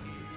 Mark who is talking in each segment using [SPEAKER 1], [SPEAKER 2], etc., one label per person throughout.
[SPEAKER 1] Here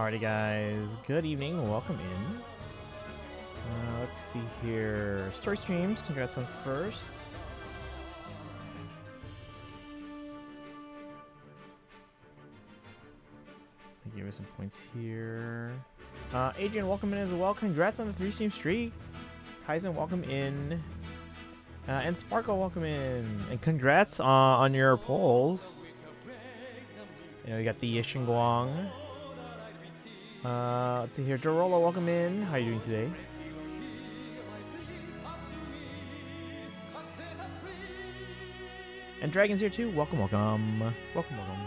[SPEAKER 1] Alrighty guys, good evening, welcome in. Let's see here. Story streams, congrats on first. Give me some points here. Adrian, welcome in as well. Congrats on the 3-stream streak. Kaizen, welcome in. And Sparkle, welcome in. And congrats on your polls. You know, we got the Xinguang. Let's see here. Dorola, welcome in. How are you doing today? And Dragon's here too. Welcome, welcome. Welcome, welcome.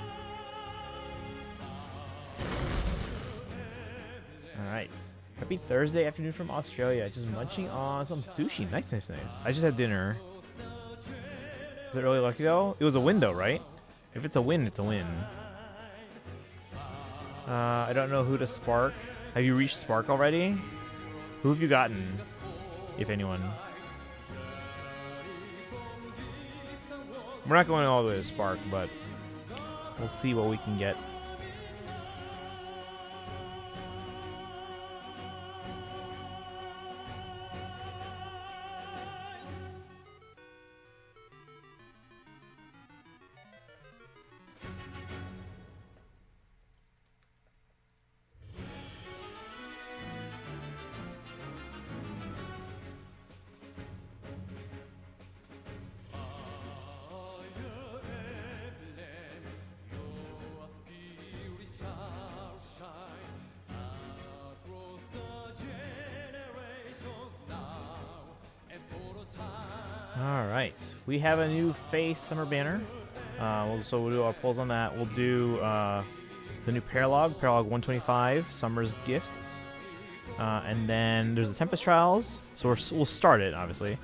[SPEAKER 1] Alright. Happy Thursday afternoon from Australia. Just munching on some sushi. Nice, nice, nice. I just had dinner. Is it really lucky though? It was a win though, right? If it's a win, it's a win. I don't know who to spark. Have you reached spark already? Who have you gotten, if anyone? We're not going all the way to spark, but we'll see what we can get. Alright, we have a new FEH summer banner. So we'll do our polls on that. We'll do the new Paralogue 125, Summer's Gifts. And then there's the Tempest trials. So we'll start it, obviously.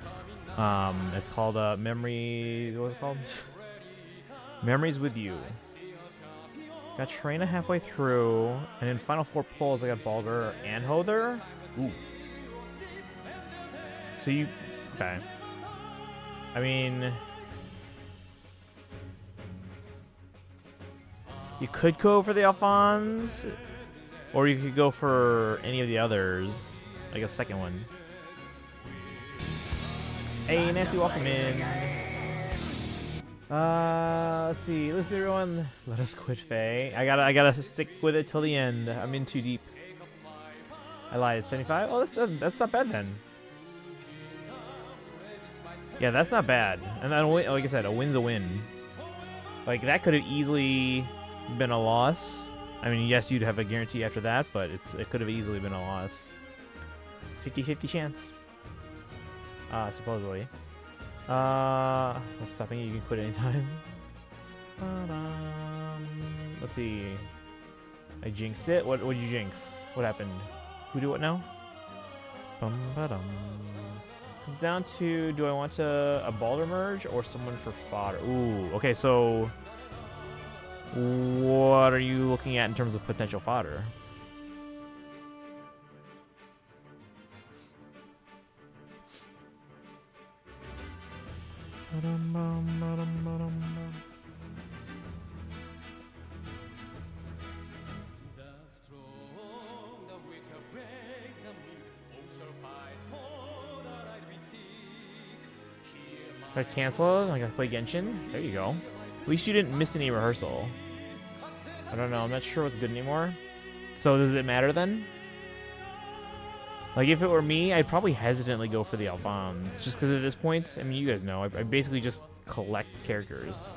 [SPEAKER 1] It's called Memory... What was it called? Memories with You. Got Trina halfway through. And in final 4 polls, I got Baldur and Hother. Ooh. So you... Okay. I mean, you could go for the Alphonse, or you could go for any of the others, like a second one. Hey, Nancy, welcome in. Let's see, everyone. Let us quit Faye. I gotta stick with it till the end. I'm in too deep. I lied. 75. Oh, that's not bad then. Yeah, that's not bad. And then, like I said, a win's a win. Like, that could have easily been a loss. I mean, yes, you'd have a guarantee after that, but it could have easily been a loss. 50-50 chance. Supposedly. That's stopping you. You can quit anytime. Let's see. I jinxed it. What'd you jinx? What happened? Who do what now? Comes down to, do I want a Baldur merge or someone for fodder? Ooh, okay, so what are you looking at in terms of potential fodder? If I cancel, I gotta play Genshin. There you go. At least you didn't miss any rehearsal. I don't know. I'm not sure what's good anymore. So does it matter then? Like, if it were me, I'd probably hesitantly go for the Alphonse. Just because at this point, I mean, you guys know, I basically just collect characters.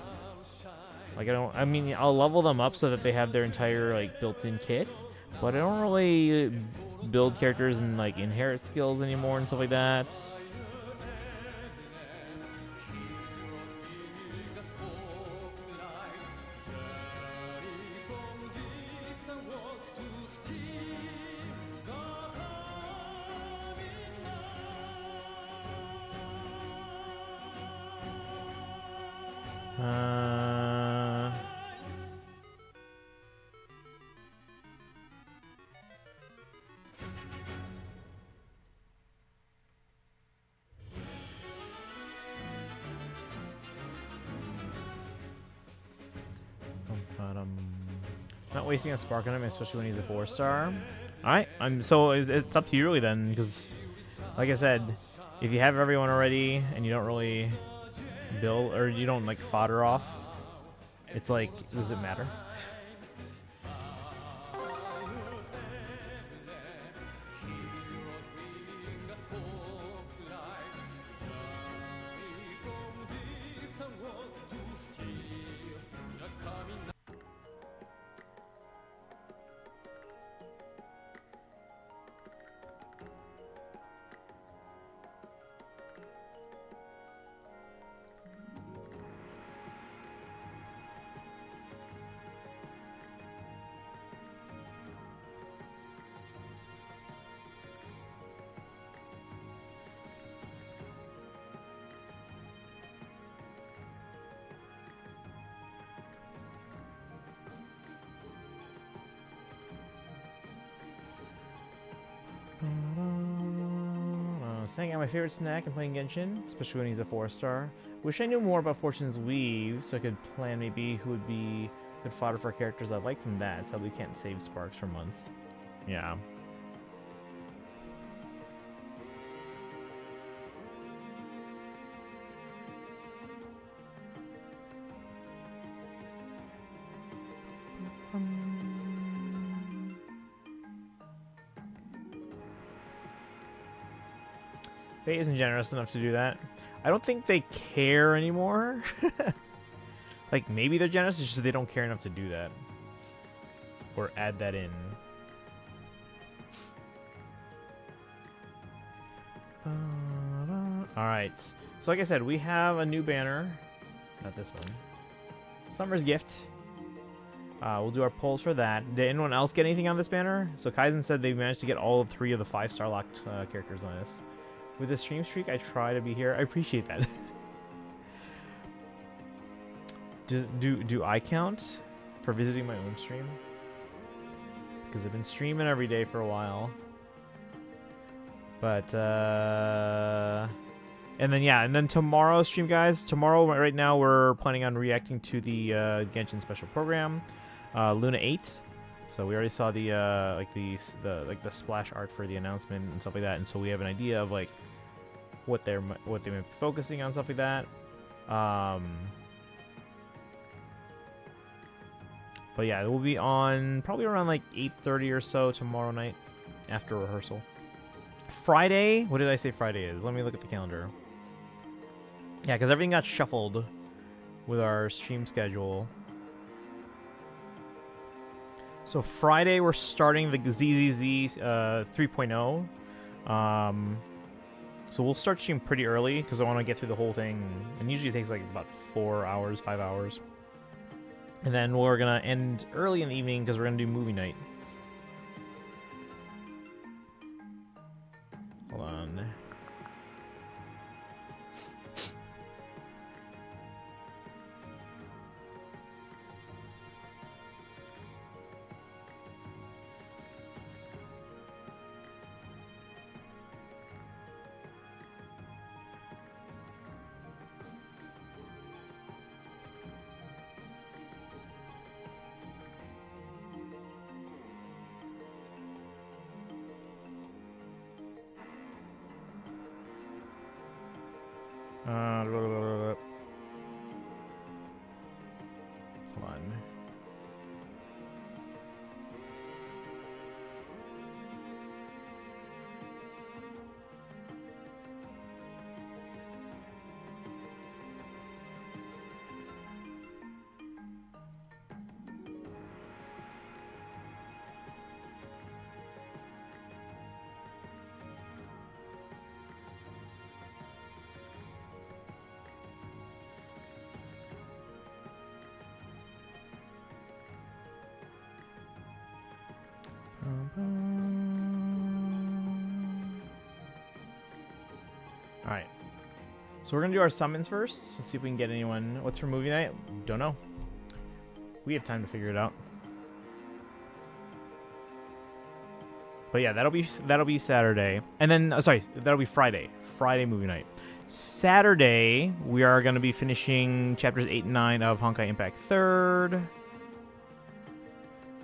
[SPEAKER 1] Like, I mean, I'll level them up so that they have their entire, like, built-in kit. But I don't really build characters and, like, inherit skills anymore and stuff like that. Not wasting a spark on him, especially when he's a 4-star. Alright, so it's up to you really then, because like I said, if you have everyone already and you don't really build, or you don't like fodder off, it's like, does it matter? Snacking on my favorite snack and playing Genshin, especially when he's a 4-star. Wish I knew more about Fortune's Weave so I could plan maybe who would be good fodder for characters I'd like from that. Sadly, we can't save sparks for months. Yeah. Fate isn't generous enough to do that. I don't think they care anymore. Like, maybe they're generous, it's just they don't care enough to do that. Or add that in. Alright. So like I said, we have a new banner. Not this one. Summer's Gift. We'll do our polls for that. Did anyone else get anything on this banner? So Kaizen said they managed to get all 3 of the 5-star locked characters on this. With the stream streak, I try to be here. I appreciate that. Do I count for visiting my own stream? Because I've been streaming every day for a while. But, and then, yeah, and then tomorrow's stream, guys. Tomorrow, right now, we're planning on reacting to the Genshin special program, Luna 8. So we already saw the the splash art for the announcement and stuff like that, and so we have an idea of like what they might be focusing on, stuff like that. But yeah, it will be on probably around like 8:30 or so tomorrow night after rehearsal. Friday, what did I say Friday is? Let me look at the calendar. Yeah, because everything got shuffled with our stream schedule. So Friday, we're starting the ZZZ 3.0. So we'll start stream pretty early because I want to get through the whole thing. And usually it takes like about 4 hours, 5 hours. And then we're going to end early in the evening because we're going to do movie night. Hold on. Hold on. Alright. So we're going to do our summons first. Let's see if we can get anyone. What's for movie night? Don't know. We have time to figure it out. But yeah, that'll be Saturday. And then, sorry, that'll be Friday. Friday movie night. Saturday, we are going to be finishing chapters 8 and 9 of Honkai Impact 3rd.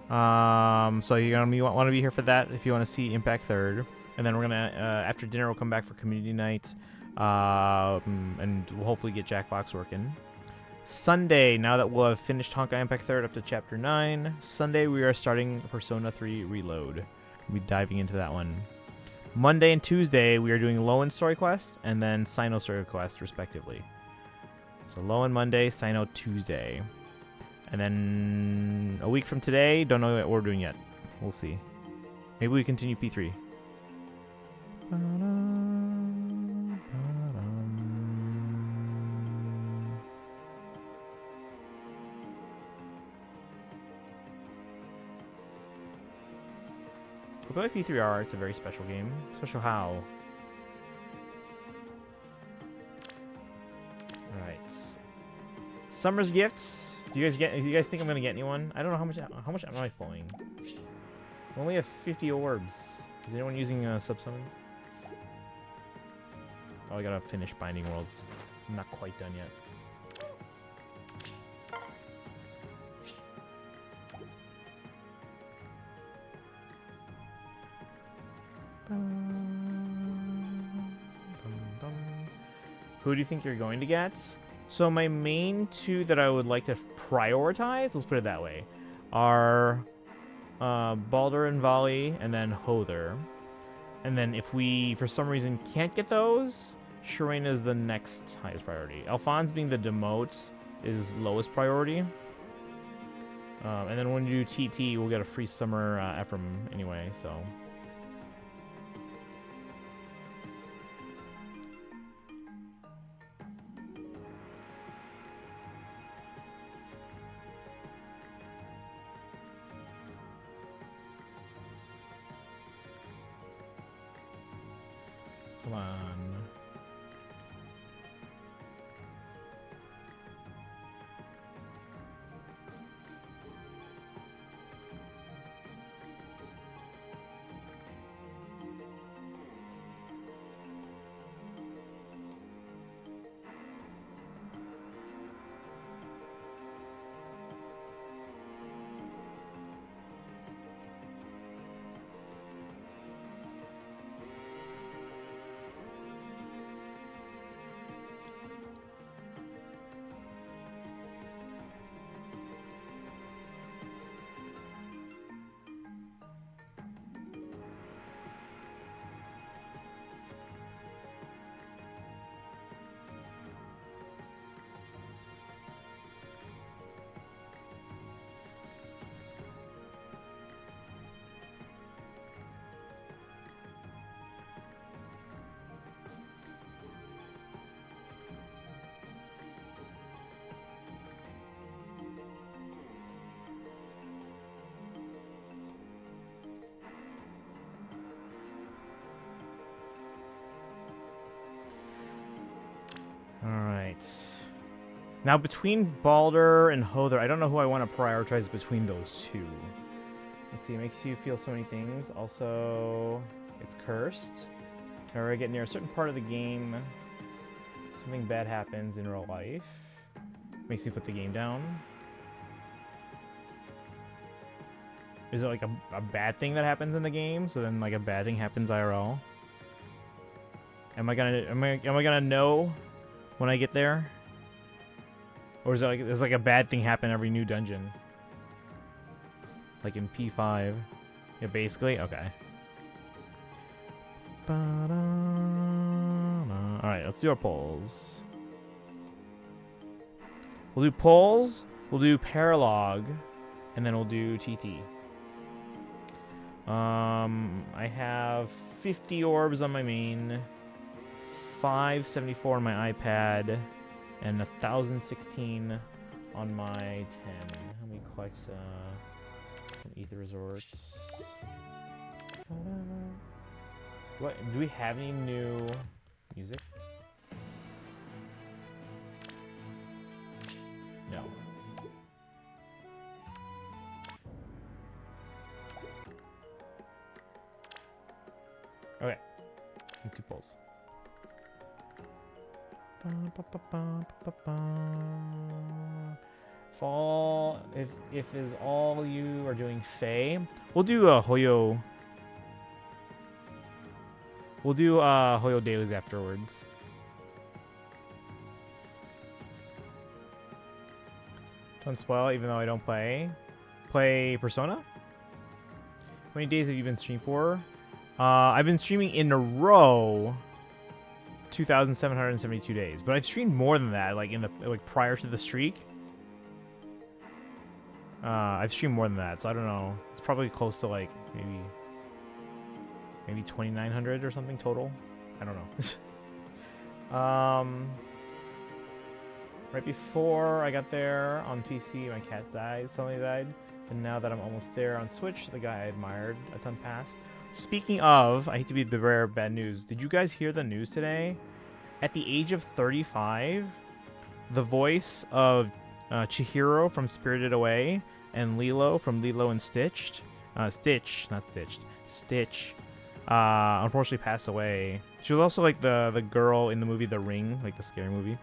[SPEAKER 1] So you're gonna want to be here for that if you want to see Impact Third, and then we're gonna after dinner we'll come back for community night, and we'll hopefully get Jackbox working. Sunday, now that we'll have finished Honkai Impact Third up to Chapter 9, Sunday we are starting Persona 3 Reload. We'll be diving into that one. Monday and Tuesday we are doing Lowen Story Quest and then Sino Story Quest respectively. So Lowen Monday, Sino Tuesday. And then a week from today, don't know what we're doing yet. We'll see. Maybe we continue P3. We'll go like P3R. It's a very special game. Special how? Alright. Summer's gifts. Do you guys think I'm gonna get anyone? I don't know how much am I pulling. I only have 50 orbs. Is anyone using sub-summons? Oh, I gotta finish Binding Worlds. I'm not quite done yet. Who do you think you're going to get? So my main two that I would like to prioritize, let's put it that way, are Baldur and Volley, and then Hother. And then if we, for some reason, can't get those, Shireen is the next highest priority. Alphonse being the demote is lowest priority. And then when you do TT, we'll get a free summer Ephraim anyway, so... Come on. Alright. Now, between Baldur and Hother, I don't know who I want to prioritize between those two. Let's see, it makes you feel so many things. Also, it's cursed. Whenever I get near a certain part of the game, something bad happens in real life. Makes you put the game down. Is it like a bad thing that happens in the game? So then like a bad thing happens IRL? Am I gonna know when I get there? Or is it like there's like a bad thing happen every new dungeon? Like in P5. Yeah, basically? Okay. Alright, let's do our polls. We'll do polls, we'll do Paralogue, and then we'll do TT. I have 50 orbs on my main, 574 on my iPad, and 1,016 on my 10. Let me collect some Ether Resorts. What? Do we have any new music? No. Okay. YouTube polls. Fall, if is all you are doing Fae, we'll do a Hoyo. We'll do Hoyo dailies afterwards. Don't spoil, even though I don't play. Play Persona? How many days have you been streaming for? I've been streaming in a row 2,772 days, but I've streamed more than that, like prior to the streak. I've streamed more than that, so I don't know. It's probably close to like maybe 2,900 or something total. I don't know. Right before I got there on PC, my cat died. Suddenly died, and now that I'm almost there on Switch, the guy I admired a ton passed. Speaking of, I hate to be the bearer of bad news. Did you guys hear the news today? At the age of 35, the voice of Chihiro from Spirited Away and Lilo from Lilo and Stitch, Stitch, unfortunately passed away. She was also like the girl in the movie The Ring, like the scary movie.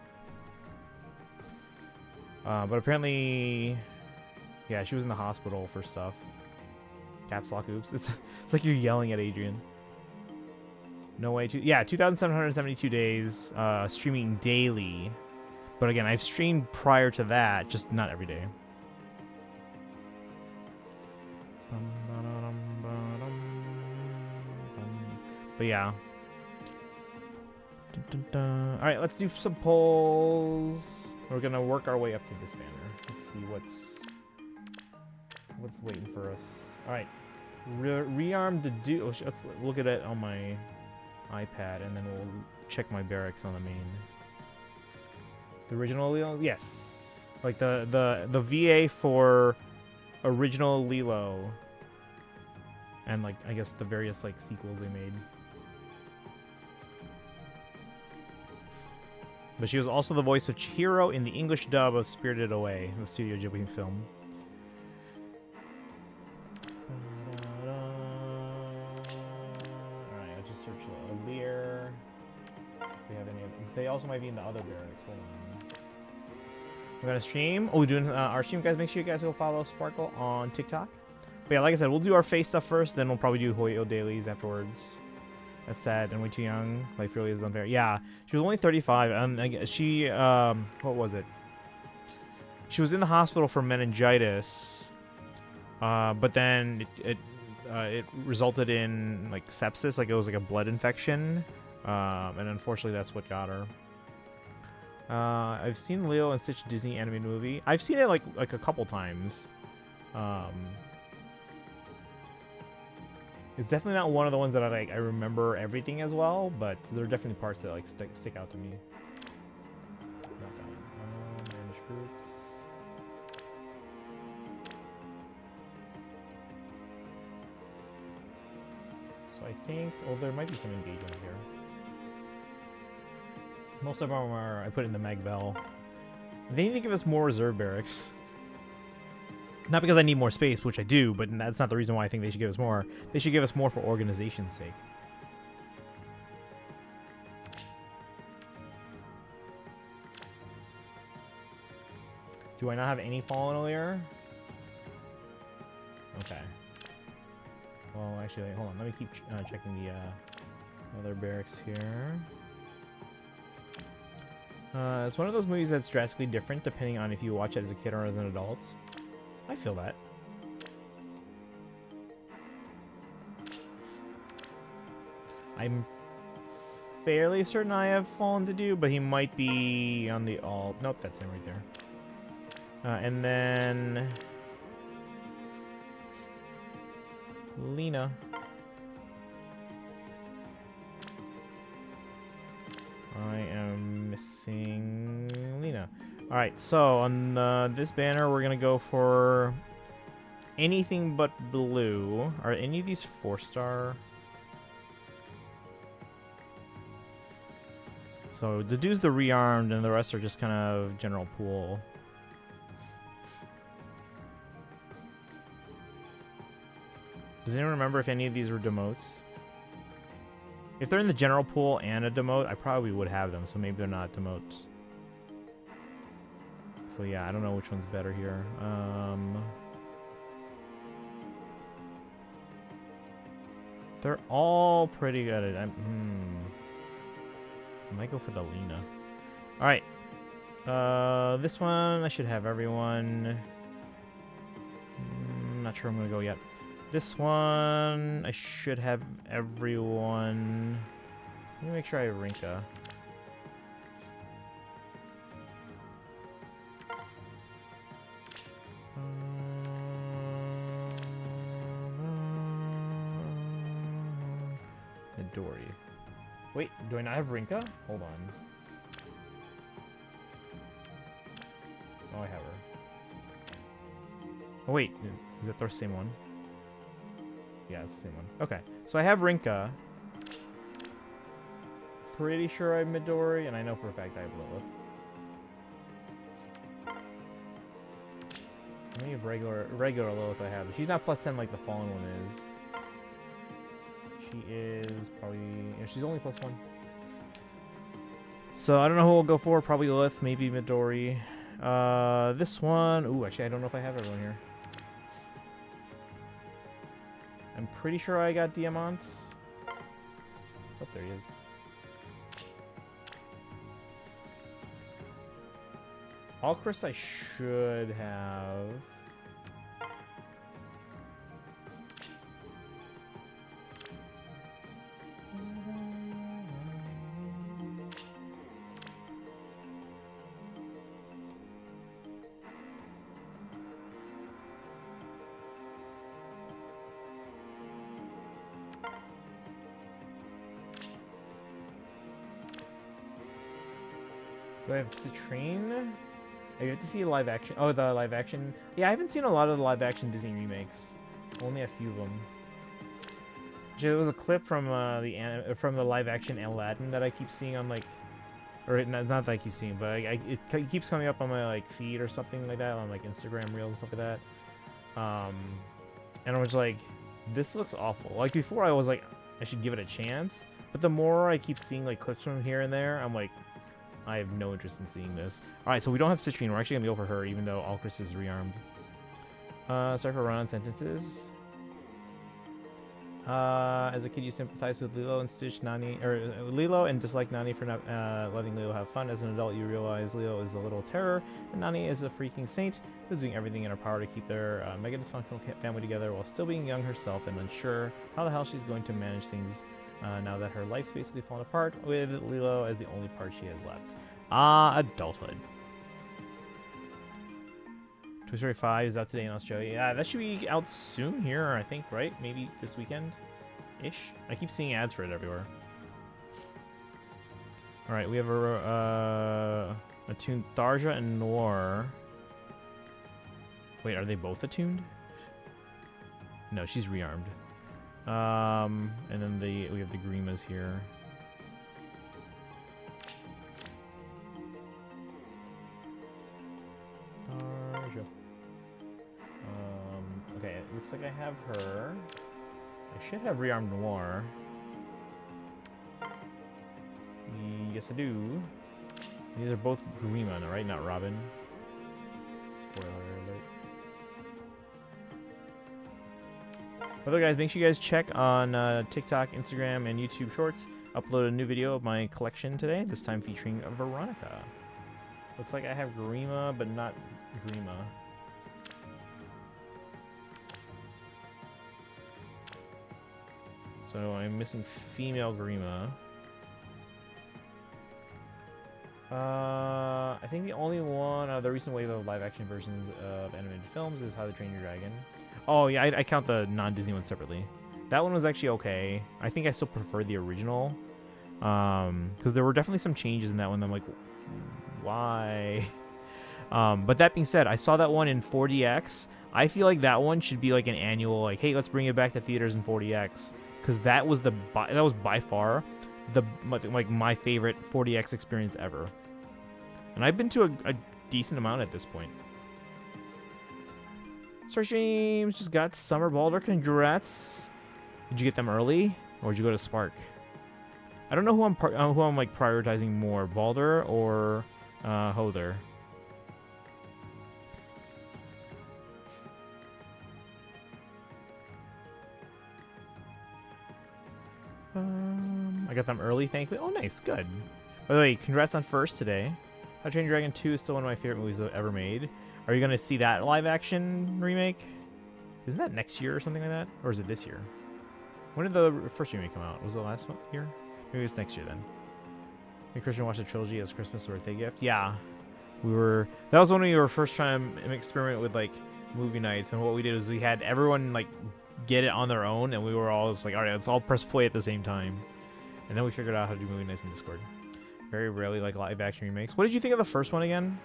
[SPEAKER 1] But apparently, yeah, she was in the hospital for stuff. Caps lock, oops. It's like you're yelling at Adrian. No way to... Yeah, 2,772 days streaming daily. But again, I've streamed prior to that, just not every day. But yeah. Alright, let's do some polls. We're gonna work our way up to this banner. Let's see what's waiting for us. Alright. Rearm to do... Oh, let's look at it on my iPad, and then we'll check my barracks on the main. The original Lilo? Yes. Like the VA for original Lilo. And like, I guess the various like sequels they made. But she was also the voice of Chihiro in the English dub of Spirited Away, the Studio Ghibli film. Alright, I'll just search Lear. If we have any. They also might be in the other barracks. Hold on. We're gonna stream. Oh, we're doing our stream, guys. Make sure you guys go follow Sparkle on TikTok. But yeah, like I said, we'll do our face stuff first, then we'll probably do Hoyo dailies afterwards. That's sad, and way too young. Life really is unfair. Yeah, she was only 35, and she, what was it? She was in the hospital for meningitis, but then it resulted in like sepsis, like it was like a blood infection, and unfortunately that's what got her. I've seen Lilo and Stitch Disney animated movie. I've seen it like a couple times. It's definitely not one of the ones that I remember everything as well, but there are definitely parts that like stick out to me. Not that one. Manage groups. So I think, well, there might be some engagement here. Most of them are I put in the Magvel. They need to give us more reserve barracks. Not because I need more space, which I do, but that's not the reason why I think they should give us more. They should give us more for organization's sake. Do I not have any fallen earlier? Okay. Well, actually, wait, hold on. Let me keep checking the other barracks here. It's one of those movies that's drastically different depending on if you watch it as a kid or as an adult. I feel that. I'm fairly certain I have Fallen to do, but he might be on the alt. Nope, that's him right there. And then Lena. I am missing Lena. Alright, so on this banner, we're going to go for anything but blue. Are any of these 4-star? So the dude's the rearmed, and the rest are just kind of general pool. Does anyone remember if any of these were demotes? If they're in the general pool and a demote, I probably would have them, so maybe they're not demotes. So yeah, I don't know which one's better here. They're all pretty good at it. I might go for the Lena. Alright. This one, I should have everyone. Not sure I'm going to go yet. This one, I should have everyone. Let me make sure I have Rinka. Midori. Wait, do I not have Rinka? Hold on. Oh, I have her. Oh, wait. Is it the same one? Yeah, it's the same one. Okay. So I have Rinka. Pretty sure I have Midori, and I know for a fact I have Lilith. How many of regular Lilith I have? She's not plus 10 like the fallen one is. She is probably... Yeah, she's only plus 1. So I don't know who we'll go for. Probably Lilith, maybe Midori. This one... Ooh, actually, I don't know if I have everyone here. I'm pretty sure I got Diamants. Oh, there he is. Alchris I should have. Do I have Citrine? I get to see a live action. Oh, the live action. Yeah, I haven't seen a lot of the live action Disney remakes. Only a few of them. There was a clip from the live action Aladdin that I keep seeing on like, or not that I keep seeing, but it keeps coming up on my like feed or something like that on like Instagram Reels and stuff like that. And I was like, this looks awful. Like before, I was like, I should give it a chance. But the more I keep seeing like clips from here and there, I'm like, I have no interest in seeing this. Alright, so we don't have Citrine. We're actually going to go for her, even though Alchris is rearmed. Sorry for run-on sentences. As a kid, you sympathized with Lilo and Stitch, Nani, or Lilo, and disliked Nani for not letting Lilo have fun. As an adult, you realize Lilo is a little terror, and Nani is a freaking saint who's doing everything in her power to keep their mega dysfunctional family together while still being young herself and unsure how the hell she's going to manage things now that her life's basically fallen apart, with Lilo as the only part she has left. Adulthood. Toy Story 5 is out today in Australia. Yeah, that should be out soon here, I think, right? Maybe this weekend-ish? I keep seeing ads for it everywhere. Alright, we have attuned Tharja and Noir. Wait, are they both attuned? No, she's rearmed. And then we have the Grimas here. Tharja. Okay, it looks like I have her. I should have rearmed Noir. Yes, I do. These are both Grima, right? Not Robin. Spoiler alert. By the way, guys, make sure you guys check on TikTok, Instagram, and YouTube Shorts. Upload a new video of my collection today, this time featuring Veronica. Looks like I have Grima, but not Grima. So I'm missing female Grima. I think the only one of the recent wave of live-action versions of animated films is How to Train Your Dragon. Oh, yeah, I count the non-Disney ones separately. That one was actually okay. I think I still prefer the original. Because there were definitely some changes in that one. I'm like, why? But that being said, I saw that one in 4DX. I feel like that one should be like an annual, like, hey, let's bring it back to theaters in 4DX. Because that was by far my favorite 4DX experience ever. And I've been to a decent amount at this point. Star James just got Summer Balder. Congrats. Did you get them early, or did you go to Spark? I don't know who I'm like prioritizing more, Balder or Hother. I got them early, thankfully. Oh, nice, good. By the way, congrats on First today. How to Train Your Dragon 2 is still one of my favorite movies I've ever made. Are you going to see that live-action remake? Isn't that next year or something like that? Or is it this year? When did the first remake come out? Was it last year? Maybe it's next year then. Me Christian watched the trilogy as Christmas birthday gift. Yeah. That was when we were first trying to experiment with, like, movie nights. And what we did was we had everyone, like, get it on their own. And we were all just like, all right, let's all press play at the same time. And then we figured out how to do movie nights in Discord. Very rarely like live-action remakes. What did you think of the first one again?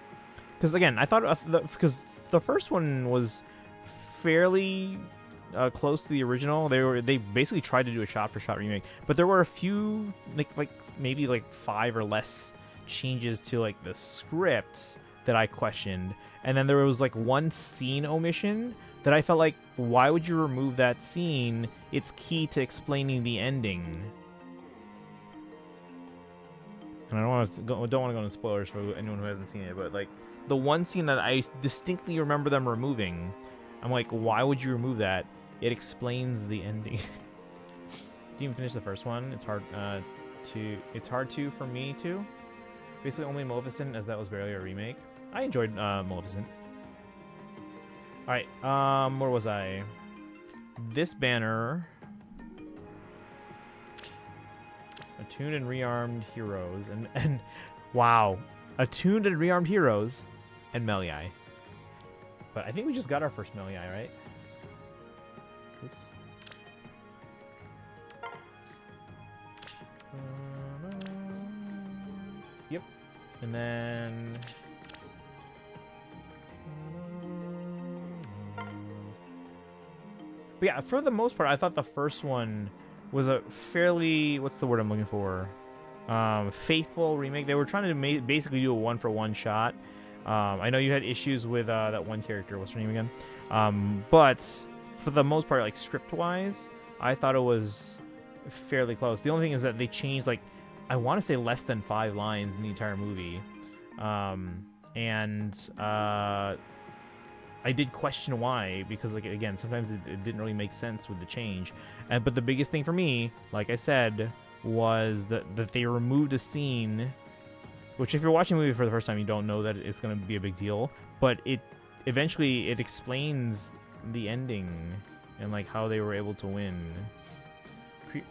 [SPEAKER 1] Because, again, I thought... Because the first one was fairly... close to the original. They basically tried to do a shot-for-shot remake, but there were a few like maybe like 5 or less changes to like the script that I questioned, and then there was like one scene omission that I felt like, why would you remove that scene? It's key to explaining the ending. And I don't want to go into spoilers for anyone who hasn't seen it, but like the one scene that I distinctly remember them removing, I'm like, why would you remove that? It explains the ending. Didn't even finish the first one. It's hard to for me too. Basically only Maleficent, as that was barely a remake. I enjoyed Maleficent. All right, where was I? This banner. Attuned and rearmed heroes and wow, attuned and rearmed heroes and Meliai. But I think we just got our first Meliai, right? Oops. Yep. And then... But yeah, for the most part, I thought the first one was a fairly... What's the word I'm looking for? Faithful remake. They were trying to basically do a one-for-one shot. I know you had issues with that one character. What's her name again? But for the most part, like script-wise, I thought it was fairly close. The only thing is that they changed, like, I want to say less than 5 lines in the entire movie. I did question why, because, like, again, sometimes it didn't really make sense with the change. But the biggest thing for me, like I said, was that they removed a scene, which if you're watching the movie for the first time, you don't know that it's going to be a big deal. But eventually it explains the ending and, like, how they were able to win.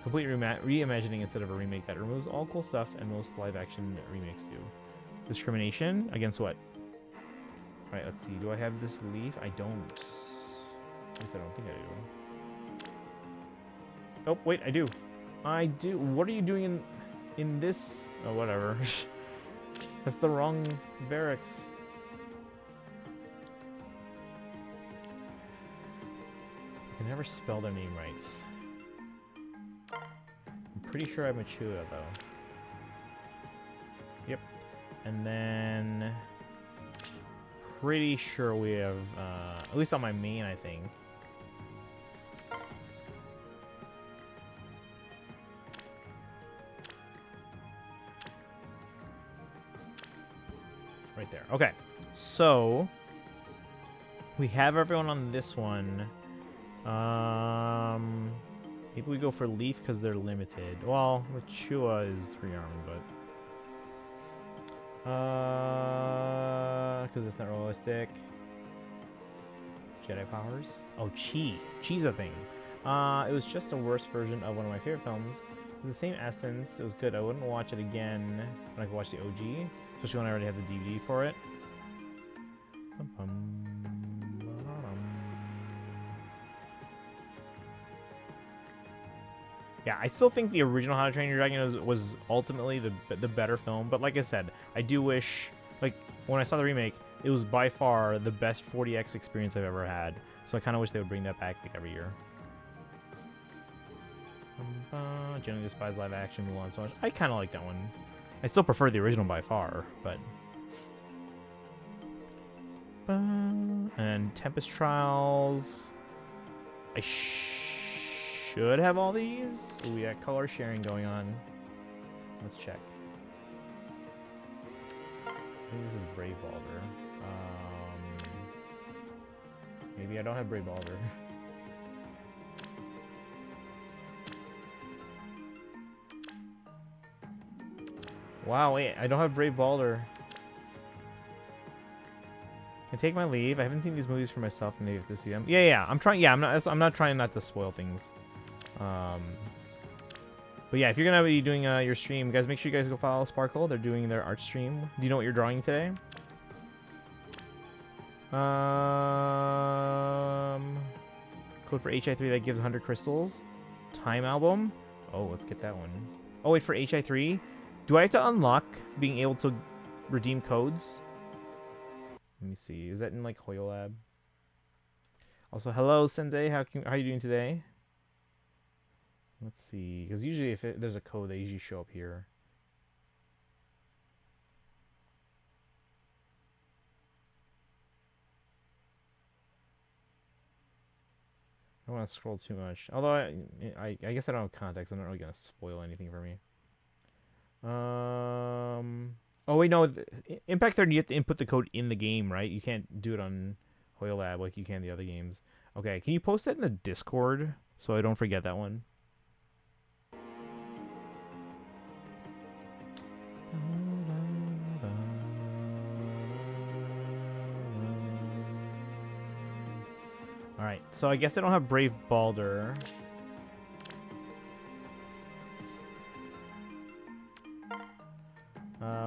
[SPEAKER 1] Complete reimagining instead of a remake that removes all cool stuff, and most live-action remakes do. Discrimination against what? Alright, let's see. Do I have this leaf? I don't. At least I don't think I do. Oh, wait, I do. I do. What are you doing in this? Oh, whatever. That's the wrong barracks. I can never spell their name right. I'm pretty sure I'm Machua, though. Yep. And then... pretty sure we have, at least on my main, I think. Right there. Okay. So, we have everyone on this one. Maybe we go for Leaf because they're limited. Well, Machua is rearmed, but... because it's not realistic. Jedi powers. Oh, Chi. Chi's a thing. It was just a worse version of one of my favorite films. It was the same essence. It was good. I wouldn't watch it again when I could watch the OG, especially when I already have the DVD for it. Yeah, I still think the original How to Train Your Dragon was ultimately the better film. But like I said, I do wish, like, when I saw the remake, it was by far the best 40X experience I've ever had. So I kind of wish they would bring that back like every year. Generally despise live action Mulan so much. I kind of like that one. I still prefer the original by far, but... and Tempest Trials... I should have all these. Ooh, we got color sharing going on. Let's check. I think this is Brave Balder. Maybe I don't have Brave Balder. Wow, wait, I don't have Brave Balder. Can I take my leave? I haven't seen these movies for myself, and maybe have to see them. Yeah. I'm trying. Yeah, I'm not trying not to spoil things. But yeah, if you're gonna be doing your stream, guys, make sure you guys go follow Sparkle. They're doing their art stream. Do you know what you're drawing today? Code for HI3 that gives 100 crystals. Time album. Oh, let's get that one. Oh wait, for HI3, do I have to unlock being able to redeem codes? Let me see. Is that in like Hoyo Lab? Also, hello Sensei. How are you doing today? Let's see. Because usually if there's a code, they usually show up here. I don't want to scroll too much. Although I guess I don't have context. I'm not really gonna spoil anything for me. Oh wait, no. Impact 30, you have to input the code in the game, right? You can't do it on Hoyo Lab like you can the other games. Okay, can you post that in the Discord so I don't forget that one? Alright, so I guess I don't have Brave Balder.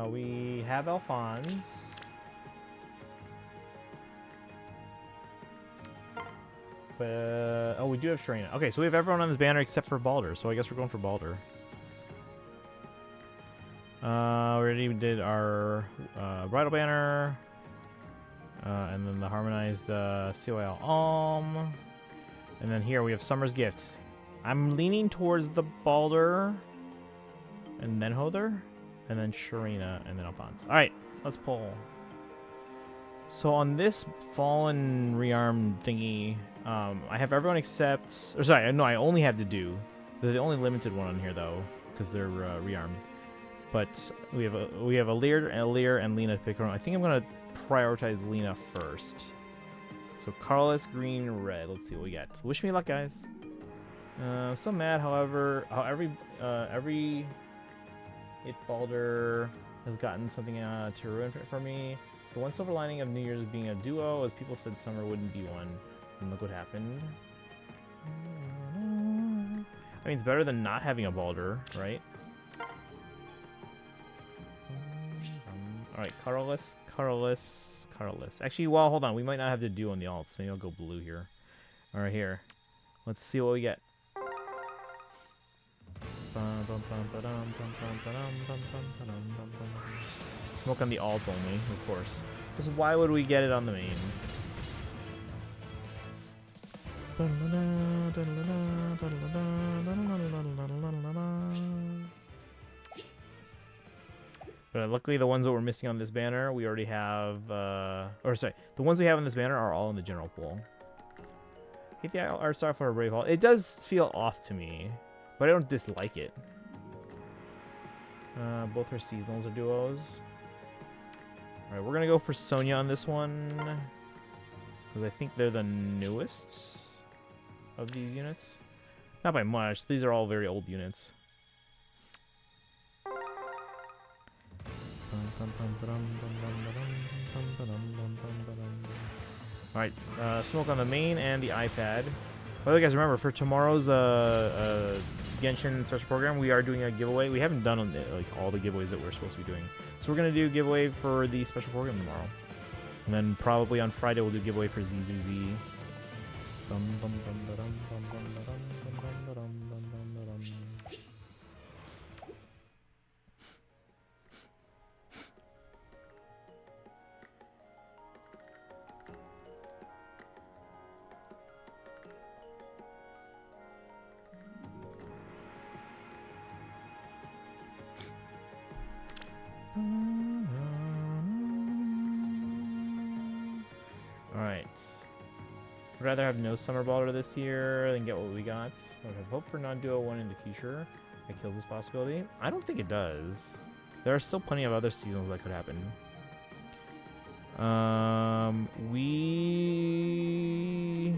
[SPEAKER 1] We have Alphonse. But, oh, we do have Sharina. Okay, so we have everyone on this banner except for Balder, so I guess we're going for Balder. We already did our bridal banner. And then the harmonized COL Alm. And then here we have Summer's Gift. I'm leaning towards the Balder. And then Hother. And then Sharina. And then Alphonse. Alright, let's pull. So on this Fallen Rearmed thingy, I have everyone except... Or sorry, no, I only have to do. They're the only limited one on here, though. Because they're rearmed. But we have Alir, and Lena to pick from. I think I'm going to prioritize Lena first. So Carlos, green, red. Let's see what we get. Wish me luck, guys. I'm so mad, however, how every It Balder has gotten something to ruin for me. The one silver lining of New Year's being a duo, as people said summer wouldn't be one. And look what happened. I mean, it's better than not having a Balder, right? Alright, Carlos. Actually, well, hold on. We might not have to do on the alts. Maybe I'll go blue here. Alright, here. Let's see what we get. Smoke on the alts only, of course. Because why would we get it on the main? But luckily, the ones that we're missing on this banner, we already have... or sorry, the ones we have in this banner are all in the general pool. Hate the art style for a Brave Hall. It does feel off to me, but I don't dislike it. Both her seasonals are duos. Alright, we're going to go for Sonya on this one. Because I think they're the newest of these units. Not by much. These are all very old units. Alright, smoke on the main and the iPad. By the way, guys, remember, for tomorrow's Genshin special program, we are doing a giveaway. We haven't done like all the giveaways that we're supposed to be doing. So we're going to do a giveaway for the special program tomorrow. And then probably on Friday, we'll do a giveaway for ZZZ. Alright. I'd rather have no Summer Balder this year than get what we got. I would have hoped for non-duo one in the future. That kills this possibility. I don't think it does. There are still plenty of other seasons that could happen. We...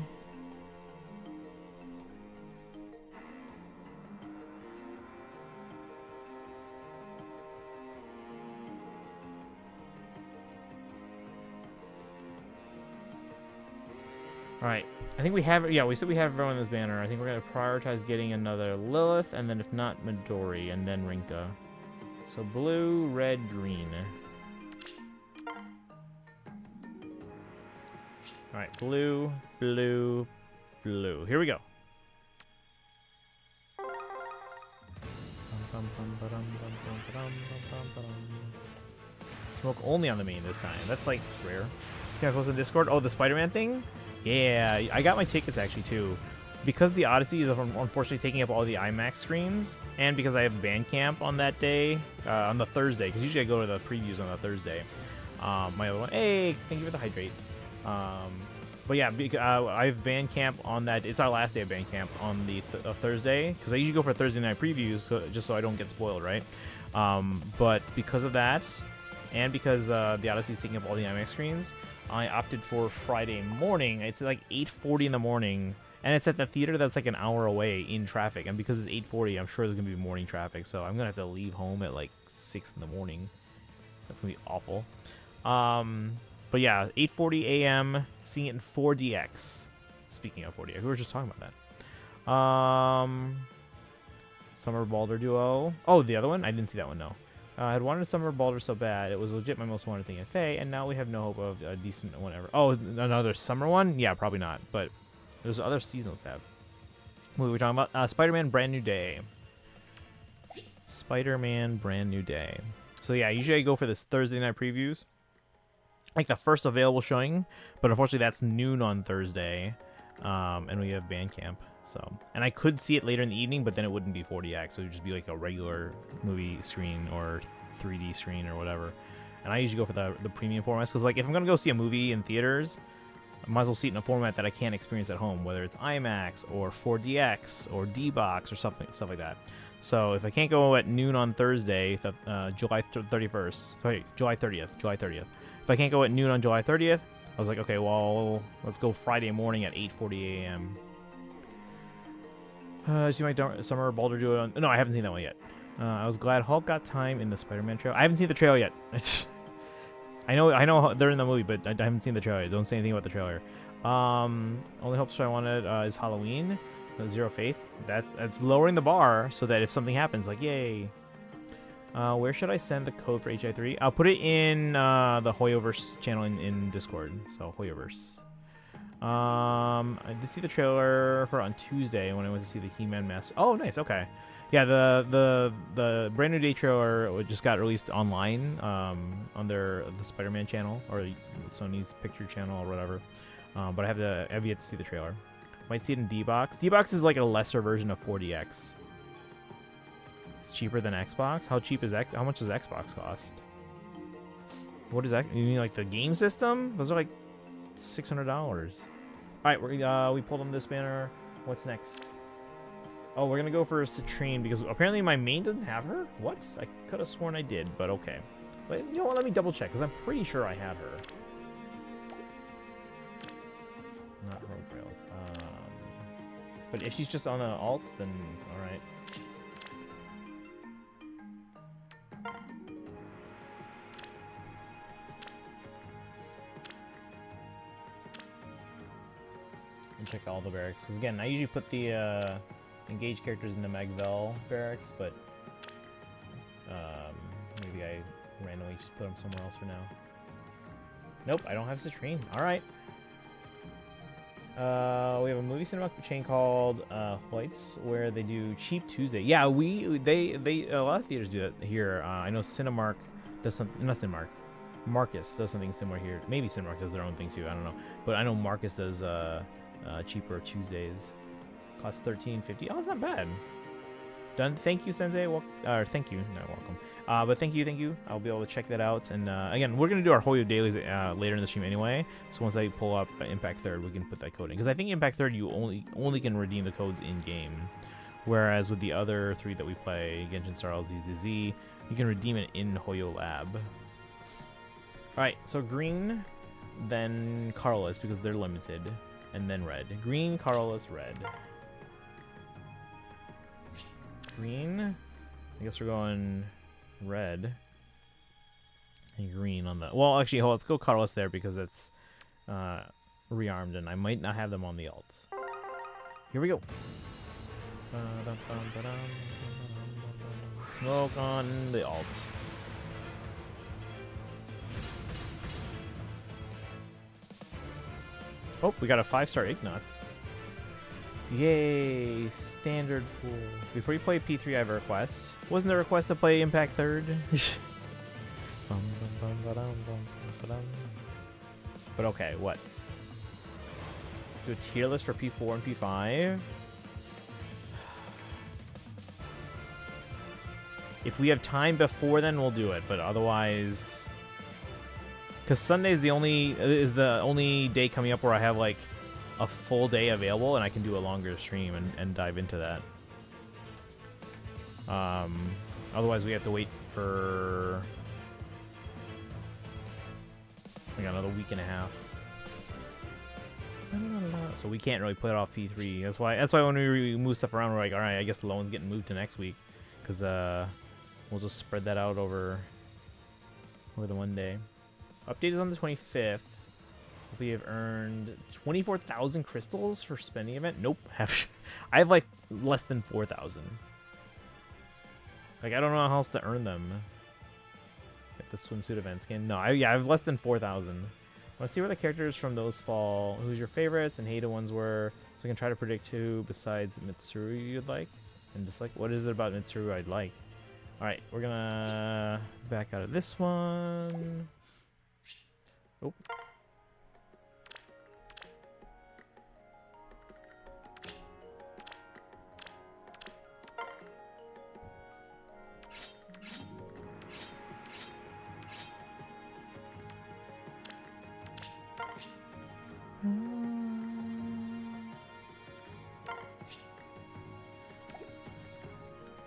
[SPEAKER 1] All right. I think we have, yeah, we said we have everyone in this banner. I think we're going to prioritize getting another Lilith, and then if not, Midori, and then Rinka. So blue, red, green. All right, blue, blue, blue. Here we go. Smoke only on the main this time. That's like rare. See how close in Discord? Oh, the Spider-Man thing? Yeah, I got my tickets actually too. Because the Odyssey is unfortunately taking up all the IMAX screens, and because I have Bandcamp on that day, on the Thursday, because usually I go to the previews on the Thursday. My other one, hey, thank you for the hydrate. But yeah, I have Bandcamp on that. It's our last day of Bandcamp on the Thursday, because I usually go for Thursday night previews, just so I don't get spoiled, right? But because of that, and because the Odyssey is taking up all the IMAX screens, I opted for Friday morning. It's like 8:40 in the morning, and it's at the theater that's like an hour away in traffic. And because it's 8:40, I'm sure there's gonna be morning traffic, so I'm gonna have to leave home at like 6 in the morning. That's gonna be awful. But yeah, 8:40 a.m. seeing it in 4DX. Speaking of 4DX, we were just talking about that. Summer Balder Duo. Oh, the other one? I didn't see that one, no. I had wanted Summer Balder so bad. It was legit my most wanted thing at FEH, and now we have no hope of a decent whatever. Oh, another summer one? Yeah, probably not. But there's other seasonals have. What were we talking about? Spider-Man Brand New Day. Spider-Man Brand New Day. So yeah, usually I go for this Thursday night previews. Like the first available showing, but unfortunately that's noon on Thursday, and we have Bandcamp. So, and I could see it later in the evening, but then it wouldn't be 4DX, so it would just be like a regular movie screen or 3D screen or whatever. And I usually go for the premium formats, because like if I'm gonna go see a movie in theaters, I might as well see it in a format that I can't experience at home, whether it's IMAX or 4DX or D-Box or stuff like that. So if I can't go at noon on Thursday, July 31st, sorry, July 30th. If I can't go at noon on July 30th, I was like, okay, well, let's go Friday morning at 8:40 a.m. See my Summer Balder Duo. No, I haven't seen that one yet. I was glad Hulk got time in the Spider-Man trailer. I haven't seen the trailer yet. I know they're in the movie, but I haven't seen the trailer. Don't say anything about the trailer. Only hopes I wanted is Halloween. Zero Faith. That's lowering the bar so that if something happens, like yay. Where should I send the code for HI3? I'll put it in the Hoyoverse channel in Discord. So Hoyoverse. I did see the trailer for on Tuesday when I went to see the He-Man Master. Oh, nice. Okay. Yeah, the Brand New Day trailer just got released online on the Spider-Man channel or Sony's picture channel or whatever. But I have yet to see the trailer. Might see it in D-Box. D-Box is like a lesser version of 4DX. It's cheaper than Xbox. How cheap is How much does Xbox cost? What is that? You mean like the game system? Those are like $600. All right, we pulled on this banner. What's next? Oh, we're gonna go for Citrine because apparently my main doesn't have her. What? I could have sworn I did, but okay. But you know what? Let me double check because I'm pretty sure I have her. Not rogue rails. But if she's just on the alts, then all right. And check all the barracks. Because again, I usually put the engaged characters in the Magvel barracks, but maybe I randomly just put them somewhere else for now. Nope, I don't have Citrine. All right. We have a movie cinema chain called Whites where they do Cheap Tuesday. Yeah, they a lot of theaters do that here. I know Cinemark does something. Not Cinemark. Marcus does something similar here. Maybe Cinemark does their own thing too. I don't know, but I know Marcus does cheaper Tuesdays. Costs $13.50. Oh, that's not bad. Done. Thank you, Sensei. Thank you. Not welcome. But thank you. I'll be able to check that out. And again, we're gonna do our Hoyo dailies later in the stream anyway. So once I pull up Impact Third, we can put that code in. Because I think Impact Third, you only can redeem the codes in game, whereas with the other three that we play, Genshin Star LZZZ, you can redeem it in Hoyo Lab. All right. So green, then Carlos because they're limited, and then red. Green, Carlos, red. Green. I guess we're going red and green on the. Well, actually, hold on, let's go Carlos there because it's rearmed, and I might not have them on the alts. Here we go. Smoke on the alts. Oh, we got a 5-star Ignots. Yay, standard pool. Before you play P3, I have a request. Wasn't the request to play Impact 3rd? But okay, what? Do a tier list for P4 and P5? If we have time before then, we'll do it. But otherwise... Because Sunday is the only day coming up where I have, like, a full day available, and I can do a longer stream and dive into that. Otherwise, we have to wait for like another week and a half. So we can't really put it off P3. That's why when we move stuff around, we're like, all right, I guess the low one's getting moved to next week, because we'll just spread that out over the one day. Update is on the 25th. We have earned 24,000 crystals for spending event. Nope. I have like less than 4,000. Like, I don't know how else to earn them. Get the swimsuit event skin. No, I have less than 4,000. Let's see where the characters from those fall. Who's your favorites and hated ones were, so I can try to predict who besides Mitsuru you'd like and dislike. What is it about Mitsuru I'd like? All right, we're gonna back out of this one. Oh.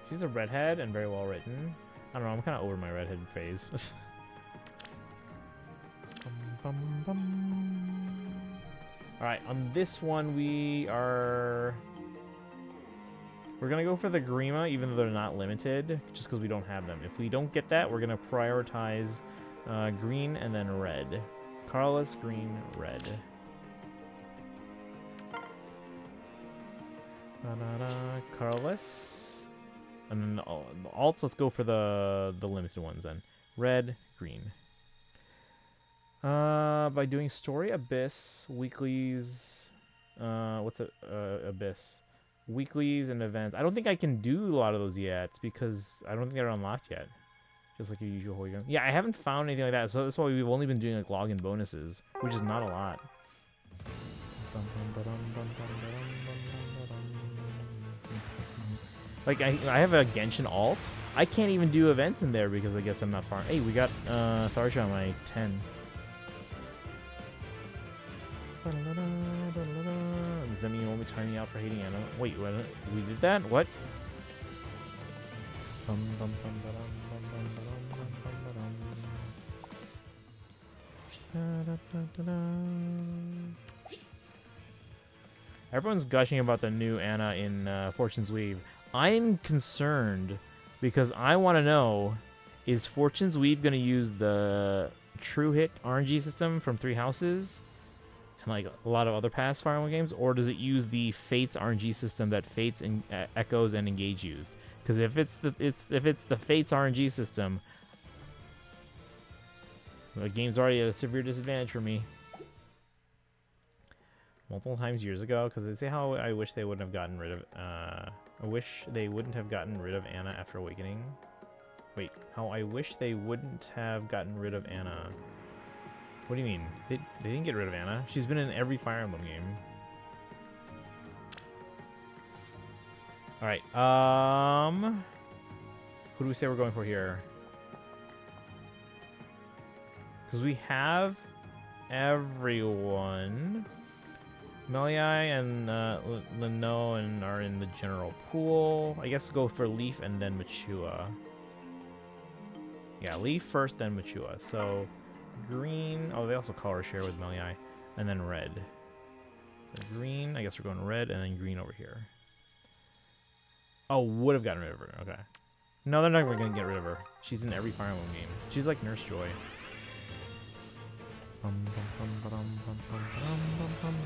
[SPEAKER 1] She's a redhead and very well written. I don't know, I'm kind of over my redhead phase. Alright, on this one we're gonna go for the Grima, even though they're not limited, just because we don't have them. If we don't get that, we're gonna prioritize green and then red. Carlos, green, red. Carlos. And then the alts, let's go for the limited ones then. Red, green. By doing story, Abyss, weeklies, what's Abyss? Weeklies and events. I don't think I can do a lot of those yet because I don't think they're unlocked yet. Just like your usual Holy Gun. Yeah, I haven't found anything like that, so that's why we've only been doing like login bonuses, which is not a lot. Like, I have a Genshin alt. I can't even do events in there because I guess I'm not far. Hey, we got Tharsha on my 10. Does that mean you won't be timing out for hating Anna? Wait, what? We did that? What? Everyone's gushing about the new Anna in Fortune's Weave. I'm concerned because I want to know, is Fortune's Weave going to use the True Hit RNG system from Three Houses and like a lot of other past Fire Emblem games, or does it use the Fates RNG system that Fates and Echoes and Engage used? Because if it's the Fates RNG system, the game's already at a severe disadvantage for me. Multiple times years ago, because they say how I wish they wouldn't have gotten rid of I wish they wouldn't have gotten rid of Anna after Awakening. Wait, how I wish they wouldn't have gotten rid of Anna. What do you mean? They didn't get rid of Anna. She's been in every Fire Emblem game. Alright, who do we say we're going for here? Because we have everyone. Meliai and Lino are in the general pool. I guess go for Leaf and then Machua. Yeah, Leaf first, then Machua. So green. Oh, they also color share with Meliai. And then red. So green. I guess we're going red and then green over here. Oh, would have gotten rid of her. Okay. No, they're not going to get rid of her. She's in every Fire Emblem game. She's like Nurse Joy.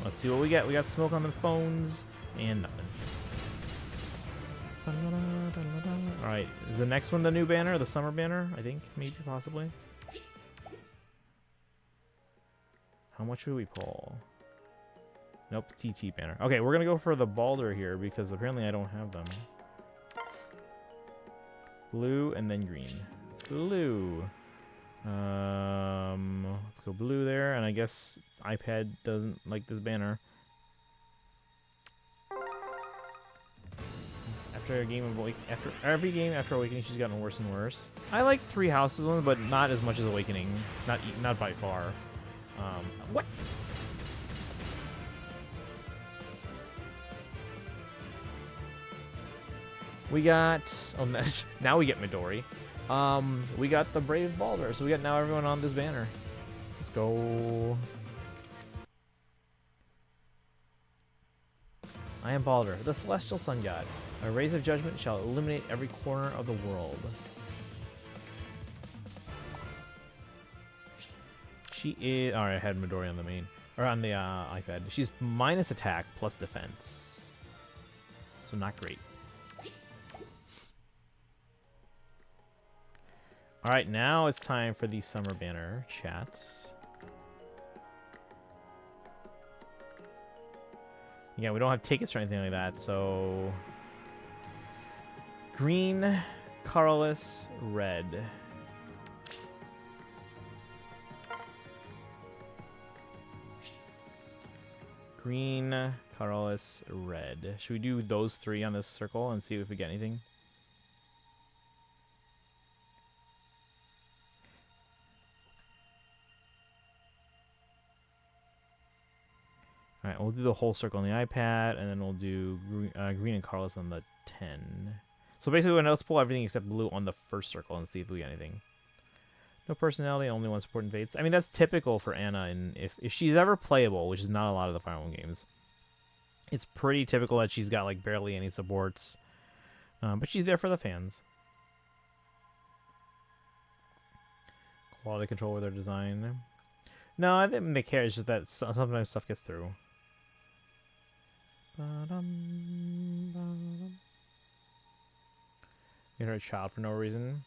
[SPEAKER 1] Let's see what we get. We got smoke on the phones and nothing. Alright, is the next one the new banner? The summer banner? I think, maybe, possibly. How much would we pull? Nope, TT banner. Okay, we're gonna go for the Balder here because apparently I don't have them. Blue and then green. Blue. Let's go blue there, and I guess iPad doesn't like this banner. After a game of after every game after Awakening, she's gotten worse and worse. I like Three Houses one, but not as much as Awakening. Not by far. What? We got now we get Midori. We got the Brave Balder, so we got now everyone on this banner. Let's go. I am Balder, the celestial sun god. My rays of judgment shall illuminate every corner of the world. She is... Alright, I had Midori on the main. Or on the iPad. She's minus attack plus defense. So not great. Alright, now it's time for the summer banner chats. Yeah, we don't have tickets or anything like that, so... Green, colorless, red. Green, colorless, red. Should we do those three on this circle and see if we get anything? Alright, we'll do the whole circle on the iPad, and then we'll do green and colorless on the 10. So basically, let's pull everything except blue on the first circle and see if we get anything. No personality, only one support and fates. I mean, that's typical for Anna, and if she's ever playable, which is not a lot of the Fire Emblem games, it's pretty typical that she's got like barely any supports. But she's there for the fans. Quality control with their design. No, I didn't they care. It's just that sometimes stuff gets through. Get her a child for no reason.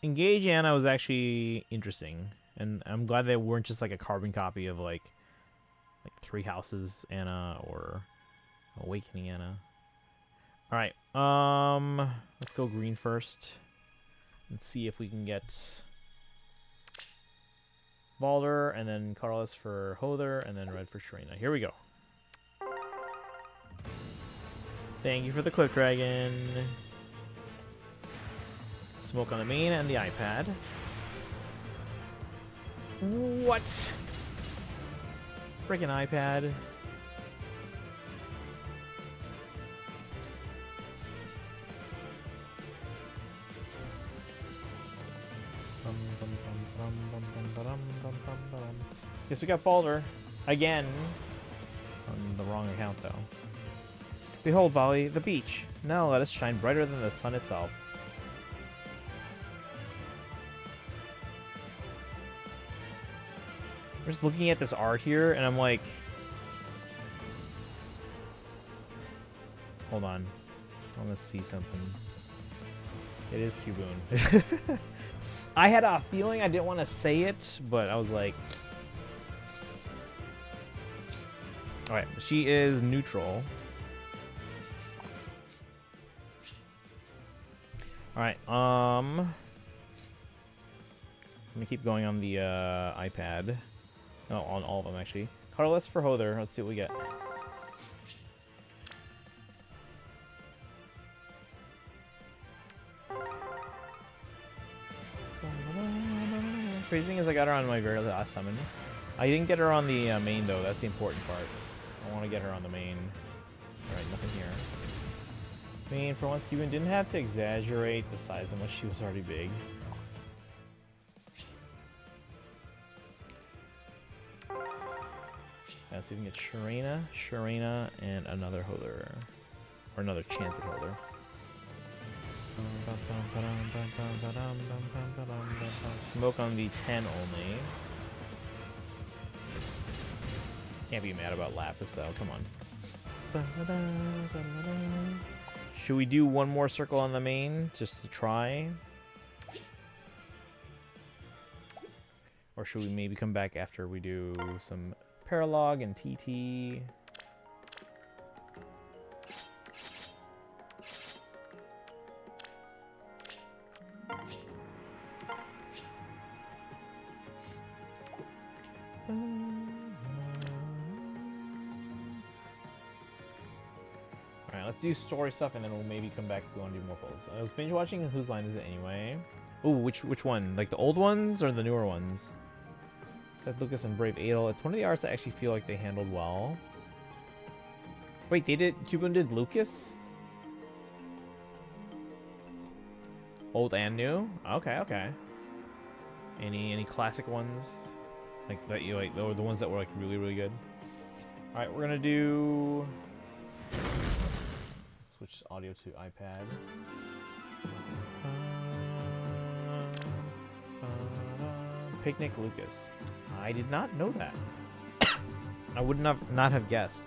[SPEAKER 1] Engage Anna was actually interesting, and I'm glad they weren't just like a carbon copy of like Three Houses Anna or Awakening Anna. All right, let's go green first and see if we can get Balder, and then colorless for Hother, and then red for Sharena. Here we go. Thank you for the Cliff Dragon. Smoke on the main and the iPad. What? Freaking iPad. Guess we got Balder again. On the wrong account, though. Behold, Volley, the beach. Now let us shine brighter than the sun itself. I'm just looking at this art here, and I'm like... Hold on. I want to see something. It is Cuboon. I had a feeling I didn't want to say it, but I was like... Alright, she is neutral. Alright, I'm gonna keep going on the iPad. No, on all of them, actually. Colorless for Hother. Let's see what we get. Crazy thing is I got her on my very last summon. I didn't get her on the main, though. That's the important part. I want to get her on the main. Alright, nothing here. I mean, for once, Cuban didn't have to exaggerate the size that much. She was already big. Let's see if we can get Sharena, and another Hother. Or another chance at Hother. Smoke on the 10 only. Can't be mad about Lapis though. Come on. Should we do one more circle on the main just to try? Or should we maybe come back after we do some Paralogue and TT? Alright, let's do story stuff and then we'll maybe come back if we want to do more polls. I was binge watching Whose Line Is It Anyway? Ooh, which one? Like the old ones or the newer ones? Seth Lucas and Brave Adel. It's one of the arts I actually feel like they handled well. Wait, they did. Cuban did Lucas? Old and new? Okay, okay. Any classic ones? Like that you like, or the ones that were like really, really good? Alright, we're gonna do. Switch audio to iPad. Picnic Lucas. I did not know that. I would not have guessed.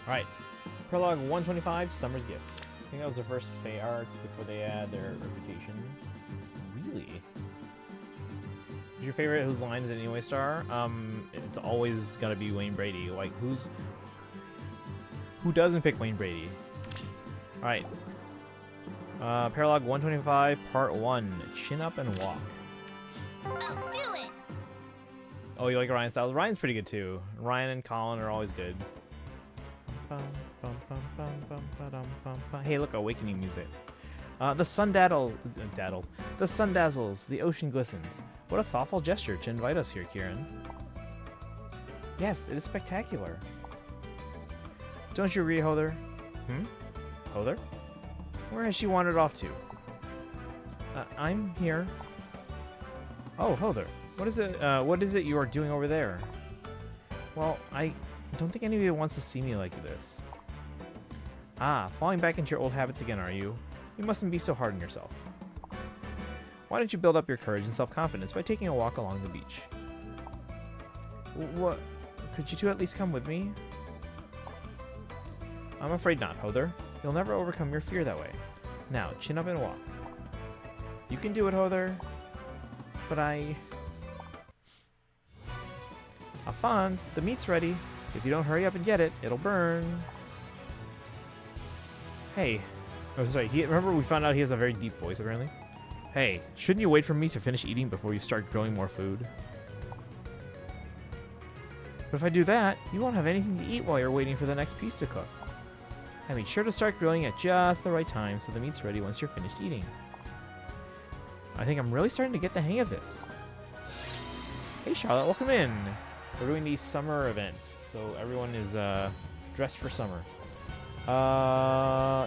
[SPEAKER 1] Alright. Prologue 125, Summer's Gifts. I think that was the first FEH arts before they add their reputation. Really? Who's your favorite Whose Line Is It Anyway star? It's always gotta be Wayne Brady. Like, who doesn't pick Wayne Brady? Alright. Paralogue 125, Part 1. Chin Up and Walk.
[SPEAKER 2] I'll do it!
[SPEAKER 1] Oh, you like Ryan Styles? Ryan's pretty good too. Ryan and Colin are always good. Hey, look, awakening music. The sun daddles, the ocean glistens. What a thoughtful gesture to invite us here, Kieran. Yes, it is spectacular. Don't you agree, Hother? Hother? Where has she wandered off to? I'm here. Oh, Hother. What is it you are doing over there? Well, I don't think anybody wants to see me like this. Ah, falling back into your old habits again, are you? You mustn't be so hard on yourself. Why don't you build up your courage and self-confidence by taking a walk along the beach? What? Could you two at least come with me? I'm afraid not, Hother. You'll never overcome your fear that way. Now, chin up and walk. You can do it, Hother. But Alphonse, the meat's ready. If you don't hurry up and get it, it'll burn. Hey. Oh, sorry. Remember we found out he has a very deep voice, apparently? Hey, shouldn't you wait for me to finish eating before you start grilling more food? But if I do that, you won't have anything to eat while you're waiting for the next piece to cook. I made sure to start grilling at just the right time so the meat's ready once you're finished eating. I think I'm really starting to get the hang of this. Hey Charlotte, welcome in. We're doing these summer events, so everyone is dressed for summer.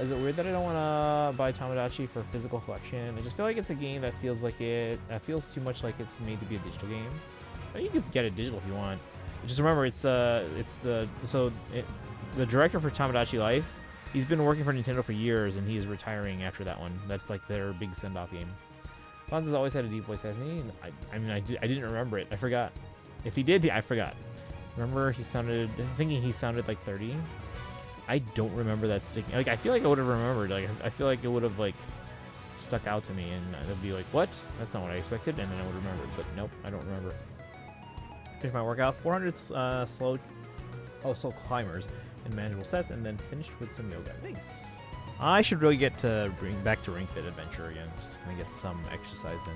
[SPEAKER 1] Is it weird that I don't want to buy Tomodachi for physical collection? I just feel like it's a game that feels like it feels too much like it's made to be a digital game. I mean, you could get it digital if you want. But just remember, the director for Tomodachi Life. He's been working for Nintendo for years, and he is retiring after that one. That's like their big send-off game. Fonz has always had a deep voice, hasn't he? I didn't remember it. I forgot. If he did, I forgot. Remember, thinking he sounded like 30. I don't remember that sticking. Like, I feel like I would have remembered. Like, I feel like it would have like stuck out to me, and I'd be like, "What? That's not what I expected." And then I would remember. But nope, I don't remember. Finished my workout. 400 slow climbers in manageable sets, and then finished with some yoga. Nice. I should really get to bring back to Ring Fit Adventure again. Just gonna get some exercise in.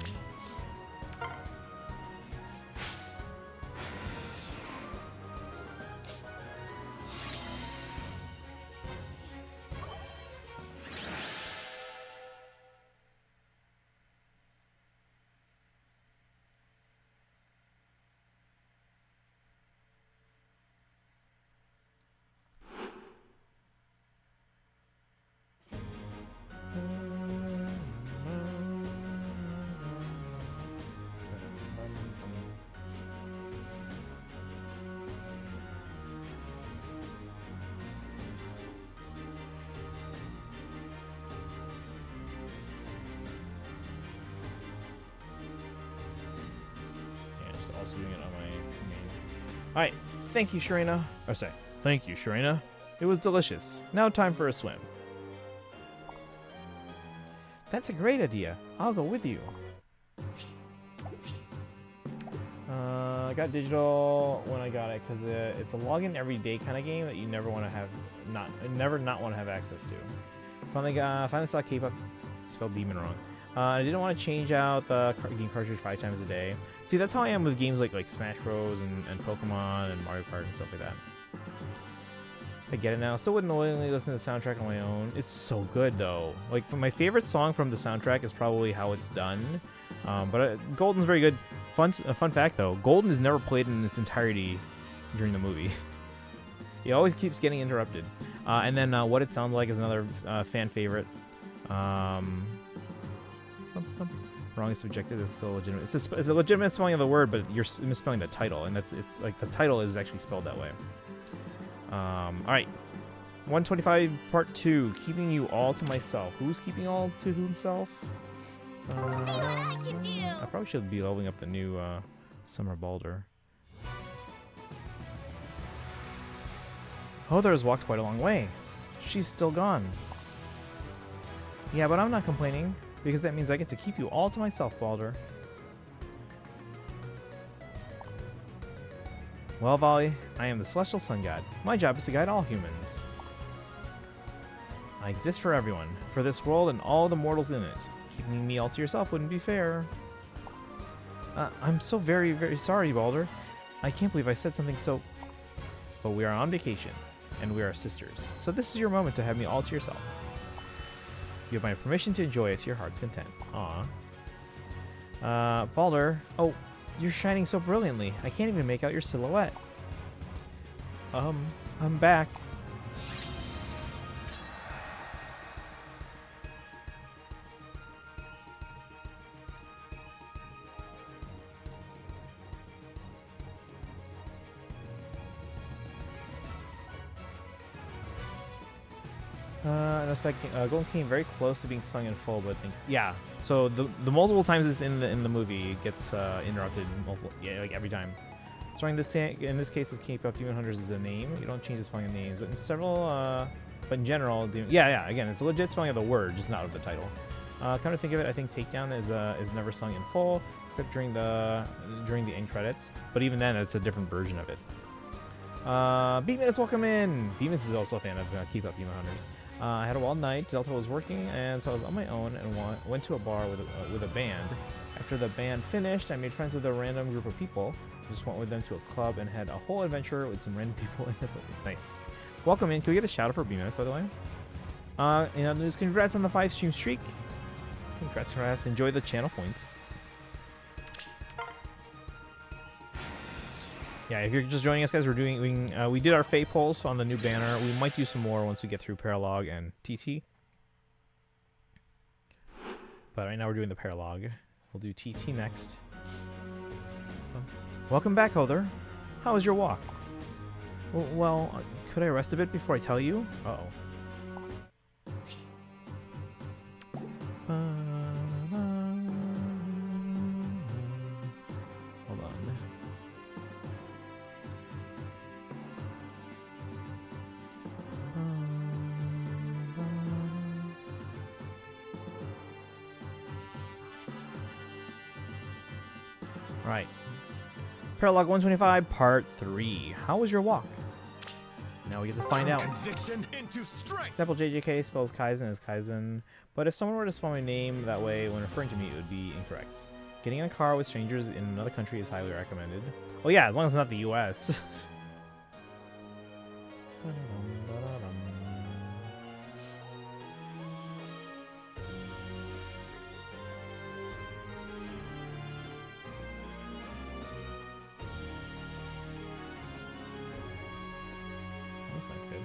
[SPEAKER 1] also doing it on my main. Alright, thank you, Sharina. Oh, sorry. Thank you, Sharina. It was delicious. Now time for a swim. That's a great idea. I'll go with you. I got digital when I got it because it's a login every day kind of game that you never want to have not want to have access to. Finally saw K-pop spelled demon wrong. I didn't want to change out the game cartridge 5 times a day. See, that's how I am with games like Smash Bros and Pokemon and Mario Kart and stuff like that. I get it now. Still wouldn't willingly listen to the soundtrack on my own. It's so good though. Like my favorite song from the soundtrack is probably How It's Done. But Golden's very good. Fun fact though, Golden is never played in its entirety during the movie. He always keeps getting interrupted. And then What It Sounds Like is another fan favorite. Wrong is subjective. It's still legitimate. It's a legitimate spelling of the word, but you're misspelling the title, and it's like the title is actually spelled that way. All right, 125 part 2. Keeping you all to myself. Who's keeping all to himself?
[SPEAKER 2] See what I can do.
[SPEAKER 1] I probably should be leveling up the new Summer Balder. Heather has walked quite a long way. She's still gone. Yeah, but I'm not complaining, because that means I get to keep you all to myself, Balder. Well, Vali, I am the Celestial Sun God. My job is to guide all humans. I exist for everyone, for this world and all the mortals in it. Keeping me all to yourself wouldn't be fair. I'm so very, very sorry, Balder. I can't believe I said something so... But we are on vacation, and we are sisters. So this is your moment to have me all to yourself. You have my permission to enjoy it to your heart's content. Aw. Balder. Oh, you're shining so brilliantly. I can't even make out your silhouette. I'm back. Golden came very close to being sung in full, but yeah. So the multiple times it's in the movie it gets interrupted like every time. Starting in this case, this K-pop Demon Hunters is a name. You don't change the spelling of names, but in but in general, again, it's a legit spelling of the word, just not of the title. Come to think of it, I think Takedown is never sung in full, except during the end credits. But even then, it's a different version of it. Beatman's welcome in. Beatman's is also a fan of K-pop Demon Hunters. I had a wild night. Delta was working, and so I was on my own and went to a bar with a band. After the band finished, I made friends with a random group of people. I just went with them to a club and had a whole adventure with some random people in the building. Nice. Welcome in. Can we get a shout out for B-Minutes, by the way? In other news, congrats on the 5-stream streak. Congrats. Enjoy the channel points. Yeah, if you're just joining us, guys, we did our fate polls on the new banner. We might do some more once we get through Paralogue and TT. But right now we're doing the Paralogue. We'll do TT next. Welcome back, Heather. How was your walk? Well, could I rest a bit before I tell you? Uh-oh. Hold on. Right. Paralogue 125, Part 3. How was your walk? Now we get to find out. Example JJK spells Kaizen as Kaizen, but if someone were to spell my name that way when referring to me, it would be incorrect. Getting in a car with strangers in another country is highly recommended. Well, yeah, as long as it's not the US. That's not good.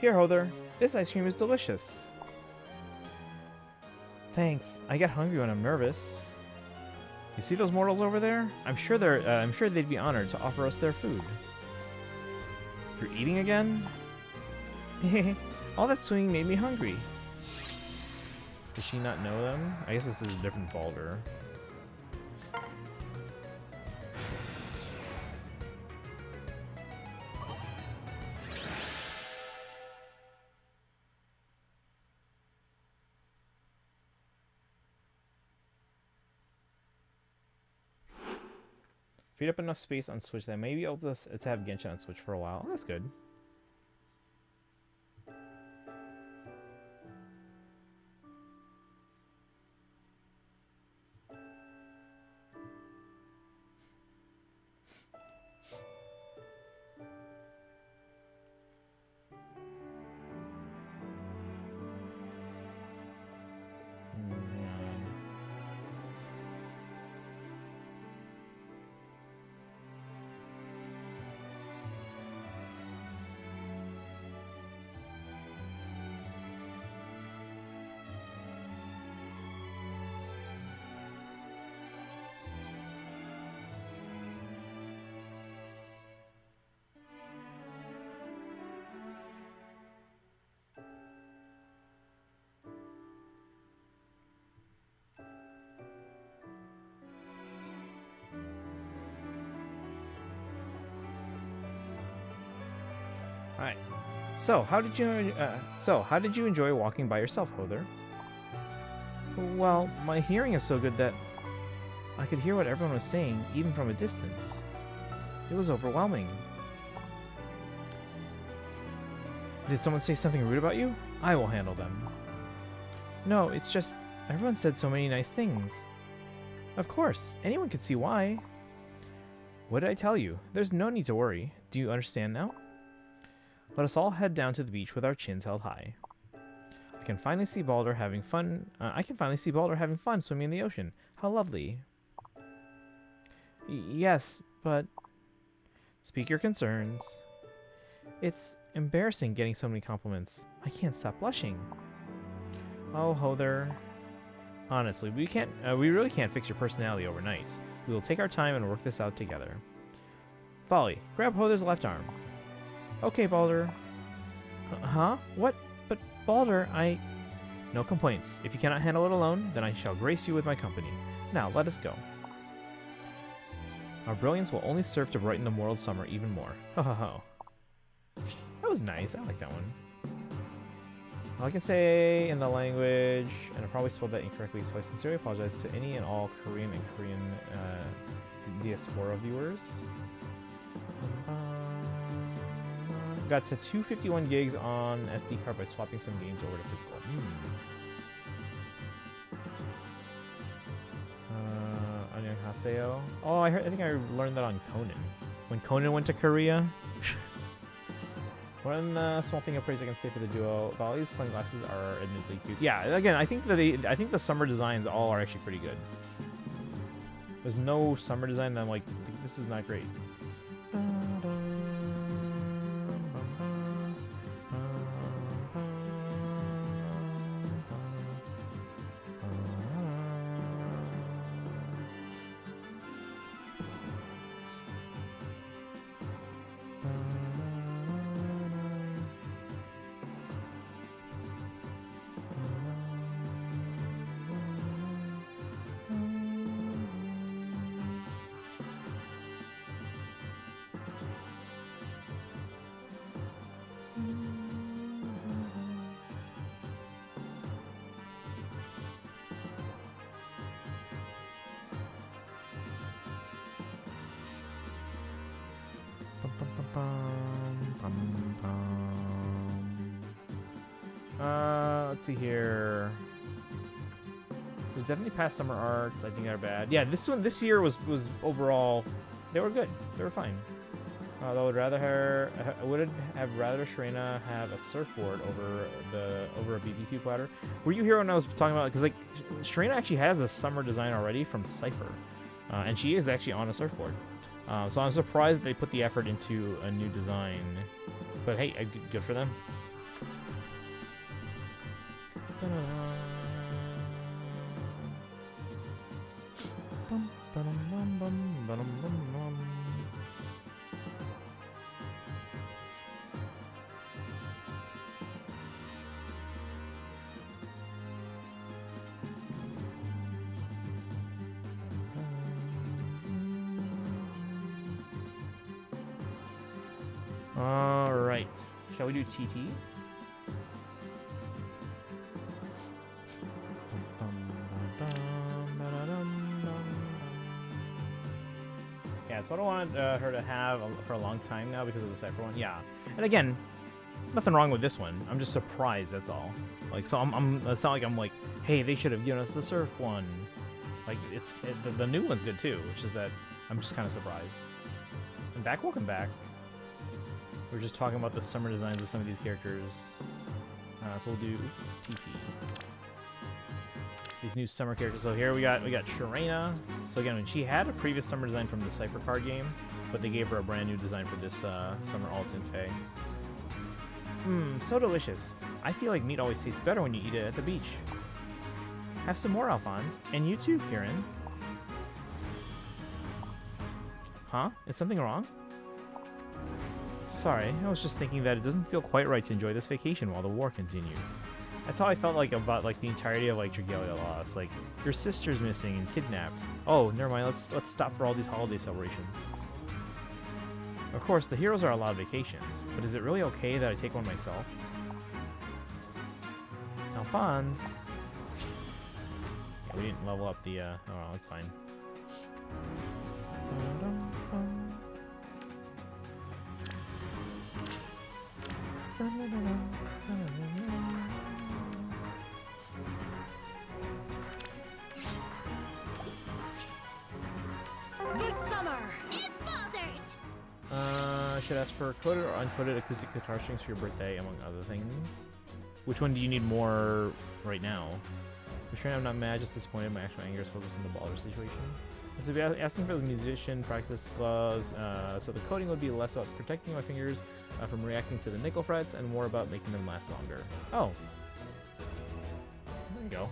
[SPEAKER 1] Here, Hother. This ice cream is delicious. Thanks. I get hungry when I'm nervous. You see those mortals over there? I'm sure they'd be honored to offer us their food. You're eating again? All that swimming made me hungry. Does she not know them? I guess this is a different Baldur. Freed up enough space on Switch that I may be able to have Genshin on Switch for a while. That's good. Alright. So, how did you enjoy walking by yourself, Hother? Well, my hearing is so good that I could hear what everyone was saying, even from a distance. It was overwhelming. Did someone say something rude about you? I will handle them. No, it's just everyone said so many nice things. Of course, anyone could see why. What did I tell you? There's no need to worry. Do you understand now? Let us all head down to the beach with our chins held high. I can finally see Baldur having fun swimming in the ocean. How lovely. Yes, but... Speak your concerns. It's embarrassing getting so many compliments. I can't stop blushing. Oh, Hother. Honestly, we really can't fix your personality overnight. We will take our time and work this out together. Folly, grab Hother's left arm. Okay, Baldur. Huh? What? But Baldur, No complaints. If you cannot handle it alone, then I shall grace you with my company. Now, let us go. Our brilliance will only serve to brighten the mortal summer even more. Ho ho ho. That was nice. I like that one. All I can say in the language, and I probably spelled that incorrectly, so I sincerely apologize to any and all Korean and Korean diaspora viewers. Got to 251 gigs on SD card by swapping some games over to physical. Annyeonghaseyo. Oh, I think I learned that on Conan. When Conan went to Korea. One small thing of praise I can say for the duo: Valley's sunglasses are admittedly cute. Yeah, again, I think that I think the summer designs all are actually pretty good. There's no summer design that I'm like, this is not great. Let's see here. There's definitely past summer arts. I think they're bad. Yeah, this year was overall, they were good. They were fine. I would have rather Shrena have a surfboard over a BBQ platter. Were you here when I was talking about it? Because like Shrena actually has a summer design already from Cypher, and she is actually on a surfboard. So I'm surprised they put the effort into a new design. But hey, good for them. All right. Shall we do TT? Yeah, it's what I wanted her to have for a long time now because of the Cypher one. Yeah, and again, nothing wrong with this one. I'm just surprised. That's all. Like, so it's not like I'm like, hey, they should have given us the Surf one. Like, the new one's good too. Which is that I'm just kind of surprised. And welcome back. We're just talking about the summer designs of some of these characters. So we'll do TT. These new summer characters. So here we got Sharena. So again, when she had a previous summer design from the Cypher card game, but they gave her a brand new design for this summer alt in Fae. So delicious. I feel like meat always tastes better when you eat it at the beach. Have some more, Alphonse. And you too, Kieran. Huh? Is something wrong? Sorry, I was just thinking that it doesn't feel quite right to enjoy this vacation while the war continues. That's how I felt like about like the entirety of like Dragalia Lost. Like, your sister's missing and kidnapped. Oh, never mind. Let's stop for all these holiday celebrations. Of course, the heroes are allowed vacations, but is it really okay that I take one myself? Alphonse. Yeah, we didn't level up the. Oh, well, that's fine.
[SPEAKER 2] This summer is Baldur's.
[SPEAKER 1] Should ask for coded or uncoded acoustic guitar strings for your birthday, among other things. Which one do you need more right now? I'm not mad, just disappointed. My actual anger is focused on the Baldur situation. So be asking for the musician practice gloves, so the coating would be less about protecting my fingers from reacting to the nickel frets and more about making them last longer. Oh. There you go.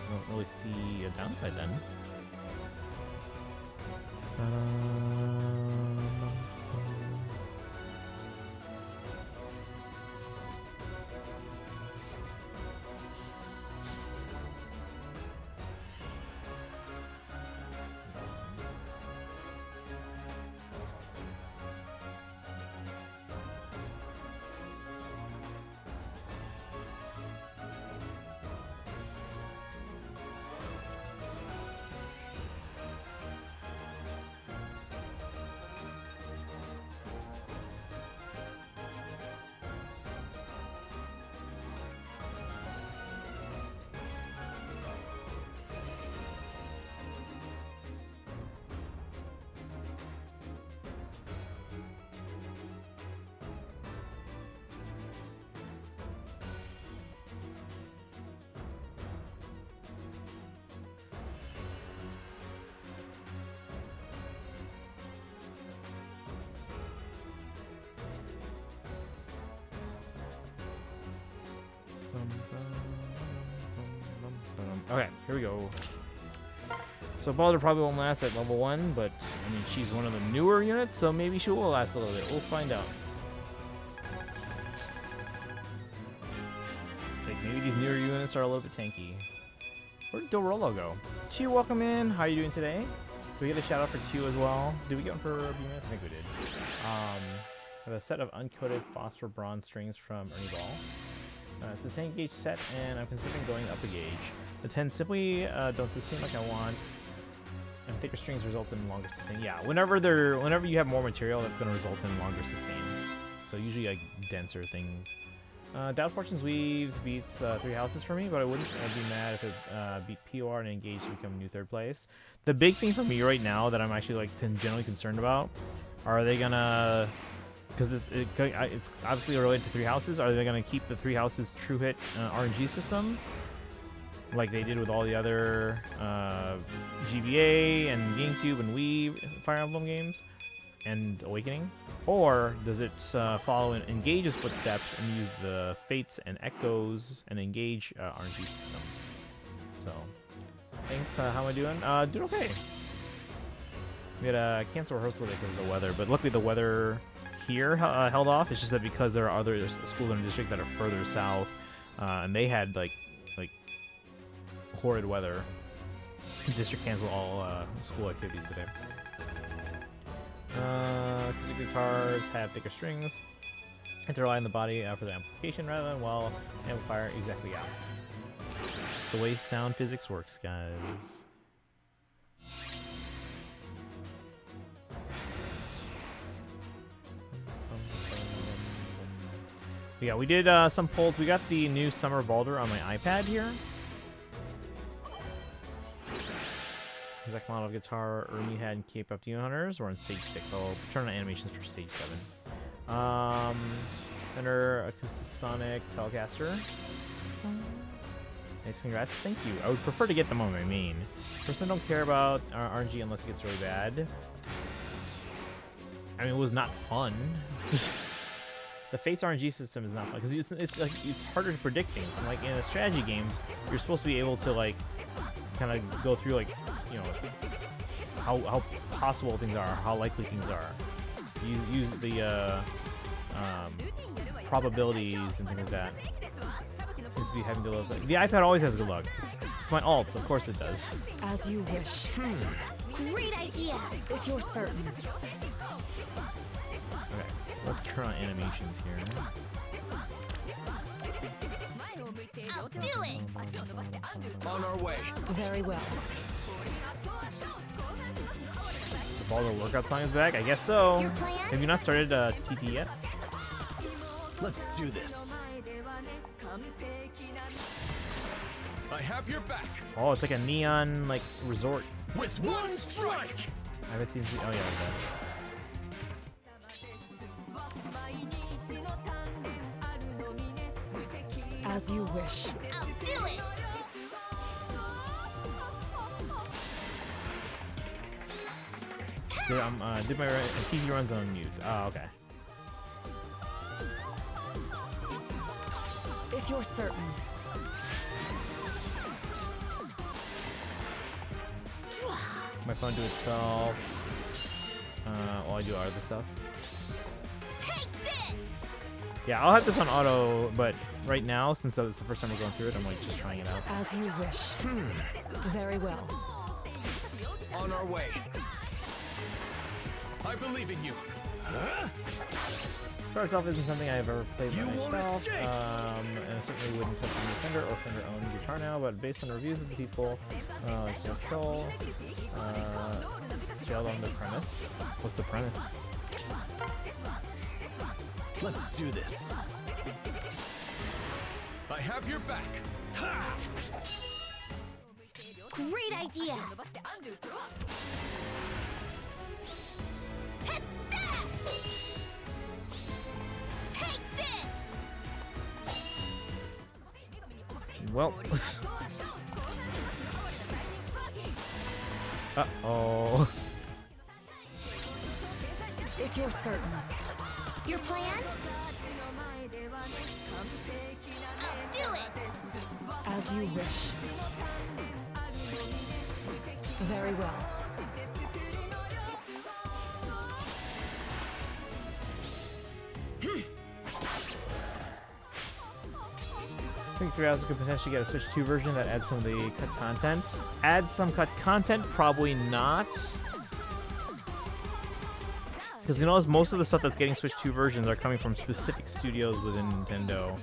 [SPEAKER 1] I don't really see a downside then. Okay, here we go. So Baldur probably won't last at level 1, but I mean, she's one of the newer units, so maybe she will last a little bit. We'll find out. Like, maybe these newer units are a little bit tanky. Where did Dorolo go? Chew, welcome in. How are you doing today? Did we get a shout out for Chew as well? Did we get one for BMS? I think we did. I have a set of uncoated phosphor bronze strings from Ernie Ball. It's a 10 gauge set, and I'm considering going up a gauge. The 10 simply don't sustain like I want, and thicker strings result in longer sustain. Yeah, whenever you have more material, that's going to result in longer sustain. So usually like denser things. Doubt Fortune's Weaves beats 3 houses for me, but I wouldn't be mad if it beat POR and Engage to become new 3rd place. The big thing for me right now that I'm actually like generally concerned about, are they gonna, because it's obviously related to 3 houses, are they gonna keep the 3 houses true hit RNG system like they did with all the other GBA and GameCube and Wii Fire Emblem games, and Awakening? Or does it follow and engage his footsteps and use the Fates and Echoes and engage RNG system? So, thanks. How am I doing? Doing okay. We had a cancel rehearsal because of the weather, but luckily the weather here held off. It's just that because there are other schools in the district that are further south, and they had like horrid weather. The district canceled all school activities today. Acoustic guitars have thicker strings and to rely on the body for the amplification rather than wall amplifier. Exactly, yeah. Just the way sound physics works, guys. Yeah, we did some polls. We got the new Summer Baldur on my iPad here. Exact model of guitar Ermi had in K-pop Demon Hunters. We're on stage 6. I'll turn on animations for stage 7. Fender Acoustasonic Telecaster. Nice, congrats. Thank you. I would prefer to get them on my main. Personally, don't care about RNG unless it gets really bad. I mean, it was not fun. The Fates RNG system is not fun because it's harder to predict things. And, like in the strategy games, you're supposed to be able to like kind of go through like, you know, how possible things are, how likely things are. Use the probabilities and things like that. Seems to be having good luck. The iPad always has good luck. It's my alt, of course it does.
[SPEAKER 3] As you wish.
[SPEAKER 2] Great idea.
[SPEAKER 3] If you're certain.
[SPEAKER 1] Okay, so let's turn on animations here.
[SPEAKER 2] I'll do it.
[SPEAKER 4] On our way.
[SPEAKER 3] Very well.
[SPEAKER 1] The Baldur workout song is back? I guess so.
[SPEAKER 2] Your plan?
[SPEAKER 1] Have you not started TT yet?
[SPEAKER 4] Let's do this. I have your back.
[SPEAKER 1] Oh, it's like a neon like resort.
[SPEAKER 4] With one strike.
[SPEAKER 1] I haven't seen. Oh yeah, okay.
[SPEAKER 3] As you wish.
[SPEAKER 2] I'll do it.
[SPEAKER 1] Did my TV runs on mute. Oh, okay.
[SPEAKER 3] If you're certain.
[SPEAKER 1] My phone do itself. While I do other stuff.
[SPEAKER 2] Take this.
[SPEAKER 1] Yeah, I'll have this on auto, but right now, since it's the first time we're going through it, I'm like just trying it out.
[SPEAKER 3] As you wish. Very well.
[SPEAKER 4] On our way. I believe in you. Huh?
[SPEAKER 1] Star itself isn't something I've ever played
[SPEAKER 4] You
[SPEAKER 1] by
[SPEAKER 4] won't
[SPEAKER 1] myself,
[SPEAKER 4] escape.
[SPEAKER 1] and I certainly wouldn't touch any Fender or Fender-owned guitar now, but based on reviews of the people, like Phil, jailed on the premise. What's the premise?
[SPEAKER 4] Let's do this. I have your back. Ha!
[SPEAKER 2] Great idea. Hit that. Take this.
[SPEAKER 1] Well. Uh-oh.
[SPEAKER 3] If you're certain.
[SPEAKER 2] Your plan? I'll do it.
[SPEAKER 3] As you wish. Very well.
[SPEAKER 1] I think 3 could potentially get a Switch 2 version that adds some of the cut content. Add some cut content? Probably not. Because you notice most of the stuff that's getting Switch 2 versions are coming from specific studios within Nintendo.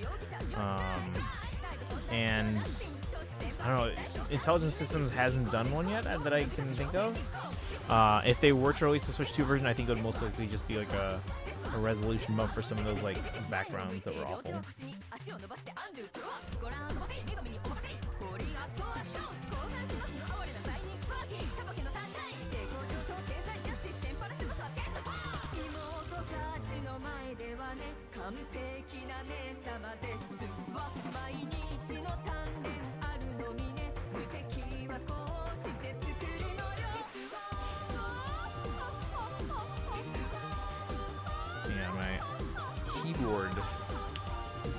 [SPEAKER 1] And I don't know, Intelligent Systems hasn't done one yet that I can think of. If they were to release the Switch 2 version, I think it would most likely just be like a resolution bump for some of those like backgrounds that were awful.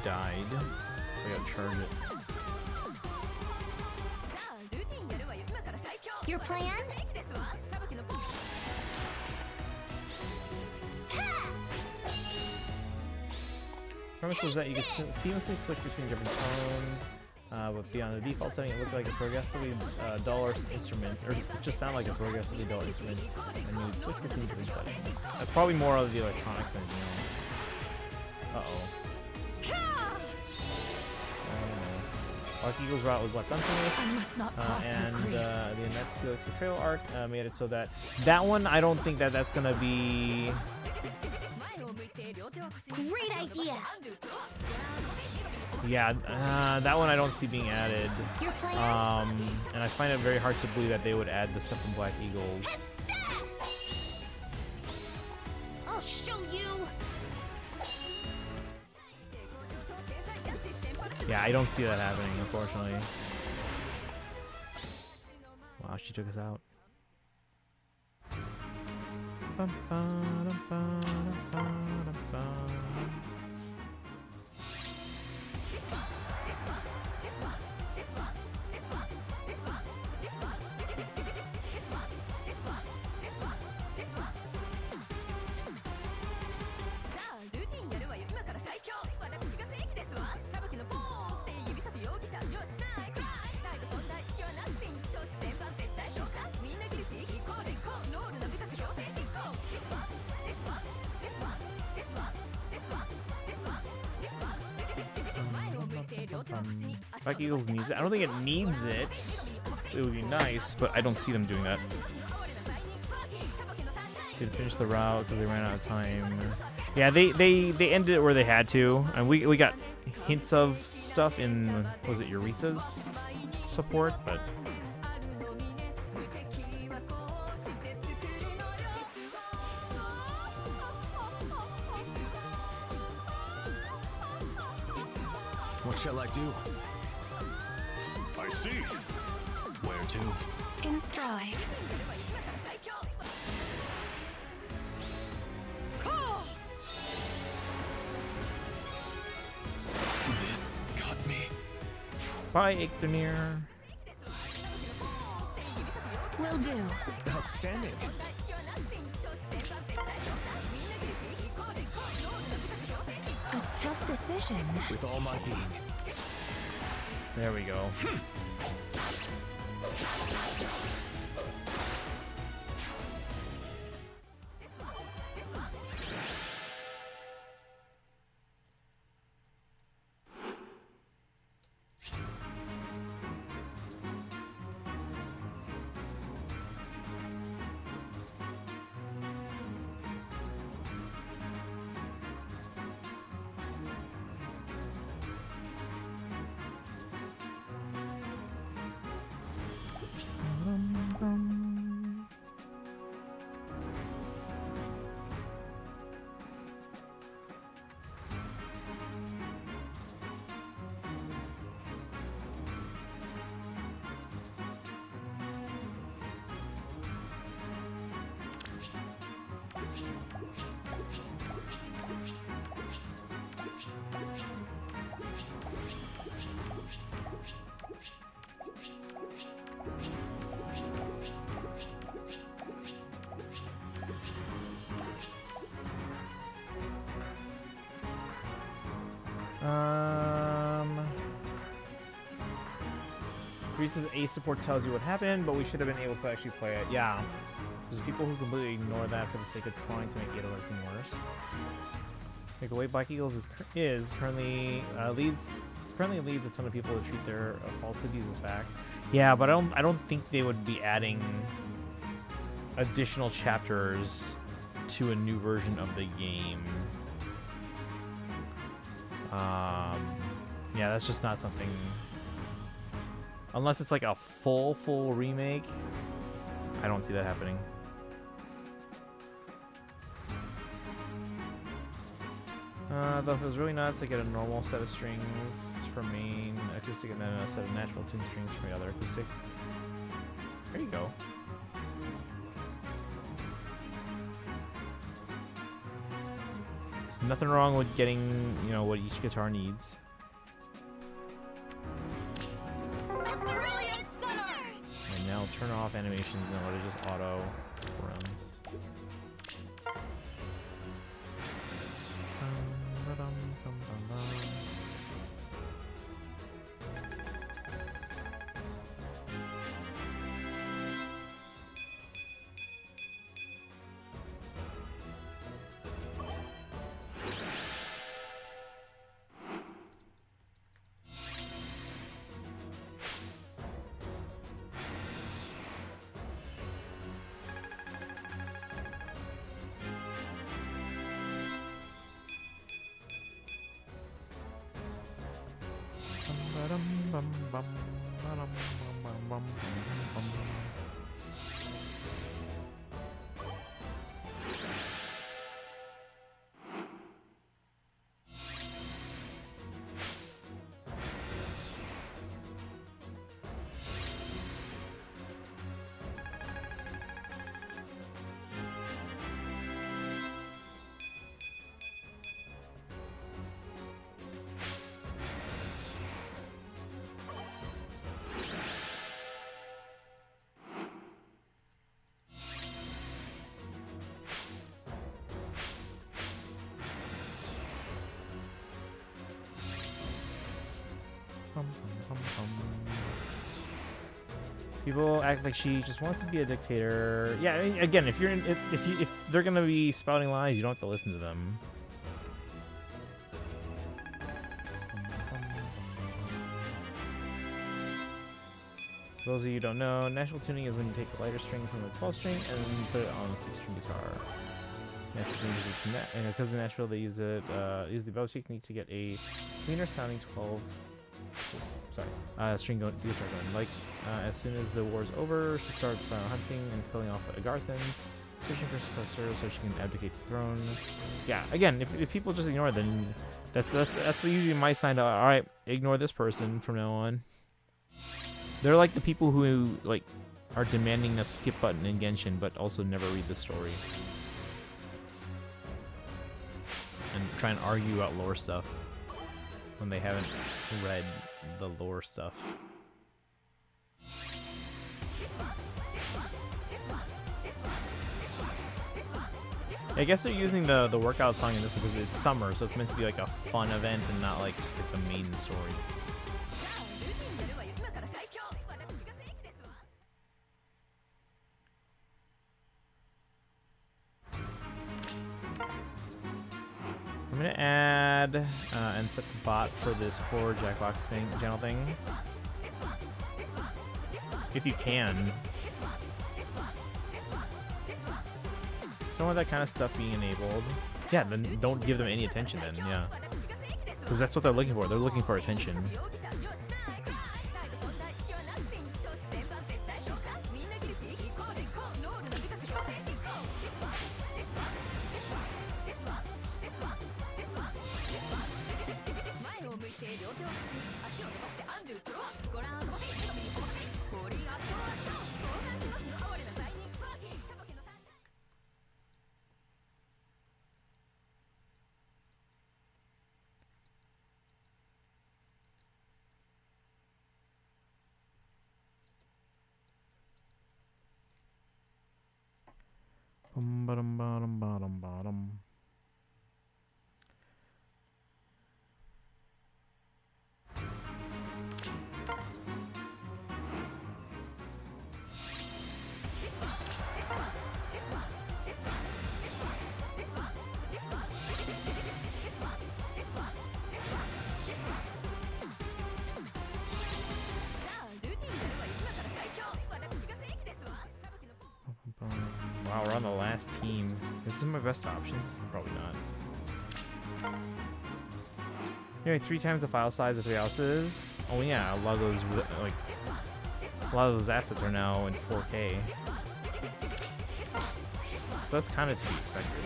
[SPEAKER 1] died, so I gotta charge it.
[SPEAKER 2] Your plan?
[SPEAKER 1] Premise was that you could seamlessly switch between different tones, but beyond the default setting, it looked like a progressively duller instrument, or it just sounded like a progressively duller instrument, and you would switch between different settings. That's probably more of the electronics than anything else. Uh-oh. Black Eagle's route was left unfinished,
[SPEAKER 3] I must not cause
[SPEAKER 1] and
[SPEAKER 3] you grief.
[SPEAKER 1] the Netflix Betrayal arc made it so that one, I don't think that that's gonna be.
[SPEAKER 2] Great idea.
[SPEAKER 1] Yeah, that one I don't see being added.
[SPEAKER 2] Your plan?
[SPEAKER 1] And I find it very hard to believe that they would add the stuff from Black Eagles.
[SPEAKER 2] I'll show you.
[SPEAKER 1] Yeah, I don't see that happening, unfortunately. Wow, she took us out. Black Eagles needs it. I don't think it needs it. It would be nice, but I don't see them doing that. They finished the route because they ran out of time. Yeah, they ended it where they had to, and we got hints of stuff in, was it Eureka's support, but
[SPEAKER 4] What shall I do?
[SPEAKER 5] I see.
[SPEAKER 4] Where to?
[SPEAKER 3] In stride.
[SPEAKER 4] This got me.
[SPEAKER 1] bye, Ichthonir.
[SPEAKER 3] Will do.
[SPEAKER 4] Outstanding.
[SPEAKER 3] A tough decision.
[SPEAKER 4] With all my being.
[SPEAKER 1] There we go. Grease's A support tells you what happened, but we should have been able to actually play it. Yeah. There's people who completely ignore that for the sake of trying to make it seem worse. Like the way Black Eagles is currently leads a ton of people to treat their falsities as fact. Yeah, but I don't think they would be adding additional chapters to a new version of the game. Yeah, that's just not something. Unless it's like a full remake, I don't see that happening. Though if it was really nuts, I get a normal set of strings for main acoustic and then a set of natural tune strings for the other acoustic. There you go. Nothing wrong with getting, you know, what each guitar needs.
[SPEAKER 2] A brilliant start!
[SPEAKER 1] And now turn off animations and let it just auto runs. People act like she just wants to be a dictator. Yeah, I mean, again, if you're if they're gonna be spouting lies, you don't have to listen to them. For those of you who don't know, natural tuning is when you take a lighter string from the 12 string and put it on a 6-string guitar. Natural tuning is and because of natural, they use the above technique to get a cleaner sounding 12. String guitar going. Like, as soon as the war's over, she starts hunting and killing off the Agarthans, searching for successor so she can abdicate the throne. Yeah, again, if people just ignore it, then that's usually my sign to, alright, ignore this person from now on. They're like the people who, like, are demanding a skip button in Genshin, but also never read the story. And try and argue about lore stuff when they haven't read the lore stuff. I guess they're using the workout song in this one because it's summer, so it's meant to be like a fun event and not like just like the main story. I'm gonna add and set the bot for this core Jackbox channel thing, if you can. Don't want that kind of stuff being enabled. Yeah, then don't give them any attention then, yeah. Because that's what they're looking for. They're looking for attention. Bottom. Wow, we're on the last team. This is my best options? Probably not. Nearly 3 times the file size of 3 houses. Oh yeah, a lot of those assets are now in 4K. So that's kind of to be expected.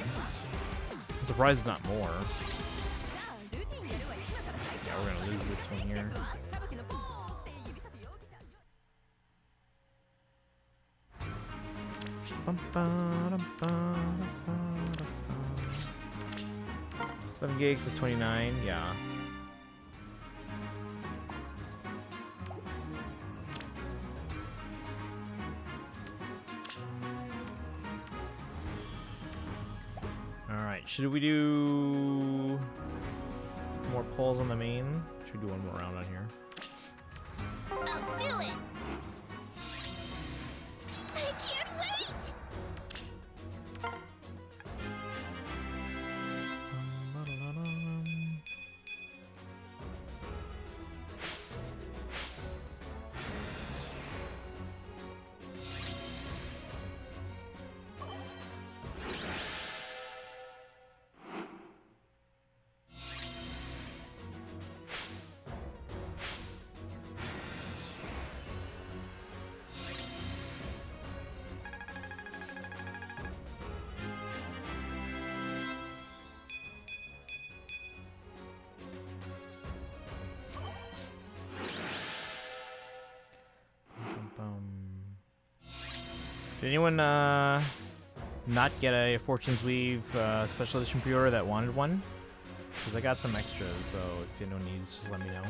[SPEAKER 1] I'm surprised it's not more. Yeah, we're gonna lose this one here. 11 gigs to 29, yeah. Alright, should we do more polls on the main? Should we do one more round on here?
[SPEAKER 2] I'll do it! I can't wait!
[SPEAKER 1] Did anyone not get a Fortune's Weave special edition pre-order that wanted one? Because I got some extras, so if anyone needs, just let me know.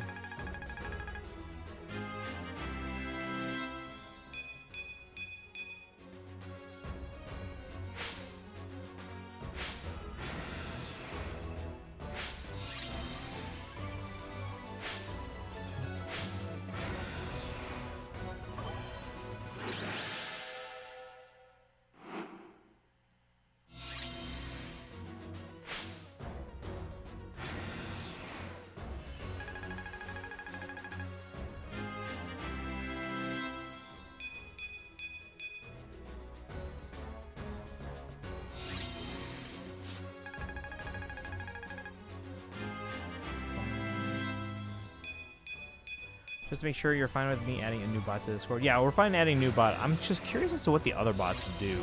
[SPEAKER 1] Just to make sure you're fine with me adding a new bot to Discord. Yeah, we're fine adding a new bot. I'm just curious as to what the other bots do.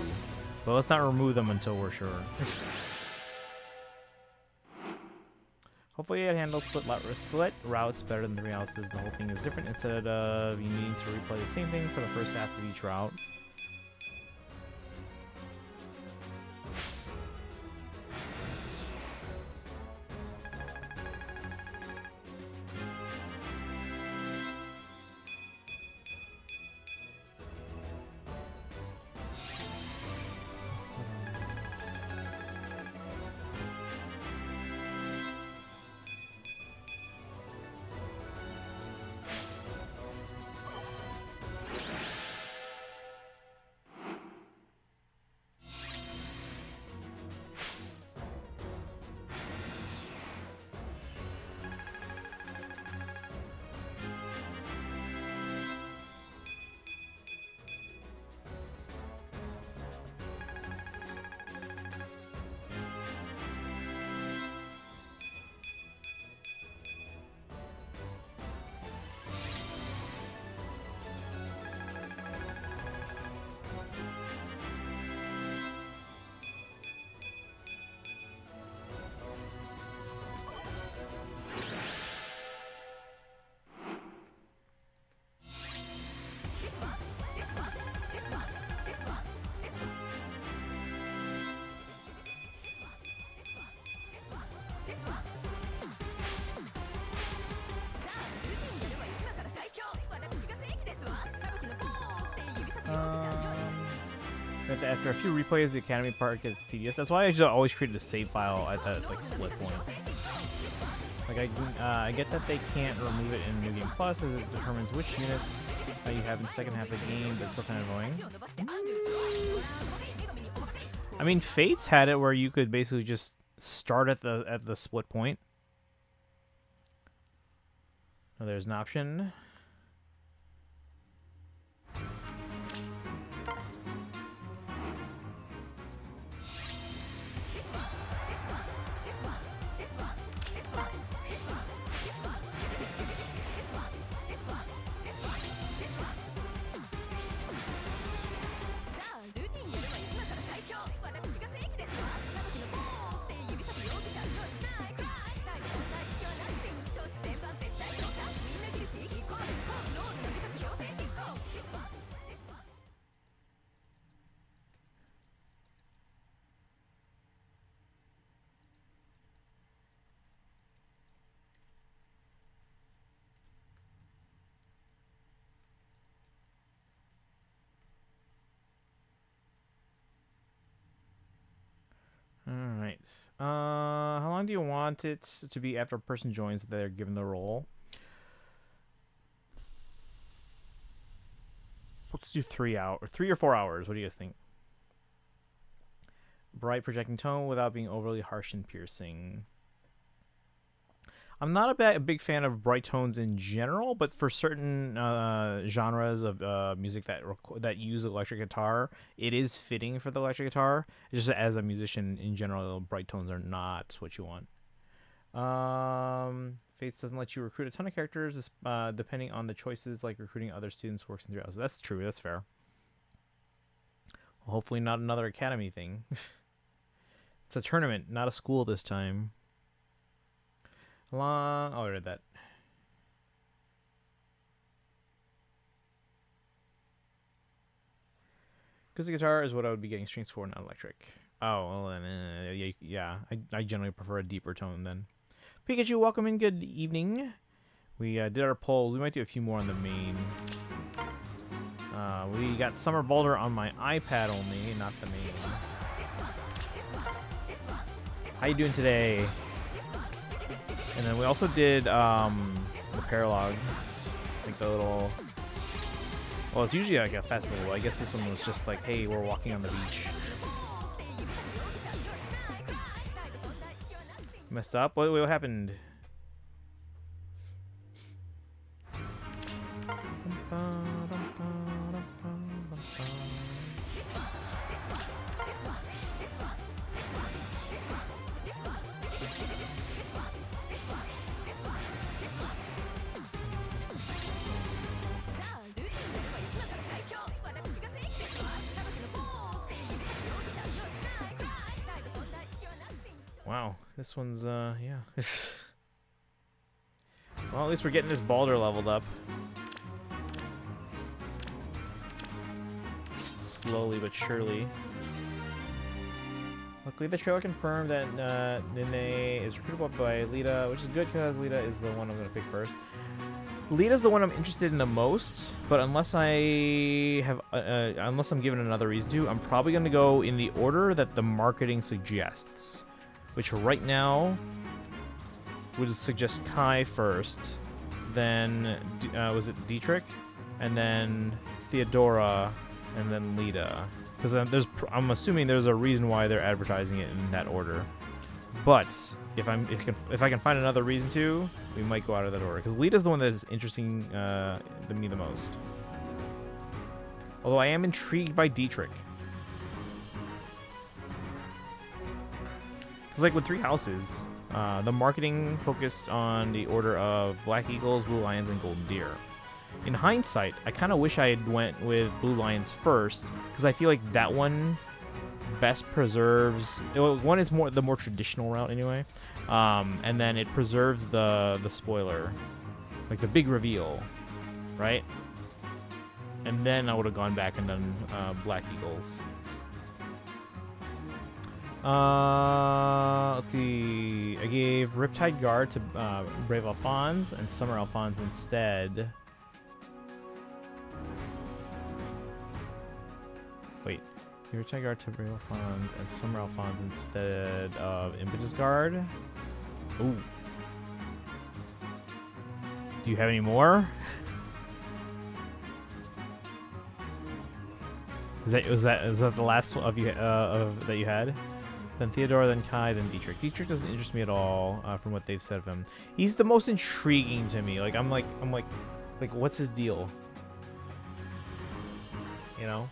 [SPEAKER 1] But let's not remove them until we're sure. Hopefully it handles split routes better than 3 routes does. The whole thing is different instead of you needing to replay the same thing for the first half of each route. After a few replays, the Academy part gets tedious. That's why I just always created a save file at that like split point. Like I get that they can't remove it in New Game Plus as it determines which units you have in the second half of the game, but it's still kind of annoying. I mean, Fates had it where you could basically just start at the split point. Oh, there's an option. How long do you want it to be after a person joins that they're given the role? Let's do 3 or 4 hours. What do you guys think? Bright projecting tone without being overly harsh and piercing. I'm not a big fan of bright tones in general, but for certain genres of music that use electric guitar, it is fitting for the electric guitar. Just as a musician in general, bright tones are not what you want. Fates doesn't let you recruit a ton of characters, depending on the choices, like recruiting other students works in 3 hours. That's true. That's fair. Well, hopefully not another academy thing. It's a tournament, not a school this time. Oh, I read that. Acoustic guitar is what I would be getting strings for, not electric. Oh, well, then, yeah. I generally prefer a deeper tone then. Pikachu, welcome in. Good evening. We did our polls. We might do a few more on the main. We got Summer Boulder on my iPad only, not the main. How you doing today? And then we also did the Paralogue, like the little. Well, it's usually like a festival. I guess this one was just like, hey, we're walking on the beach. Messed up. What happened? Wow, this one's, yeah. Well, at least we're getting this Balder leveled up. Slowly but surely. Luckily, the trailer confirmed that Nene is recruitable by Lita, which is good because Lita is the one I'm going to pick first. Lita's the one I'm interested in the most, but unless I have, unless I'm given another reason to, I'm probably going to go in the order that the marketing suggests. Which right now would suggest Kai first, then was it Dietrich, and then Theodora, and then Lita. Because I'm assuming there's a reason why they're advertising it in that order. But if I can find another reason to, we might go out of that order. Because Lita's the one that is interesting to me the most. Although I am intrigued by Dietrich. It's like with 3 houses, the marketing focused on the order of Black Eagles, Blue Lions, and Golden Deer. In hindsight, I kind of wish I had went with Blue Lions first, because I feel like that one best preserves. One is the more traditional route anyway, and then it preserves the spoiler, like the big reveal, right? And then I would have gone back and done Black Eagles. Let's see. I gave Riptide Guard to Brave Alphonse and Summer Alphonse instead. Wait. Riptide Guard to Brave Alphonse and Summer Alphonse instead of Impetus Guard. Ooh. Do you have any more? Is that the last of you that you had? Then Theodora, then Kai, then Dietrich. Dietrich doesn't interest me at all from what they've said of him. He's the most intriguing to me. Like I'm like, what's his deal? You know.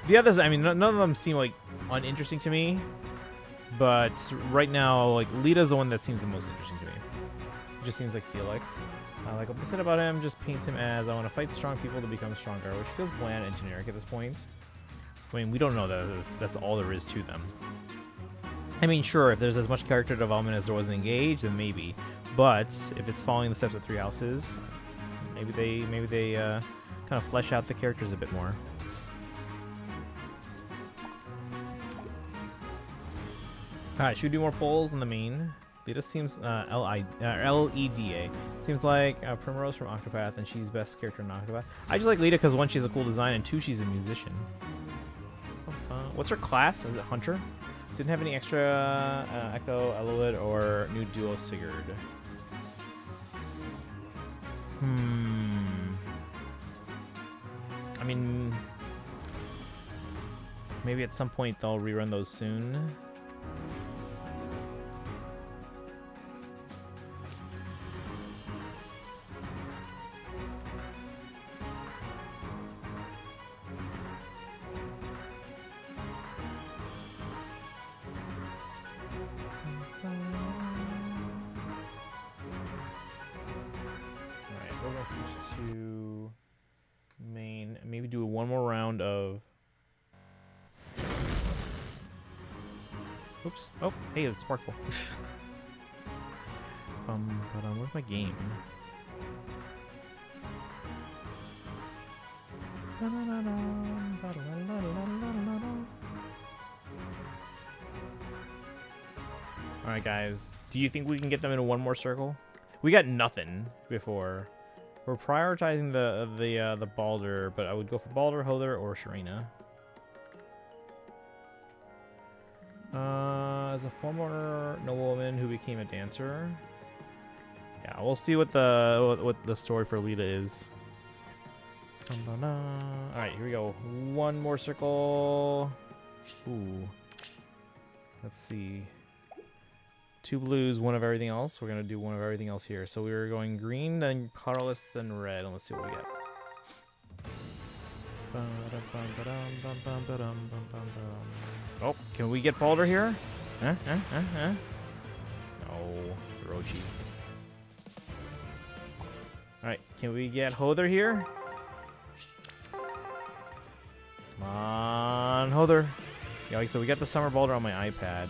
[SPEAKER 1] The others, I mean, none of them seem like uninteresting to me. But right now, like Lita's the one that seems the most interesting to me. It just seems like Felix. Like what they said about him just paints him as I want to fight strong people to become stronger, which feels bland and generic at this point. I mean, we don't know that that's all there is to them. I mean, sure, if there's as much character development as there was in Engage, then maybe. But if it's following the steps of 3 houses, maybe they kind of flesh out the characters a bit more. All right, should we do more polls on the main? Lita seems Leda seems like Primrose from Octopath, and she's best character in Octopath. I just like Lita because 1, she's a cool design, and 2, she's a musician. What's her class? Is it Hunter? Didn't have any extra Echo, Eloid, or new duo Sigurd. I mean, maybe at some point they'll rerun those soon. To main, maybe do one more round of. Oops! Oh, hey, it's Sparkle. Where's my game? All right, guys. Do you think we can get them into one more circle? We got nothing before. We're prioritizing the Balder, but I would go for Balder, Hother, or Sharina. As a former noblewoman who became a dancer. Yeah, we'll see what the story for Lita is. All right, here we go. One more circle. Ooh. Let's see. 2 blues, one of everything else. We're gonna do one of everything else here. So we were going green, then colorless, then red. And let's see what we get. Oh, can we get Balder here? No, it's Orochi. All right, can we get Hother here? Come on, Hother. Yeah, like so we got the Summer Balder on my iPad.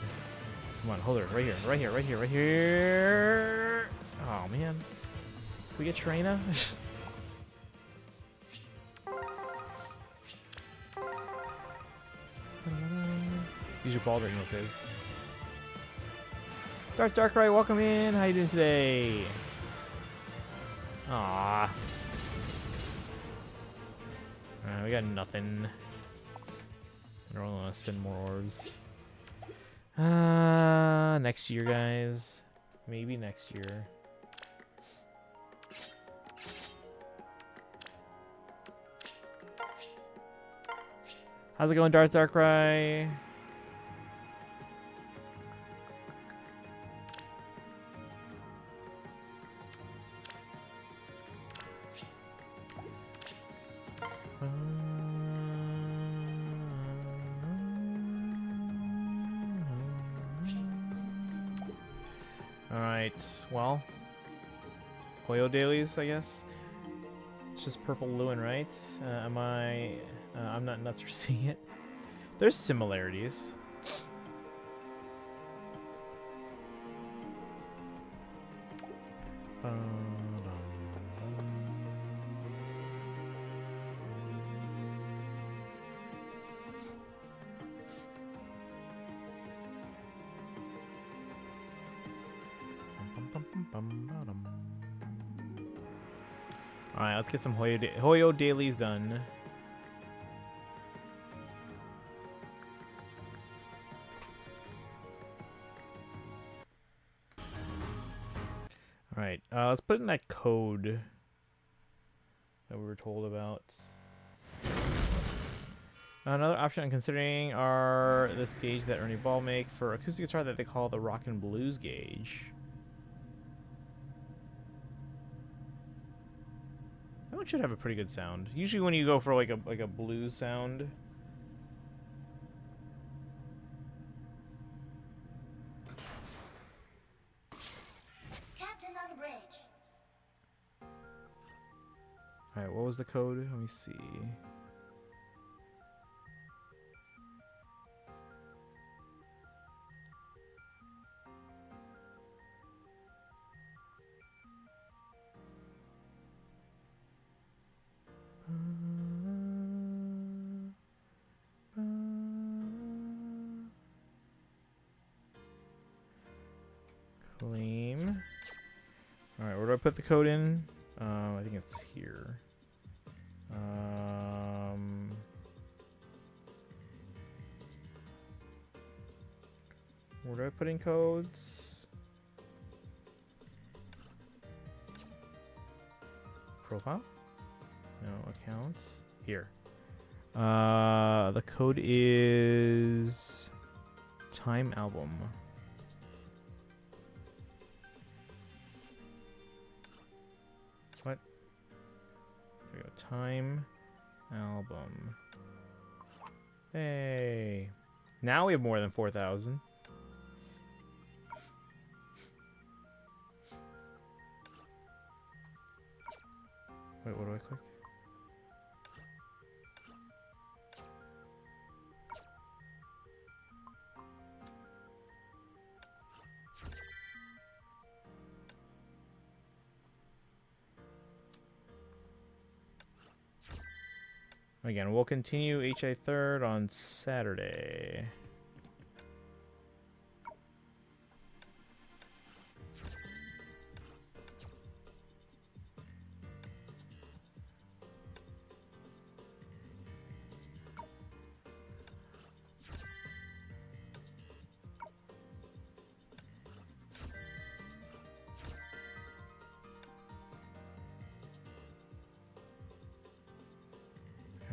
[SPEAKER 1] Come on, Hother, right here, right here, right here, right here. Oh man, can we get Sharina? Use your Balder, he says. Darkrai, welcome in. How you doing today? Aww. Alright, we got nothing. I don't want to spend more orbs. Next year, guys. Maybe next year. How's it going, Darkrai? Alright, well. Hoyo dailies, I guess. It's just purple Lewin, right? I'm not nuts for seeing it. There's similarities. Alright, let's get some Hoyo dailies done. Alright, let's put in that code that we were told about. Another option I'm considering are this gauge that Ernie Ball make for acoustic guitar that they call the Rock and Blues gauge. That one should have a pretty good sound. Usually when you go for like a blues sound.
[SPEAKER 2] Captain on bridge.
[SPEAKER 1] Alright, what was the code? Let me see. Claim. Alright, where do I put the code in? I think it's here. Where do I put in codes? Profile? No, account. Here. The code is Time Album. What? There we go. Time Album. Hey. Now we have more than 4,000. Wait, what do I click? Again, we'll continue HI 3rd on Saturday.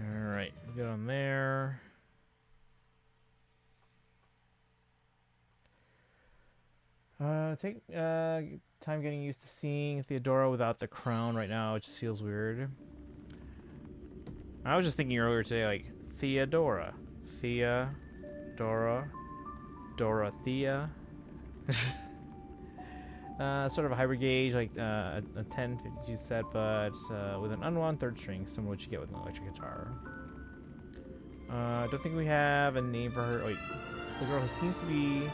[SPEAKER 1] Alright, get on there. Take time getting used to seeing Theodora without the crown right now. It just feels weird. I was just thinking earlier today, like, Theodora. Dorothea. Sort of a hybrid gauge, like a 1052 set, but with an unwound third string, similar to what you get with an electric guitar. I don't think we have a name for her. Wait, the girl who seems to be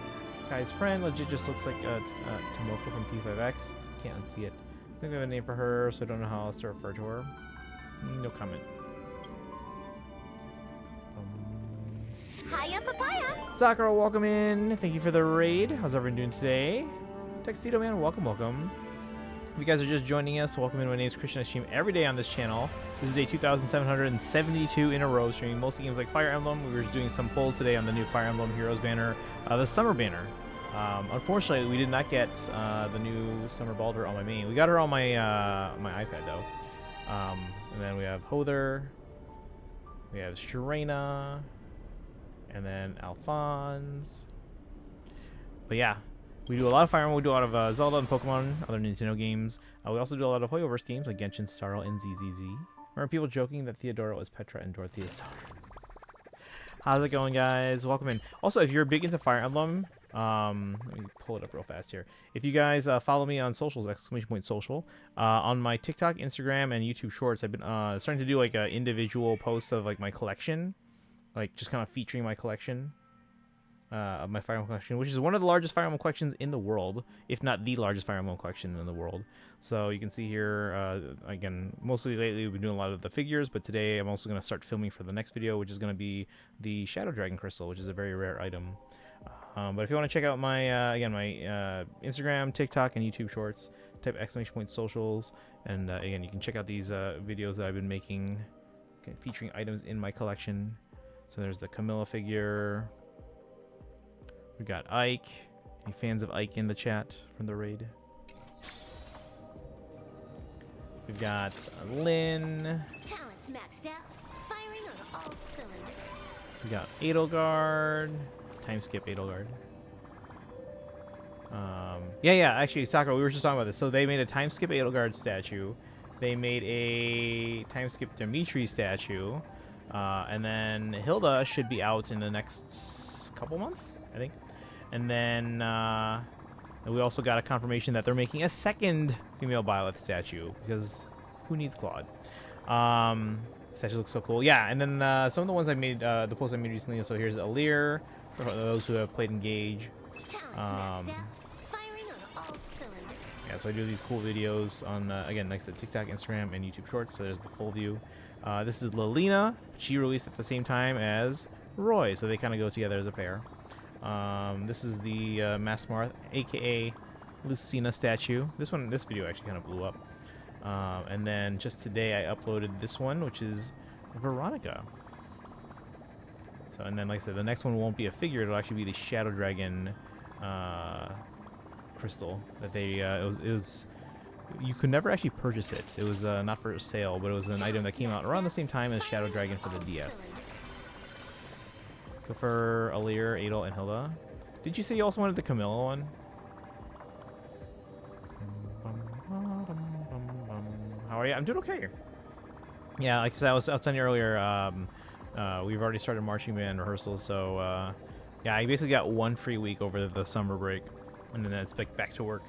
[SPEAKER 1] Kai's friend legit just looks like Tomoko from P5X. Can't unsee it. I think we have a name for her, so I don't know how else to refer to her. No comment.
[SPEAKER 2] Hiya, papaya.
[SPEAKER 1] Sakura, welcome in. Thank you for the raid. How's everyone doing today? Tuxedo Man, welcome, welcome. If you guys are just joining us, welcome in. My name is Christian. I stream every day on this channel. This is day 2,772 in a row, streaming mostly games like Fire Emblem. We were just doing some polls today on the new Fire Emblem Heroes banner, the Summer banner. Unfortunately, we did not get the new Summer Baldur on my main. We got her on my my iPad though. And then we have Hother, we have Shirena, and then Alphonse. But yeah. We do a lot of Fire Emblem, we do a lot of Zelda and Pokemon, other Nintendo games. We also do a lot of Hoyoverse games like Genshin, Starl, and ZZZ. Remember people joking that Theodora was Petra and Dorothea's daughter. How's it going, guys? Welcome in. Also, if you're big into Fire Emblem, let me pull it up real fast here. If you guys follow me on socials, !social, on my TikTok, Instagram, and YouTube Shorts, I've been starting to do like individual posts of like my collection, like just kind of featuring my collection. Of my Fire Emblem collection, which is one of the largest Fire Emblem collections in the world, if not the largest Fire Emblem collection in the world. So you can see here, again, mostly lately we've been doing a lot of the figures, but today I'm also going to start filming for the next video, which is going to be the Shadow Dragon Crystal, which is a very rare item. But if you want to check out my, again, my Instagram, TikTok, and YouTube Shorts, type !socials, and again, you can check out these videos that I've been making, featuring items in my collection. So there's the Camilla figure. We got Ike. Any fans of Ike in the chat from the raid? We've got Lynn.
[SPEAKER 2] Talent's maxed out. Firing on all cylinders.
[SPEAKER 1] We got Edelgard. Time skip Edelgard. Yeah, actually, Sakura, we were just talking about this. So they made a time skip Edelgard statue. They made a time skip Dimitri statue. And then Hilda should be out in the next couple months, I think. And then we also got a confirmation that they're making a second female Byleth statue, because who needs Claude? Statue looks so cool. Yeah, and then some of the ones I made, the posts I made recently. So here's Alir, for those who have played Engage. Yeah, so I do these cool videos on, again, like I said, TikTok, Instagram, and YouTube Shorts. So there's the full view. This is Lilina. She released at the same time as Roy, so they kind of go together as a pair. This is the Masmarth, aka Lucina statue. This video actually kind of blew up. And then just today I uploaded this one, which is Veronica. So, and then like I said, the next one won't be a figure; it'll actually be the Shadow Dragon crystal that they it was you could never actually purchase it. It was not for sale, but it was an item that came out around the same time as Shadow Dragon for the DS. Go for Alir, Adel, and Hilda. Did you say you also wanted the Camilla one? How are you? I'm doing okay. Yeah, like I said, I was telling you earlier, we've already started marching band rehearsals, so yeah, I basically got 1 free week over the summer break, and then it's back to work.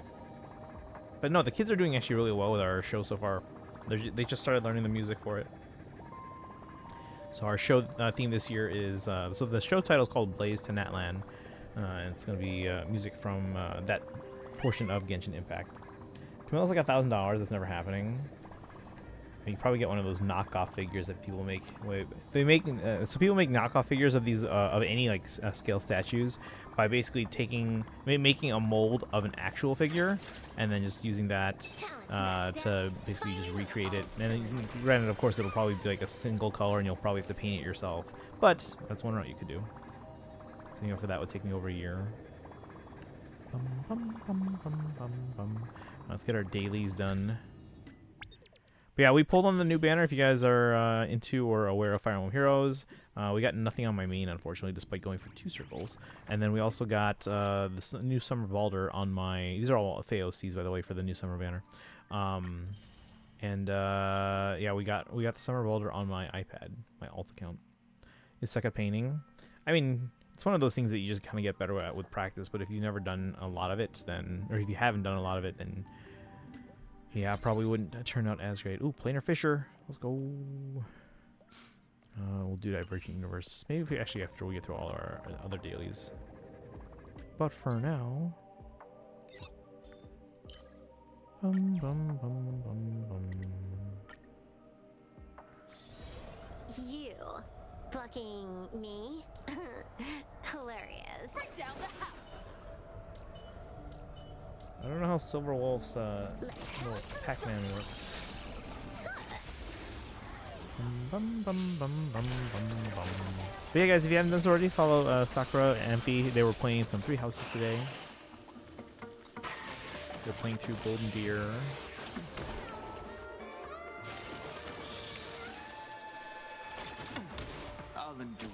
[SPEAKER 1] But no, the kids are doing actually really well with our show so far. They just started learning the music for it. So our show theme this year is, so the show title is called Blaze to Natlan, and it's going to be music from that portion of Genshin Impact. Camilla's like $1,000, that's never happening. You probably get one of those knockoff figures that people make. They make so people make knockoff figures of these of any like scale statues by basically making a mold of an actual figure and then just using that to basically just recreate it. And then, granted, of course, it'll probably be like a single color, and you'll probably have to paint it yourself. But that's one route you could do. So for that would take me over a year. Let's get our dailies done. But yeah, we pulled on the new banner. If you guys are into or aware of Fire Emblem Heroes, we got nothing on my main, unfortunately, despite going for 2 circles. And then we also got this new Summer Balder on my. These are all FEOCs, by the way, for the new Summer banner. Yeah, we got the Summer Balder on my iPad, my alt account. It's like a painting. I mean, it's one of those things that you just kind of get better at with practice. But if you've never done a lot of it, then, or if you haven't done a lot of it, then. Yeah, probably wouldn't turn out as great. Ooh, Planar Fisher. Let's go. We'll do Divergent Universe. Maybe if we actually after we get through all our other dailies. But for now.
[SPEAKER 2] You plucking me? Hilarious. Break down the house.
[SPEAKER 1] I don't know how Silver Wolf's Pac-Man works. But yeah, guys, if you haven't done so already, follow Sakura and Amphi. They were playing some 3 houses today. They're playing through Golden Deer.
[SPEAKER 4] I'll endure.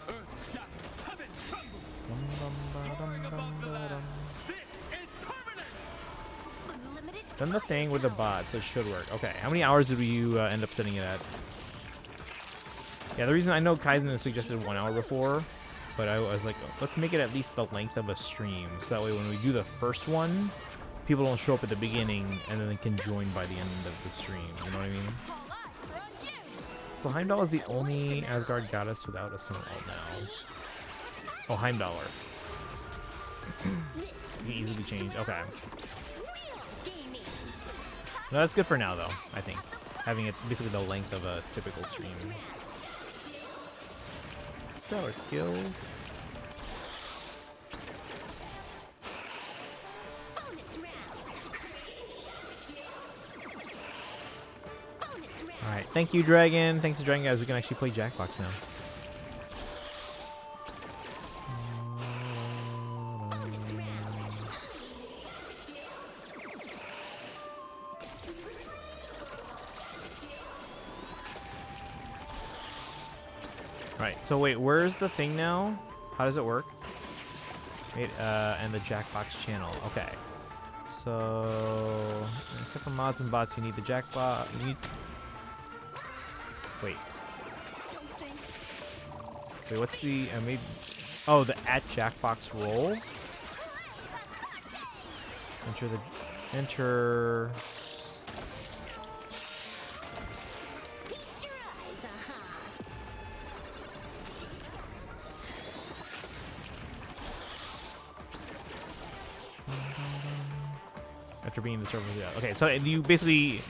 [SPEAKER 4] Earth shatters, heaven trembles.
[SPEAKER 1] Done the thing with the bot, so it should work. Okay, how many hours did you end up setting it at? Yeah, the reason I know Kaizen suggested 1 hour before, but I was like, let's make it at least the length of a stream, so that way when we do the first one, people don't show up at the beginning, and then they can join by the end of the stream, you know what I mean? So Heimdall is the only Asgard goddess without a sun alt now. Oh, Heimdaller. You can easily change, okay. No, that's good for now, though, I think. Having it basically the length of a typical stream. Stellar skills. Alright, thank you, Dragon. Thanks to Dragon, guys. We can actually play Jackbox now. Right, so wait, where's the thing now? How does it work? Wait, and the Jackbox channel. Okay. So, except for mods and bots, you need the Jackbox. You need. Wait. Wait, what's the maybe? Oh, the @Jackbox role. Enter. After being in the server, yeah. Okay, so you basically,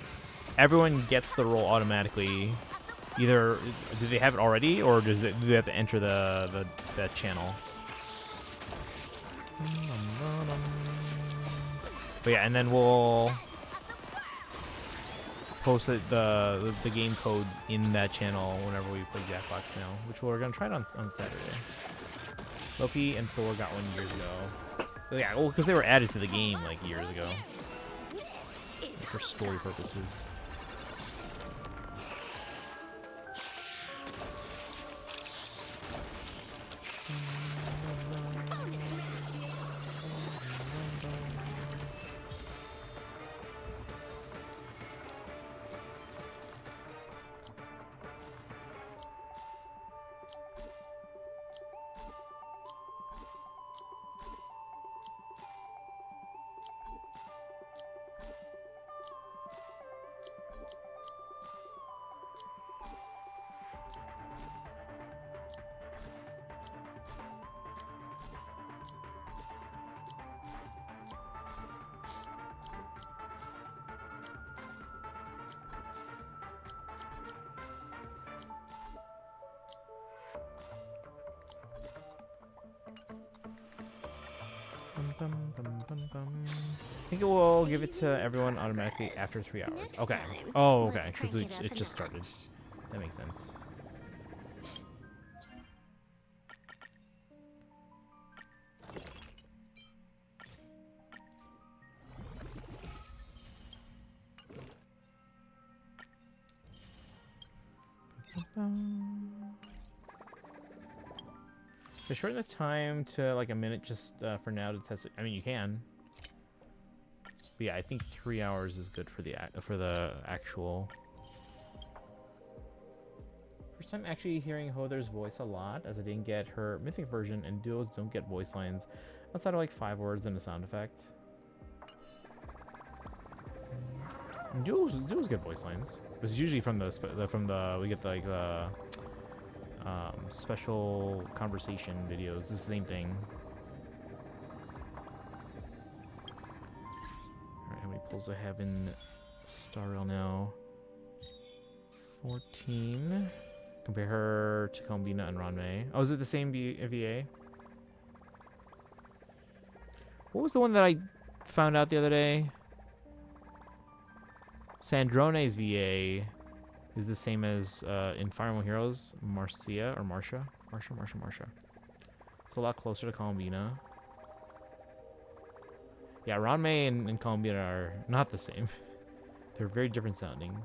[SPEAKER 1] everyone gets the role automatically. Either do they have it already, or do they have to enter that channel? But yeah, and then we'll post the game codes in that channel whenever we play Jackbox now, which we're gonna try it on Saturday. Loki and Thor got one years ago. Yeah, well, because they were added to the game like years ago
[SPEAKER 2] This is
[SPEAKER 1] for story purposes. I think it will give it to everyone automatically after 3 hours.
[SPEAKER 2] Next
[SPEAKER 1] Okay.
[SPEAKER 2] time,
[SPEAKER 1] Oh, okay.
[SPEAKER 2] let's
[SPEAKER 1] Because
[SPEAKER 2] crank it up
[SPEAKER 1] it
[SPEAKER 2] a
[SPEAKER 1] just started.
[SPEAKER 2] notch.
[SPEAKER 1] That makes sense. So shorten the time to like a minute just for now to test it. I mean, you can. But yeah, I think 3 hours is good for the actual. First time actually hearing Hoder's voice a lot, as I didn't get her mythic version, and duos don't get voice lines outside of like 5 words and a sound effect. And duos get voice lines. It's usually from we get like the special conversation videos. It's the same thing. Alright, how many pulls do I have in Star Rail now? 14. Compare her to Combina and Ranmei. Oh, is it the same VA? What was the one that I found out the other day? Sandrone's VA is the same as in Fire Emblem Heroes, Marcia or Marcia. It's a lot closer to Combina. Yeah, Ranmei and Combina are not the same. They're very different sounding.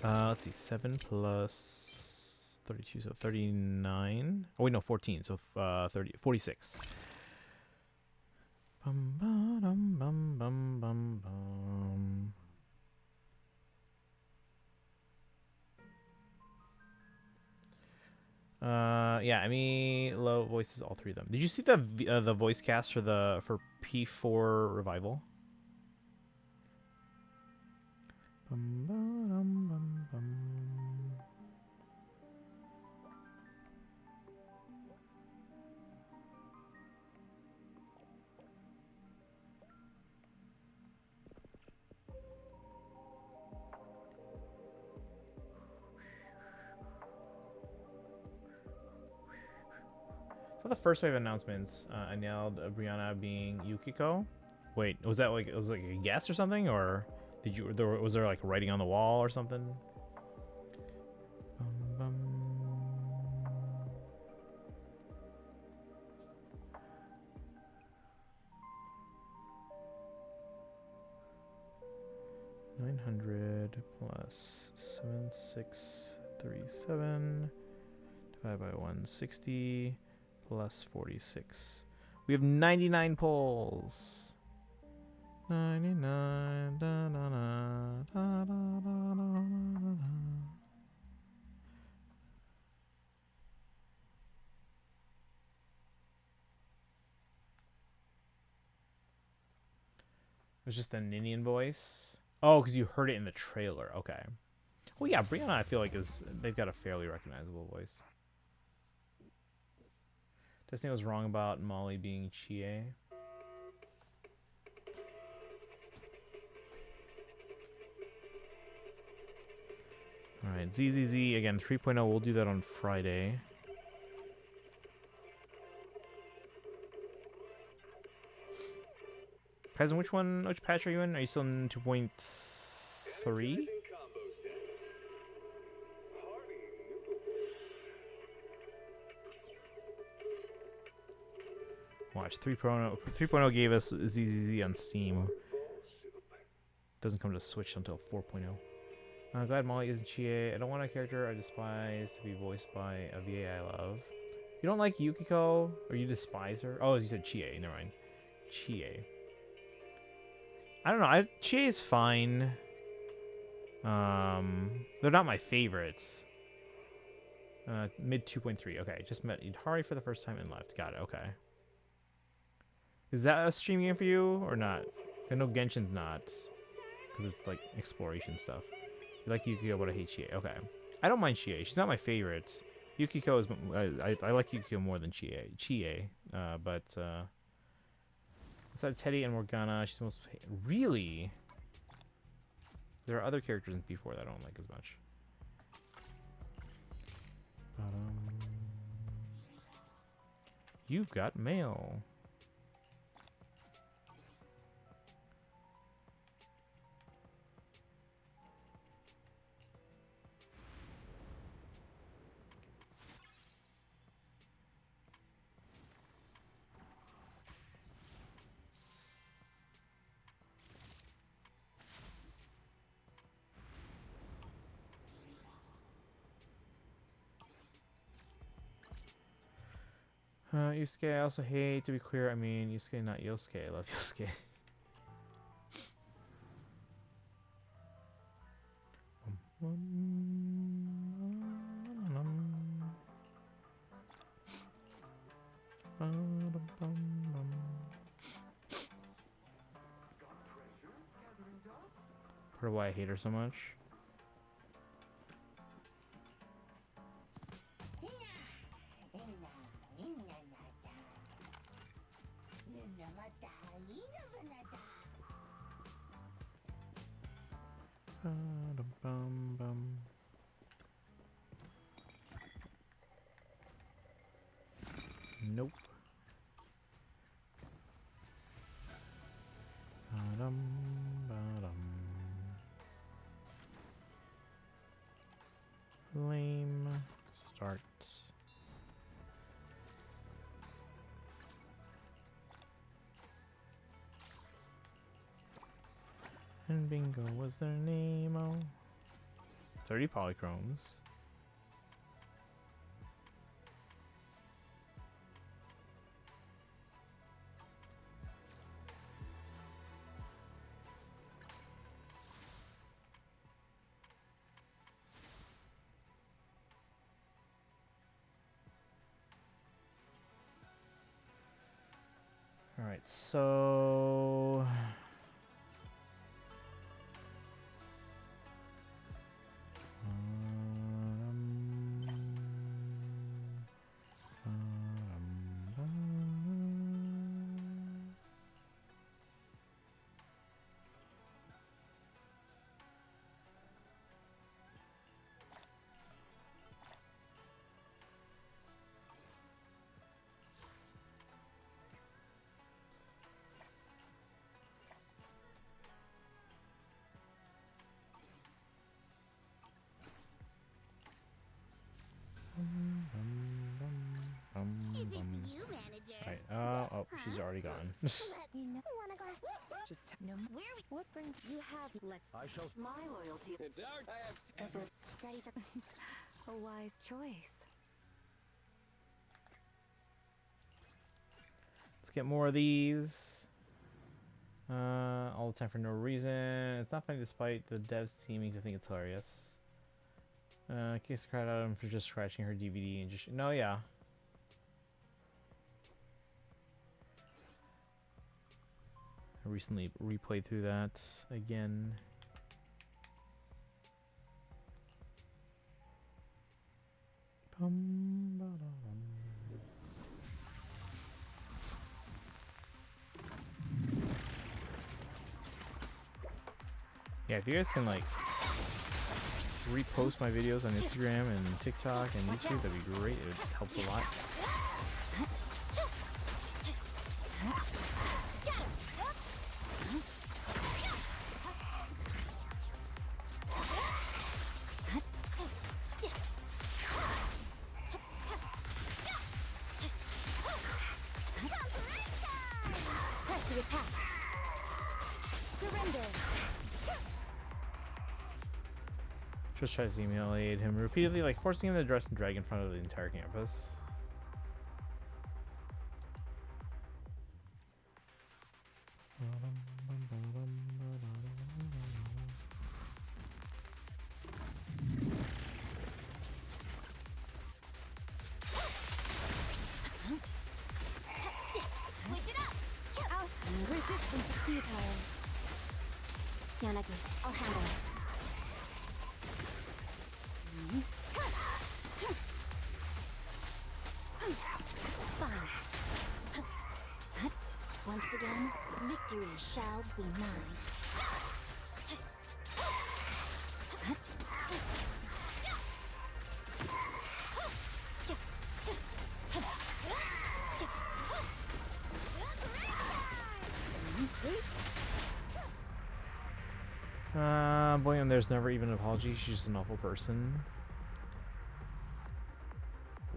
[SPEAKER 1] Let's see, 7 plus 32, so 39. Oh wait, no, 14, so 46. Bum, ba-dum, bum, bum, bum, bum. Yeah, I mean, low voices, all 3 of them. Did you see the voice cast for P4 Revival? Bum, ba-dum, bum, bum. So the first wave announcements, I nailed Brianna being Yukiko. Wait, was that like a guess or something, or was there like writing on the wall or something? Bum, bum. $900 plus 7637 divided by 160 plus 46. We have 99 polls. 99. Da, da, da, da, da, da, da, da. It was just a Ninian voice. Oh, because you heard it in the trailer. Okay. Well, yeah, Brianna, I feel like they've got a fairly recognizable voice. Destiny was wrong about Molly being Chie. Alright, ZZZ, again, 3.0, we'll do that on Friday. Kaizen, which patch are you in? Are you still in 2.3? Watch 3.0 gave us ZZZ on Steam. Doesn't come to Switch until 4.0. Glad Molly isn't Chie. I don't want a character I despise to be voiced by a VA I love. You don't like Yukiko? Or you despise her? Oh, you said Chie. Never mind. Chie. I don't know. Chie is fine. They're not my favorites. Mid 2.3. Okay, just met Idari for the first time and left. Got it. Okay. Is that a stream game for you or not? I know Genshin's not, because it's like exploration stuff. You like Yukiko, but I hate Chie. Okay, I don't mind Chie. She's not my favorite. Yukiko is. I like Yukiko more than Chie. But besides Teddy and Morgana, she's the most. Really? There are other characters in P4 that I don't like as much. You've got mail. Yusuke, I also hate, to be clear, I mean Yusuke, not Yosuke. I love Yosuke. Part of why I hate her so much. Nope. Lame start. And bingo was their name. Oh, 30 polychromes. All right, so
[SPEAKER 2] If it's you, manager.
[SPEAKER 1] Alright, oh, she's already gone.
[SPEAKER 2] You know, want a glass?
[SPEAKER 3] Just no. Where we? What brings you have? Let's.
[SPEAKER 4] I shall.
[SPEAKER 3] My loyalty.
[SPEAKER 4] It's our. I have ever.
[SPEAKER 2] Ready for
[SPEAKER 3] A wise choice.
[SPEAKER 1] Let's get more of these. All the time for no reason. It's not funny despite the devs seeming to think it's hilarious. Case cried out him for just scratching her DVD and just no, yeah. I recently replayed through that again. Yeah, if you guys can like repost my videos on Instagram and TikTok and YouTube, that'd be great. It helps a lot. Just tries to humiliate him repeatedly, like forcing him to dress and drag in front of the entire campus.
[SPEAKER 2] Switch it up.
[SPEAKER 3] Out. Resistance is futile. Yanagi, I'll handle it. Fine. Once again, victory shall be mine.
[SPEAKER 1] Boy, and there's never even an apology. She's just an awful person.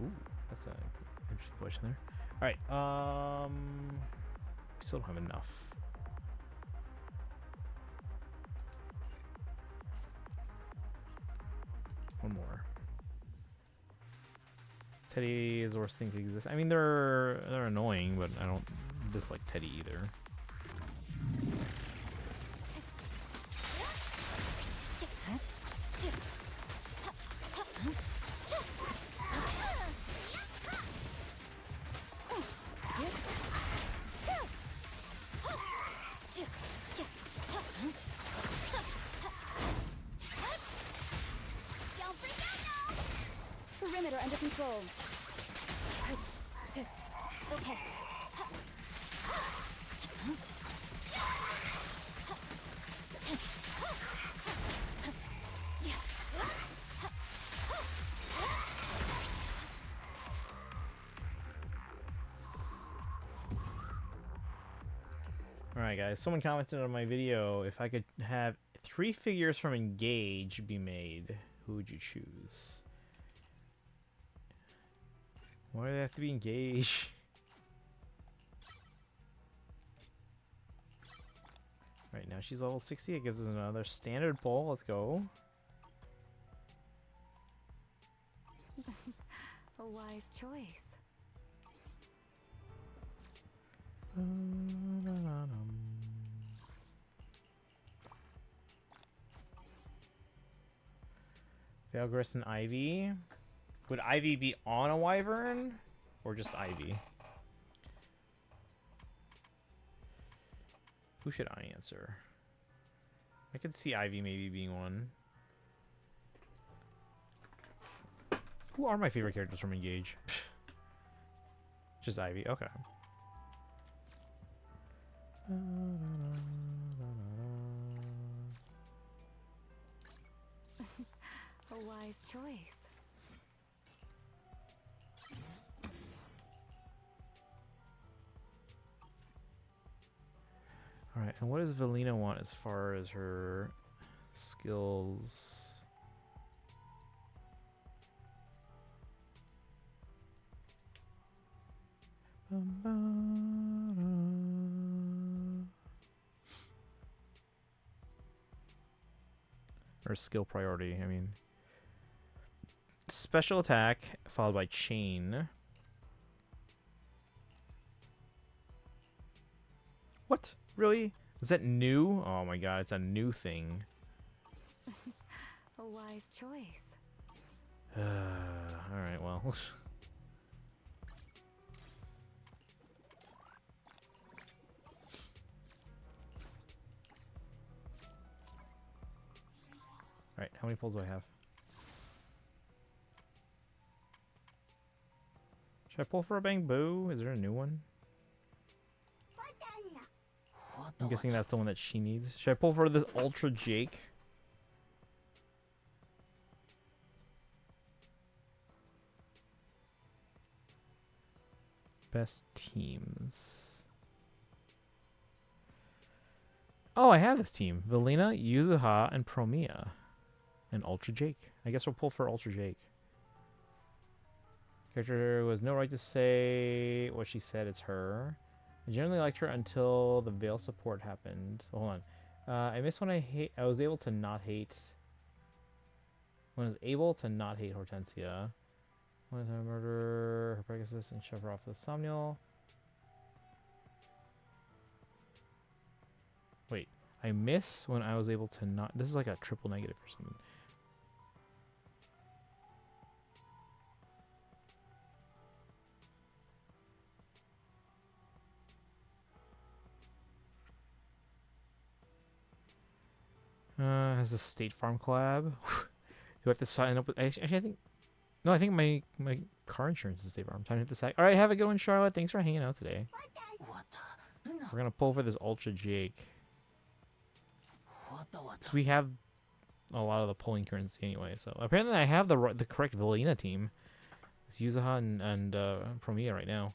[SPEAKER 1] Ooh, that's an interesting question there. All right, we still don't have enough. One more. Teddy is the worst thing to exist. I mean, they're annoying, but I don't dislike Teddy either.
[SPEAKER 2] Don't freak out now.
[SPEAKER 3] Perimeter under control. Okay.
[SPEAKER 1] Alright guys, someone commented on my video if I could have 3 figures from Engage be made, who would you choose? Why do they have to be Engage? Right now she's level 60, it gives us another standard pull, let's go.
[SPEAKER 3] A wise choice.
[SPEAKER 1] Valgriss and Ivy. Would Ivy be on a Wyvern? Or just Ivy? Who should I answer? I could see Ivy maybe being one. Who are my favorite characters from Engage? Just Ivy, okay.
[SPEAKER 3] A wise choice.
[SPEAKER 1] Alright, and what does Velina want as far as her skills? Or skill priority, I mean. Special attack followed by chain. What? Really? Is that new? Oh my god, it's a new thing.
[SPEAKER 3] A wise choice.
[SPEAKER 1] Alright, well. Alright, how many pulls do I have? Should I pull for a Bamboo? Is there a new one? I'm guessing that's the one that she needs. Should I pull for this Ultra Jake? Best teams. Oh, I have this team. Velina, Yuzuha, and Promia. And Ultra Jake. I guess we'll pull for Ultra Jake. Character who has no right to say what she said. It's her. I generally liked her until the Veil support happened. Oh, hold on. I miss when I was able to not hate One is able to not hate Hortensia. One is to murder her Pegasus and shove her off the Somnial. Wait, I miss when I was able to not. This is like a triple negative or something. Has a State Farm collab. Do I have to sign up with? Actually, I think. No, I think my car insurance is State Farm. Time to hit the sack. All right, have a good one, Charlotte. Thanks for hanging out today. We're gonna pull for this Ultra Jake. So we have a lot of the pulling currency anyway. So apparently, I have the correct Velina team. It's Yuzaha and Promia right now.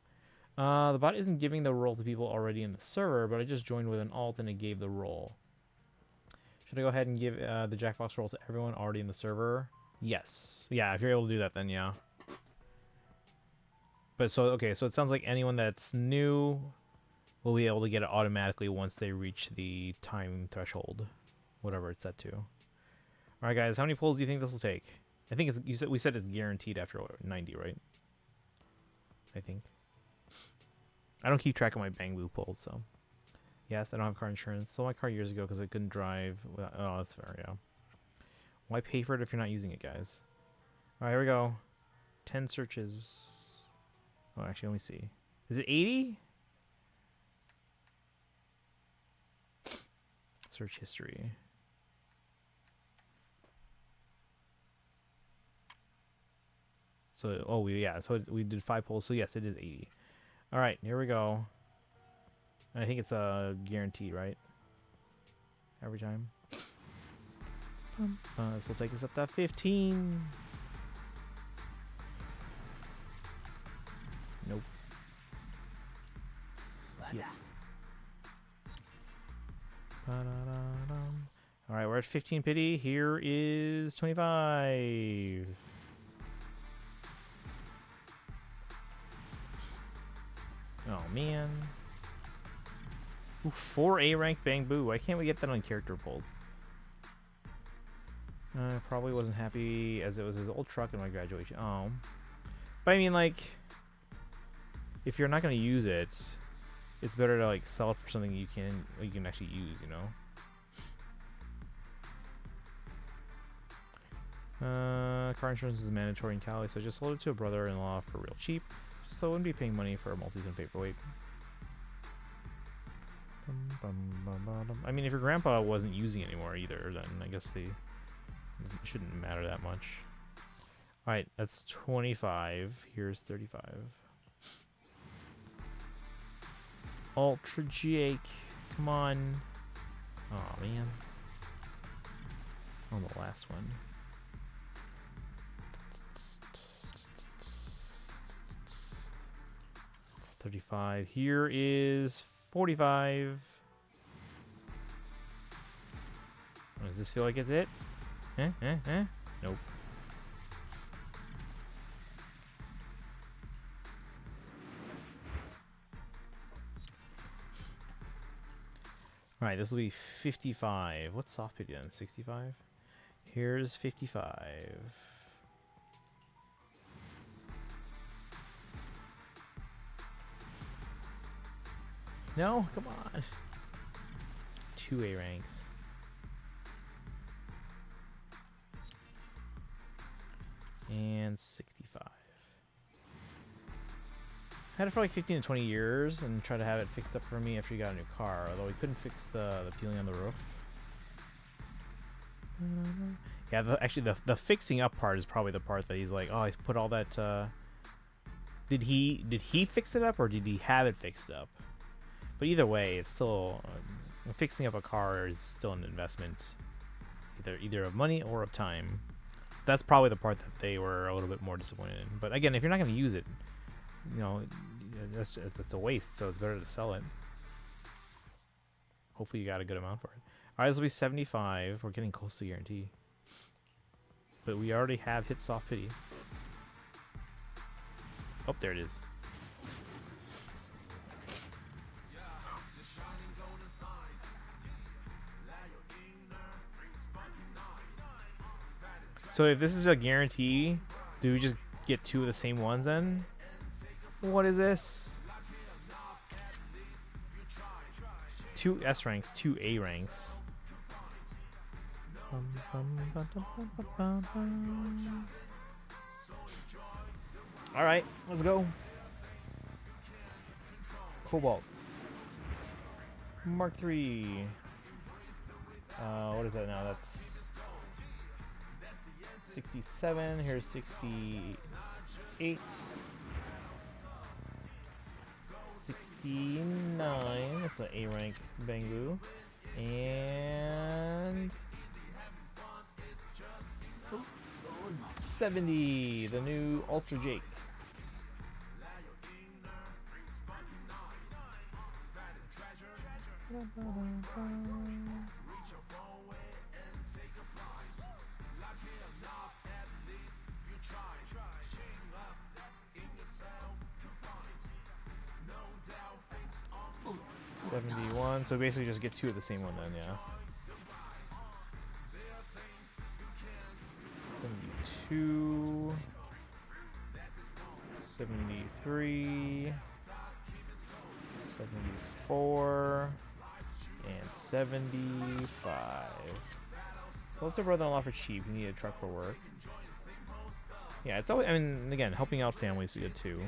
[SPEAKER 1] The bot isn't giving the role to people already in the server, but I just joined with an alt and it gave the role. Should I go ahead and give the Jackbox role to everyone already in the server? Yes. Yeah, if you're able to do that, then yeah. But so, okay, so it sounds like anyone that's new will be able to get it automatically once they reach the time threshold, whatever it's set to. All right, guys, how many pulls do you think this will take? I think it's we said it's guaranteed after 90, right? I think. I don't keep track of my Bang Boo pulls, so. Yes, I don't have car insurance. Sold my car years ago because I couldn't drive. Oh, that's fair, yeah. Why pay for it if you're not using it, guys? All right, here we go. 10 searches. Oh, actually, let me see. Is it 80? Search history. So, oh, so we did 5 polls. So, yes, it is 80. All right, here we go. I think it's a guarantee, right? Every time. This will take us up to 15. Nope. Yep. All right, we're at 15 pity. Here is 25. Oh, man. Ooh, 4 A rank Bang Boo. Why can't we get that on character pulls? I probably wasn't happy as it was his old truck in my graduation. Oh. But I mean, like, if you're not going to use it, it's better to, like, sell it for something you can actually use, you know? Car insurance is mandatory in Cali, so I just sold it to a brother-in-law for real cheap, just so I wouldn't be paying money for a multi-ton paperweight. I mean, if your grandpa wasn't using it anymore either, then I guess it shouldn't matter that much. Alright, that's 25. Here's 35. Ultra Jake. Come on. Oh, man. On the last one. It's 35. Here is 45. Oh, does this feel like it's it? Nope. Alright, this will be 55. What's soft pity then? 65? Here's 55. No, come on. 2 A ranks. And 65. I had it for like 15 to 20 years and tried to have it fixed up for me after he got a new car, although we couldn't fix the peeling on the roof. Yeah, actually the fixing up part is probably the part that he's like, oh, he's put all that. Did he fix it up or did he have it fixed up? But either way, it's still fixing up a car is still an investment, either of money or of time. So that's probably the part that they were a little bit more disappointed in. But again, if you're not going to use it, you know, that's a waste. So it's better to sell it. Hopefully you got a good amount for it. All right, this will be 75. We're getting close to guarantee. But we already have hit soft pity. Oh, there it is. So if this is a guarantee, do we just get 2 of the same ones then? What is this? 2 S ranks, 2 A ranks. All right, let's go. Cobalt. Mark III. What is that now? That's 67. Here's 68. 69. That's an A rank Bangu. And 70. The new Ultra Jake. $71. So basically just get 2 of the same one then, yeah. 72. 73. 74. And 75. So let's a brother-in-law for cheap. You need a truck for work. Yeah, it's always, I mean, again, helping out families is good too.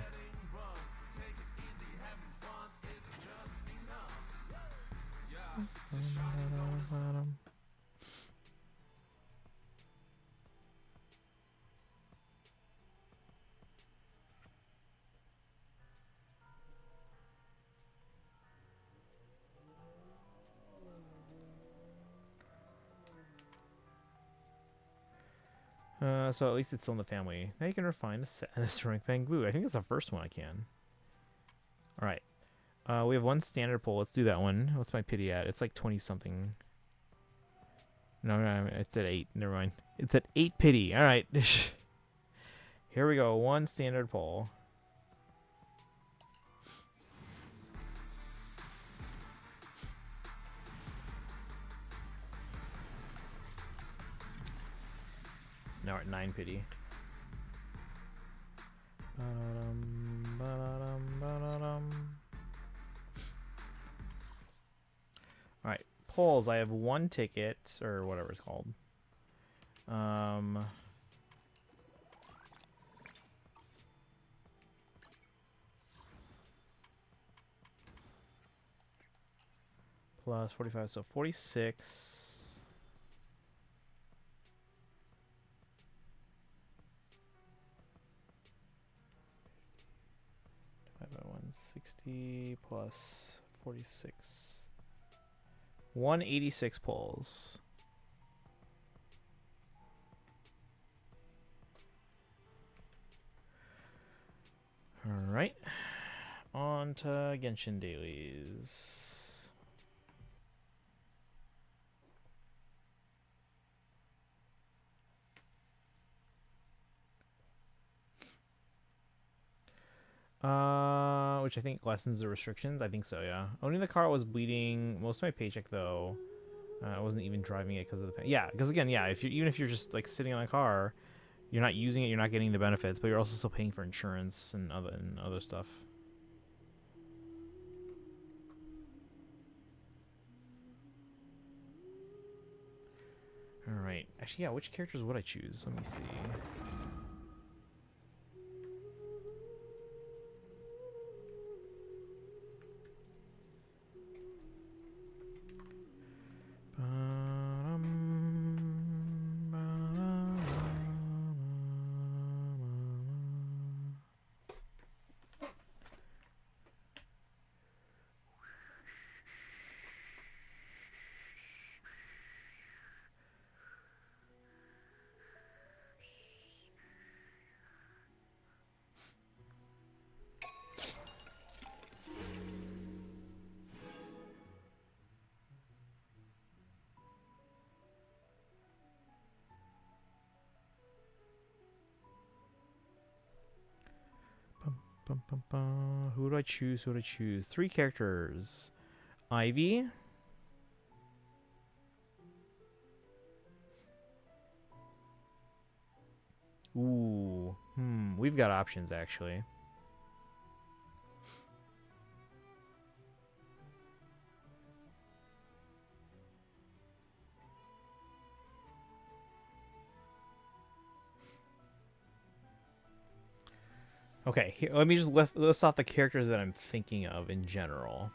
[SPEAKER 1] So at least it's still in the family. Now you can refine a ceramic bamboo. I think it's the first one I can. All right. We have 1 standard pull. Let's do that one. What's my pity at? It's like 20 something. No, it's at 8. Never mind. It's at 8 pity. All right. Here we go. 1 standard pull. Now we're at 9 pity. Alright, polls. I have 1 ticket, or whatever it's called. Plus 45, so 46. By 160 plus 46. 186 pulls. Alright. On to Genshin dailies. Which I think lessens the restrictions. I think so, yeah. Owning the car was bleeding most of my paycheck, though. I wasn't even driving it because of the yeah. Because again, yeah, if you even if you're just like sitting on a car, you're not using it, you're not getting the benefits, but you're also still paying for insurance and other stuff. All right. Actually, yeah. Which characters would I choose? Let me see. Who do I choose? Who do I choose? 3 characters. Ivy. Ooh. We've got options, actually. Okay, here, let me just list off the characters that I'm thinking of in general.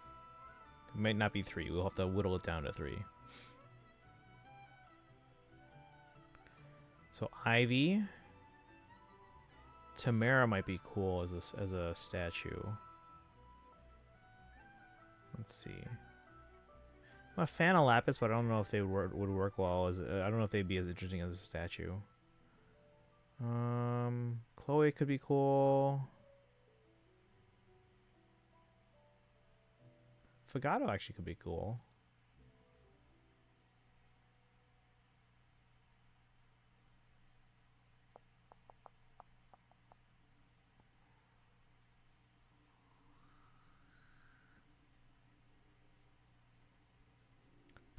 [SPEAKER 1] It might not be 3. We'll have to whittle it down to 3. So Ivy. Tamara might be cool as a statue. Let's see. I'm a fan of Lapis, but I don't know if they would work well as I don't know if they'd be as interesting as a statue. Chloe could be cool. Fagato actually could be cool.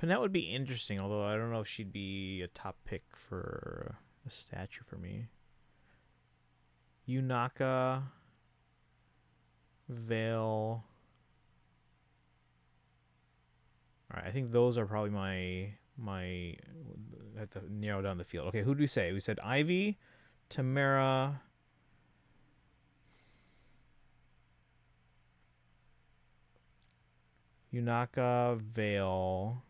[SPEAKER 1] Panette would be interesting, although I don't know if she'd be a top pick for a statue for me. Yunaka, Veil. All right, I think those are probably my I have to narrow down the field. Okay, who do we say? We said Ivy, Tamara, Yunaka, Veil.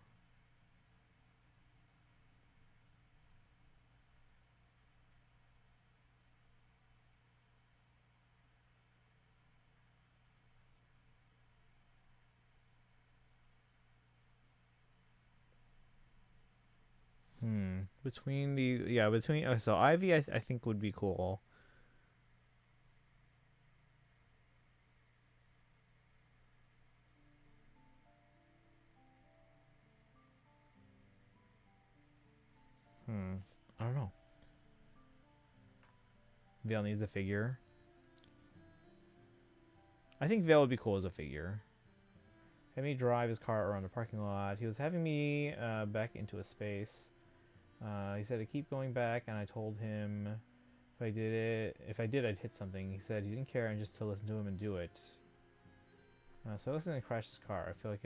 [SPEAKER 1] Between so Ivy I think would be cool. I don't know. Veil needs a figure. I think Veil would be cool as a figure. Had me drive his car around the parking lot. He was having me back into a space. He said to keep going back, and I told him if I did, I'd hit something. He said he didn't care and just to listen to him and do it. So I listened and crashed his car. I feel like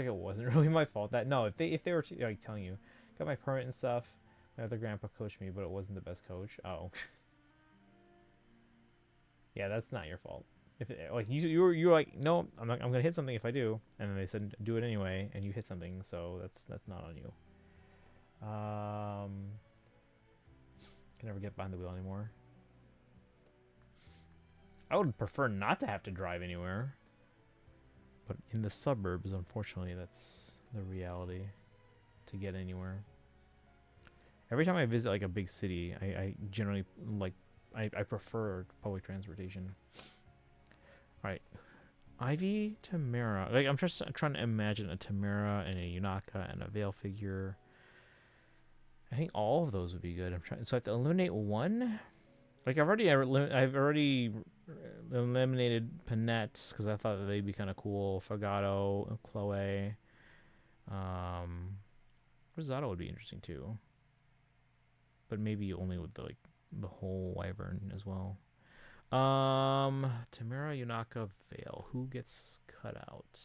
[SPEAKER 1] it wasn't really my fault. If they were like telling you, got my permit and stuff. My other grandpa coached me, but it wasn't the best coach. Oh, yeah, that's not your fault. If like you're like, no, I'm gonna hit something if I do, and then they said do it anyway, and you hit something, so that's not on you. Can never get behind the wheel anymore. I would prefer not to have to drive anywhere, but in the suburbs, unfortunately, that's the reality. To get anywhere. Every time I visit like a big city, I generally like I prefer public transportation. All right, Ivy, Tamara. Like I'm just trying to imagine a Tamara and a Yunaka and a Veil figure. I think all of those would be good. So I have to eliminate one. Like I've already eliminated Panette because I thought that they'd be kind of cool. Fagato, Chloe, Rosado would be interesting too. But maybe only with the whole wyvern as well. Tamara, Yunaka, Veil. Who gets cut out?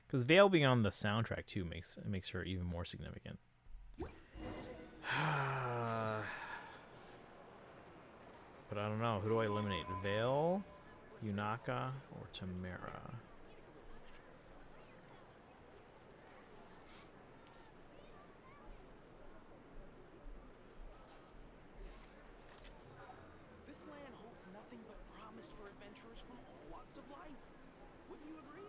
[SPEAKER 1] Because Veil being on the soundtrack too makes her even more significant. But I don't know. Who do I eliminate? Veil, Yunaka, or Tamara?
[SPEAKER 4] This land holds nothing but promise for adventurers from all walks of life. Wouldn't you agree?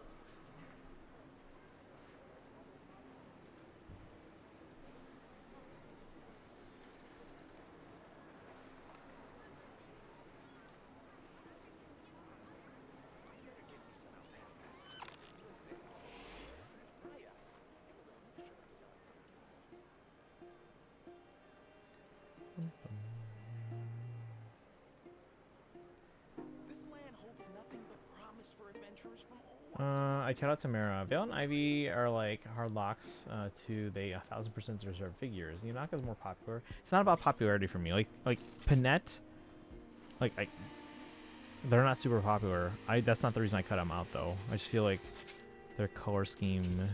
[SPEAKER 1] I cut out Tamara. Veil and Ivy are like hard locks to the 1000% reserved figures. Yanaka's more popular. It's not about popularity for me. Like Panette, they're not super popular. That's not the reason I cut them out though. I just feel like their color scheme,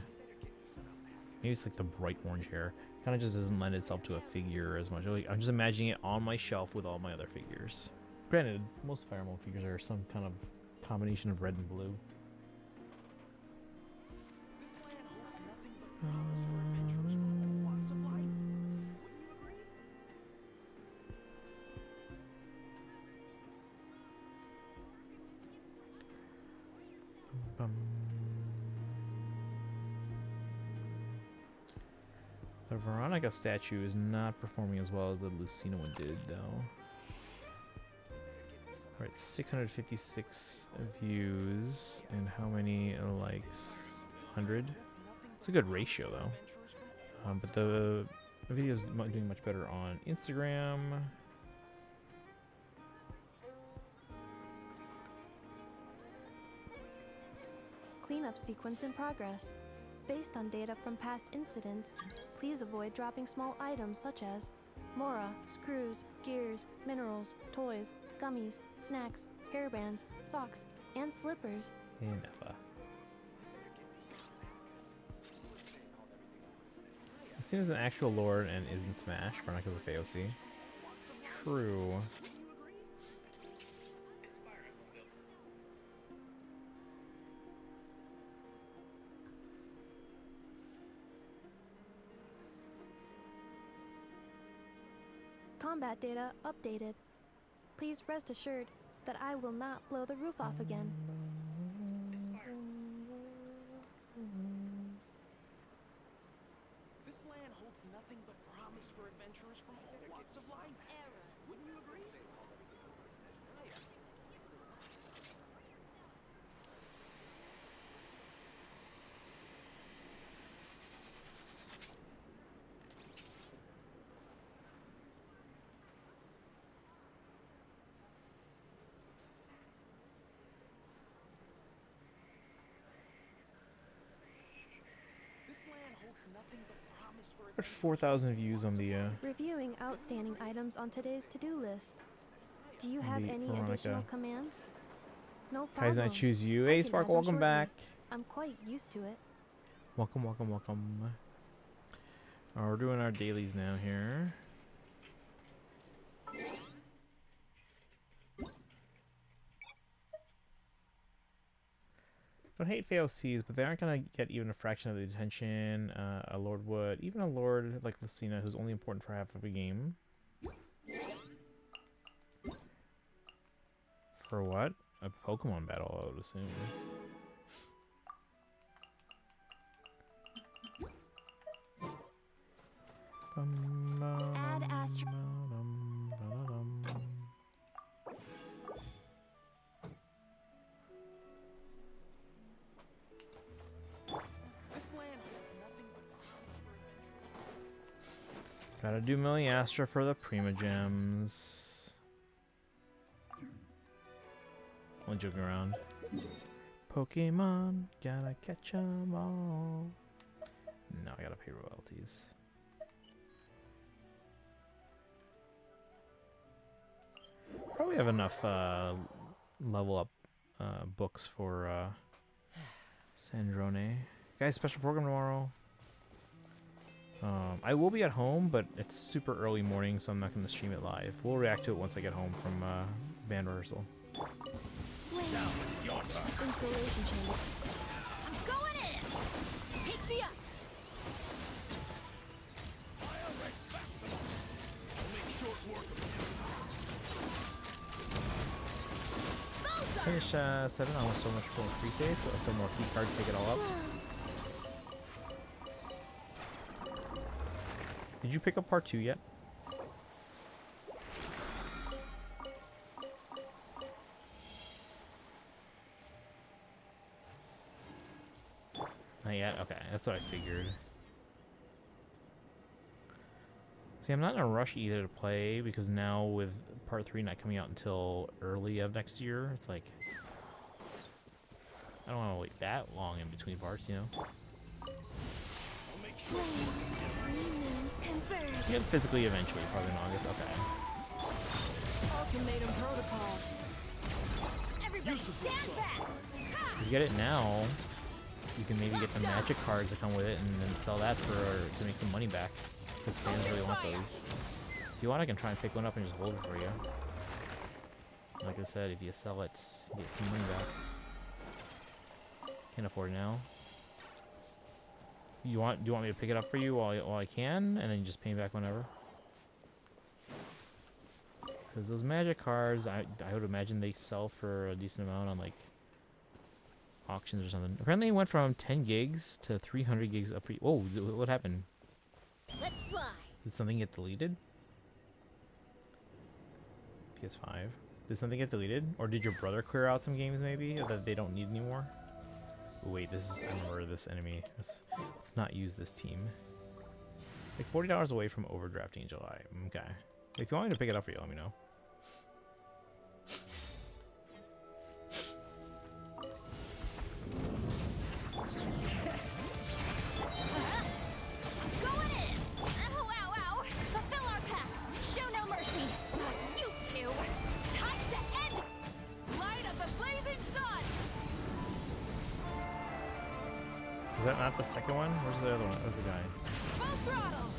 [SPEAKER 1] maybe it's like the bright orange hair, kind of just doesn't lend itself to a figure as much. Like, I'm just imagining it on my shelf with all my other figures. Granted, most Fire Emblem figures are some kind of combination of red and blue.
[SPEAKER 4] This land holds nothing but promise for adventurers from all walks of life. Wouldn't you agree?
[SPEAKER 1] Bum. The Veronica statue is not performing as well as the Lucina one did, though. Alright, 656 views, and how many likes? 100? It's a good ratio, though. But the video is doing much better on Instagram.
[SPEAKER 3] Cleanup sequence in progress. Based on data from past incidents, please avoid dropping small items such as Mora, screws, gears, minerals, toys, gummies, snacks, hairbands, socks, and slippers.
[SPEAKER 1] Enough. Seen as an actual lord and is in Smash, Veronica's a FEOC. True.
[SPEAKER 3] Combat data updated. Please rest assured that I will not blow the roof off again.
[SPEAKER 4] This land holds nothing but promise for adventurers from all walks of life. Wouldn't you agree? This land holds nothing but promise for
[SPEAKER 1] There's 4,000 views on the
[SPEAKER 3] Reviewing outstanding items on today's to-do list. Do you have
[SPEAKER 1] the
[SPEAKER 3] any
[SPEAKER 1] Veronica.
[SPEAKER 3] additional commands? No
[SPEAKER 1] Kaizen, I
[SPEAKER 3] problem.
[SPEAKER 1] choose you.
[SPEAKER 3] I
[SPEAKER 1] Hey,
[SPEAKER 3] can
[SPEAKER 1] Sparkle,
[SPEAKER 3] add them
[SPEAKER 1] welcome
[SPEAKER 3] shortly.
[SPEAKER 1] back.
[SPEAKER 3] I'm quite used to it.
[SPEAKER 1] Welcome, welcome, welcome. We're doing our dailies now here. Don't hate FAOCs, but they aren't going to get even a fraction of the attention a Lord would. Even a Lord like Lucina, who's only important for half of a game. For what? A Pokemon battle, I would assume.
[SPEAKER 3] Add Astro.
[SPEAKER 4] This land holds nothing but promise for adventurers.
[SPEAKER 1] Gotta do Milliastra for the Prima Gems. Only joking around. Pokemon, gotta catch 'em all. No, I gotta pay royalties. Probably have enough level up books for Sandrone. Guys, special program tomorrow. I will be at home, but it's super early morning, so I'm not going to stream it live. We'll react to it once I get home from band rehearsal.
[SPEAKER 5] Now it's your turn.
[SPEAKER 3] Installation chamber.
[SPEAKER 2] I'm going in! Take me up!
[SPEAKER 5] I'll wreck back to them. I'll make short work of
[SPEAKER 1] Finish 7 almost so much for free save, so if there are more key cards, take it all up. Did you pick up part 2 yet? Not yet? Okay, that's what I figured. See, I'm not in a rush either to play, because now with part 3 not coming out until early of next year, it's like... I don't want to wait that long in between parts, you know?
[SPEAKER 5] I'll make sure.
[SPEAKER 2] Means converge.
[SPEAKER 1] Yeah, physically eventually, probably in August. Okay.
[SPEAKER 3] Ultimatum protocol.
[SPEAKER 2] Everybody stand back.
[SPEAKER 1] If you get it now, you can maybe get the magic cards that come with it and then sell that to make some money back. Because fans really want those. If you want, I can try and pick one up and just hold it for you. Like I said, if you sell it, you get some money back. Can't afford it now. Do you want me to pick it up for you while I can, and then you just pay me back whenever? Because those magic cards, I would imagine they sell for a decent amount on like auctions or something. Apparently, it went from 10 gigs to 300 gigs up. Whoa, what happened?
[SPEAKER 2] Let's fly.
[SPEAKER 1] Did something get deleted? PS5. Did something get deleted, or did your brother clear out some games maybe that they don't need anymore? Wait, this is, I remember this enemy. Let's not use this team. Like $40 away from overdrafting in July. Okay. If you want me to pick it up for you, let me know.
[SPEAKER 2] Going in. Ow, ow, ow. Fulfill our pact. Show no mercy. Not you two. Time to end.
[SPEAKER 3] Light of the blazing sun.
[SPEAKER 1] Is that not the second one? Where's the other one? Where's the guy?
[SPEAKER 3] Full throttle.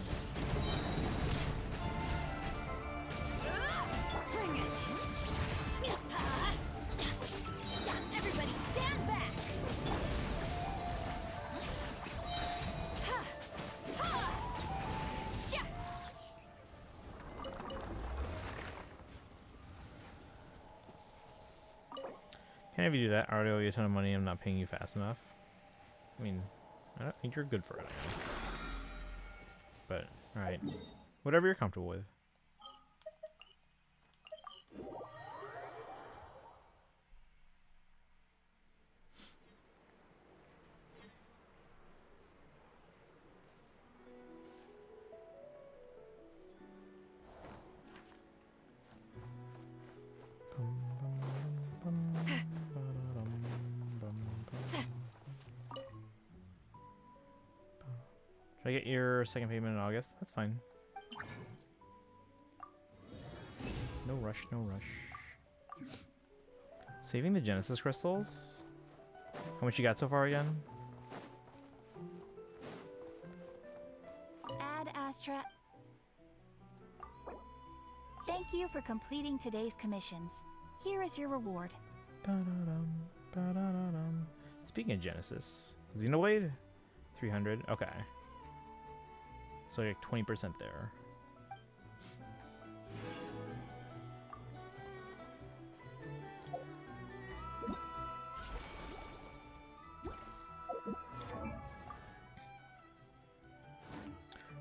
[SPEAKER 2] Bring it. Everybody stand back. Sha.
[SPEAKER 1] Can't have you do that. I already owe you a ton of money. I'm not paying you fast enough. I mean, I don't think you're good for it. But, alright. Whatever you're comfortable with. Should I get your second payment in August? That's fine. No rush, no rush. Saving the Genesis crystals? How much you got so far again?
[SPEAKER 6] Ad Astra. Thank you for completing today's commissions. Here is your reward.
[SPEAKER 1] Ba-da-dum, ba-da-da-dum. Speaking of Genesis, Xenoblade? 300? Okay. So like 20% there.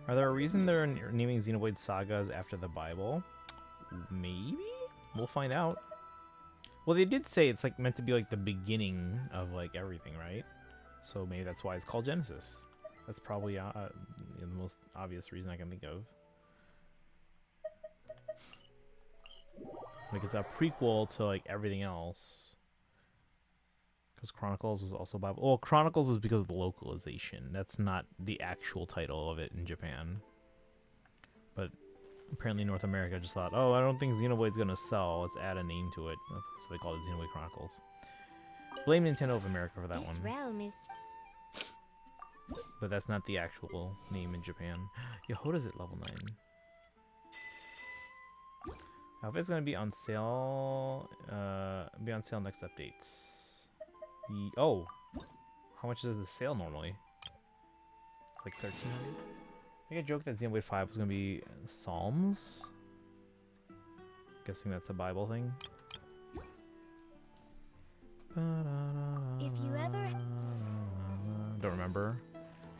[SPEAKER 1] Are there a reason they're naming Xenoblade sagas after the Bible? Maybe? We'll find out. Well, they did say it's like meant to be like the beginning of like everything, right? So maybe that's why it's called Genesis. That's probably the most obvious reason I can think of. Like it's a prequel to like everything else. Because Chronicles was also Bible. Well, Chronicles is because of the localization. That's not the actual title of it in Japan. But apparently North America just thought, oh, I don't think Xenoblade's gonna sell. Let's add a name to it. So they called it Xenoblade Chronicles. Blame Nintendo of America for that
[SPEAKER 2] This
[SPEAKER 1] one.
[SPEAKER 2] realm is
[SPEAKER 1] But that's not the actual name in Japan. Yehoda's at level 9. Outfit's gonna be on sale. Be on sale next updates. Oh, how much is the sale normally? It's like 1300. I think a joke that Xenoblade 5 was gonna be Psalms. Guessing that's a Bible thing.
[SPEAKER 2] if you ever
[SPEAKER 1] Don't remember.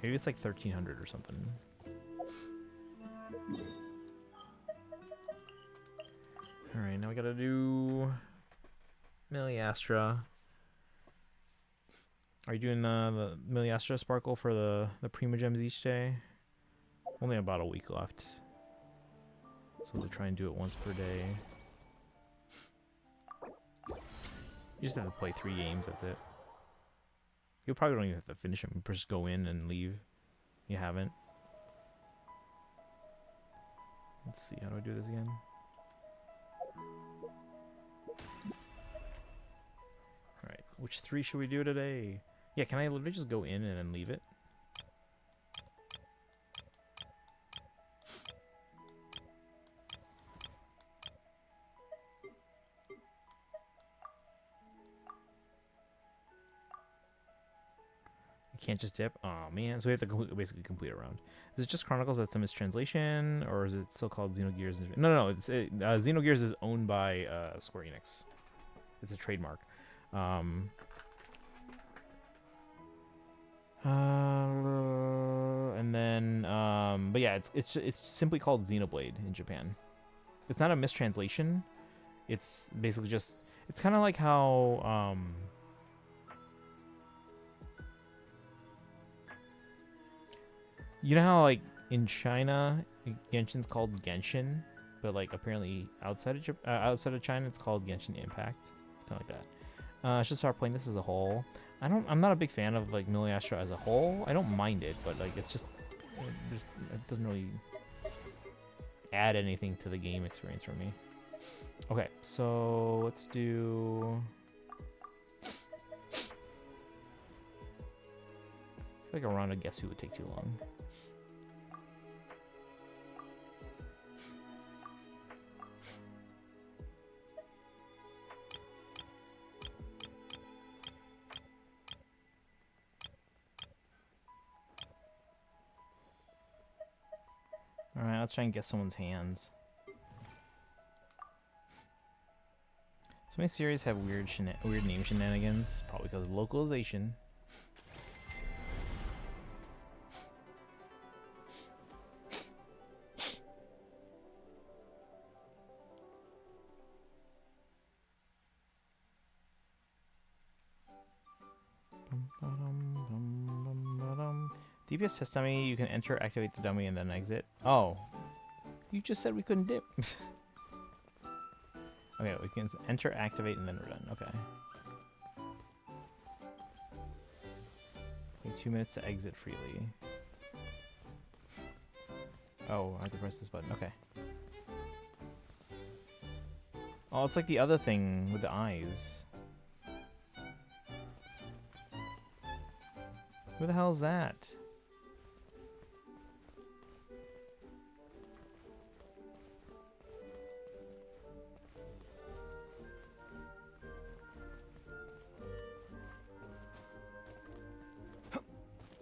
[SPEAKER 1] Maybe it's like 1300 or something. Alright, now we gotta do Miliastra. Are you doing the Miliastra Sparkle for the Prima Gems each day? Only about a week left. So we'll try and do it once per day. You just have to play 3 games, that's it. You probably don't even have to finish them. Just go in and leave. You haven't. Let's see. How do I do this again? All right. Which 3 should we do today? Yeah. Can I literally just go in and then leave it? Can't just dip. Oh man, so we have to basically complete a round. Is it just Chronicles that's a mistranslation, or is it still called Xenogears? No, it's Xenogears is owned by Square Enix. It's a trademark. And then, but yeah, it's simply called Xenoblade in Japan. It's not a mistranslation. It's basically just, it's kind of like how you know how, like, in China, Genshin's called Genshin, but, like, apparently outside of China, it's called Genshin Impact. It's kind of like that. I should start playing this as a whole. I'm not a big fan of, like, Millie Astra as a whole. I don't mind it, but, like, it's just, it doesn't really add anything to the game experience for me. Okay, so let's do... I feel like a round of Guess Who would take too long. Alright, let's try and guess someone's hands. So many series have weird name shenanigans, probably because of localization. DPS test dummy, you can enter, activate the dummy, and then exit. Oh. You just said we couldn't dip. Okay, we can enter, activate, and then we're done. Okay. Wait 2 minutes to exit freely. Oh, I have to press this button. Okay. Oh, it's like the other thing with the eyes. Who the hell is that?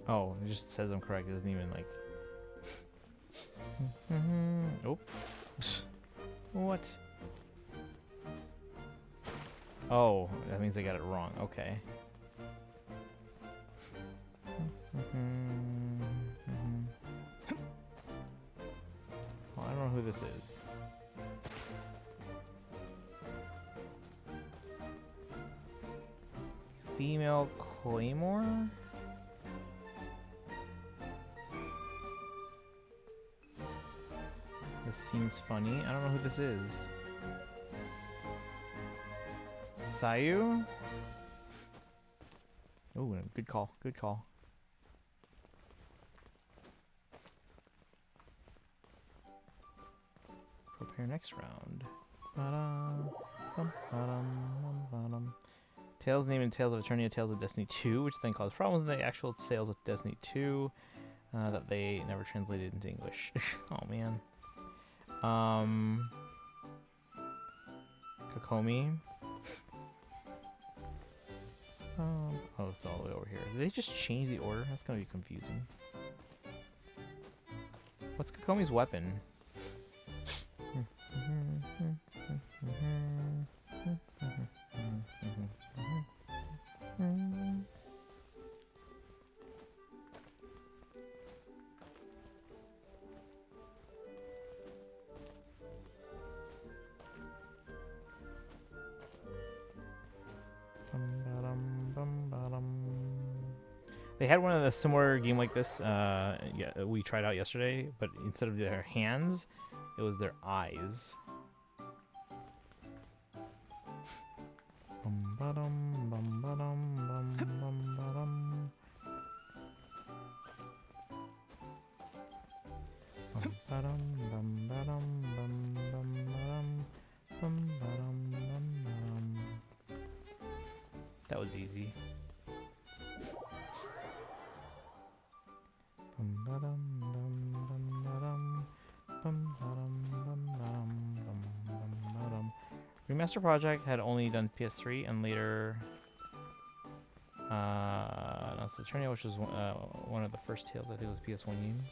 [SPEAKER 1] Oh, it just says I'm correct. It doesn't even, like... Oh. What? Oh, that means I got it wrong. Okay. Well, I don't know who this is. Female Claymore? This seems funny. I don't know who this is. Sayu? Oh, good call. Good call. Prepare next round. Tales named in Tales of Eternia, Tales of Destiny 2, which then caused problems in the actual Tales of Destiny 2 that they never translated into English. Oh man. Kokomi. Oh, it's all the way over here. Did they just change the order? That's gonna be confusing. What's Kokomi's weapon? They had one of the similar game like this. Yeah, we tried out yesterday, but instead of their hands, it was their eyes. That was easy. Remaster Project had only done PS3 and later announced Eternia, which was one of the first Tales. I think it was PS1 game.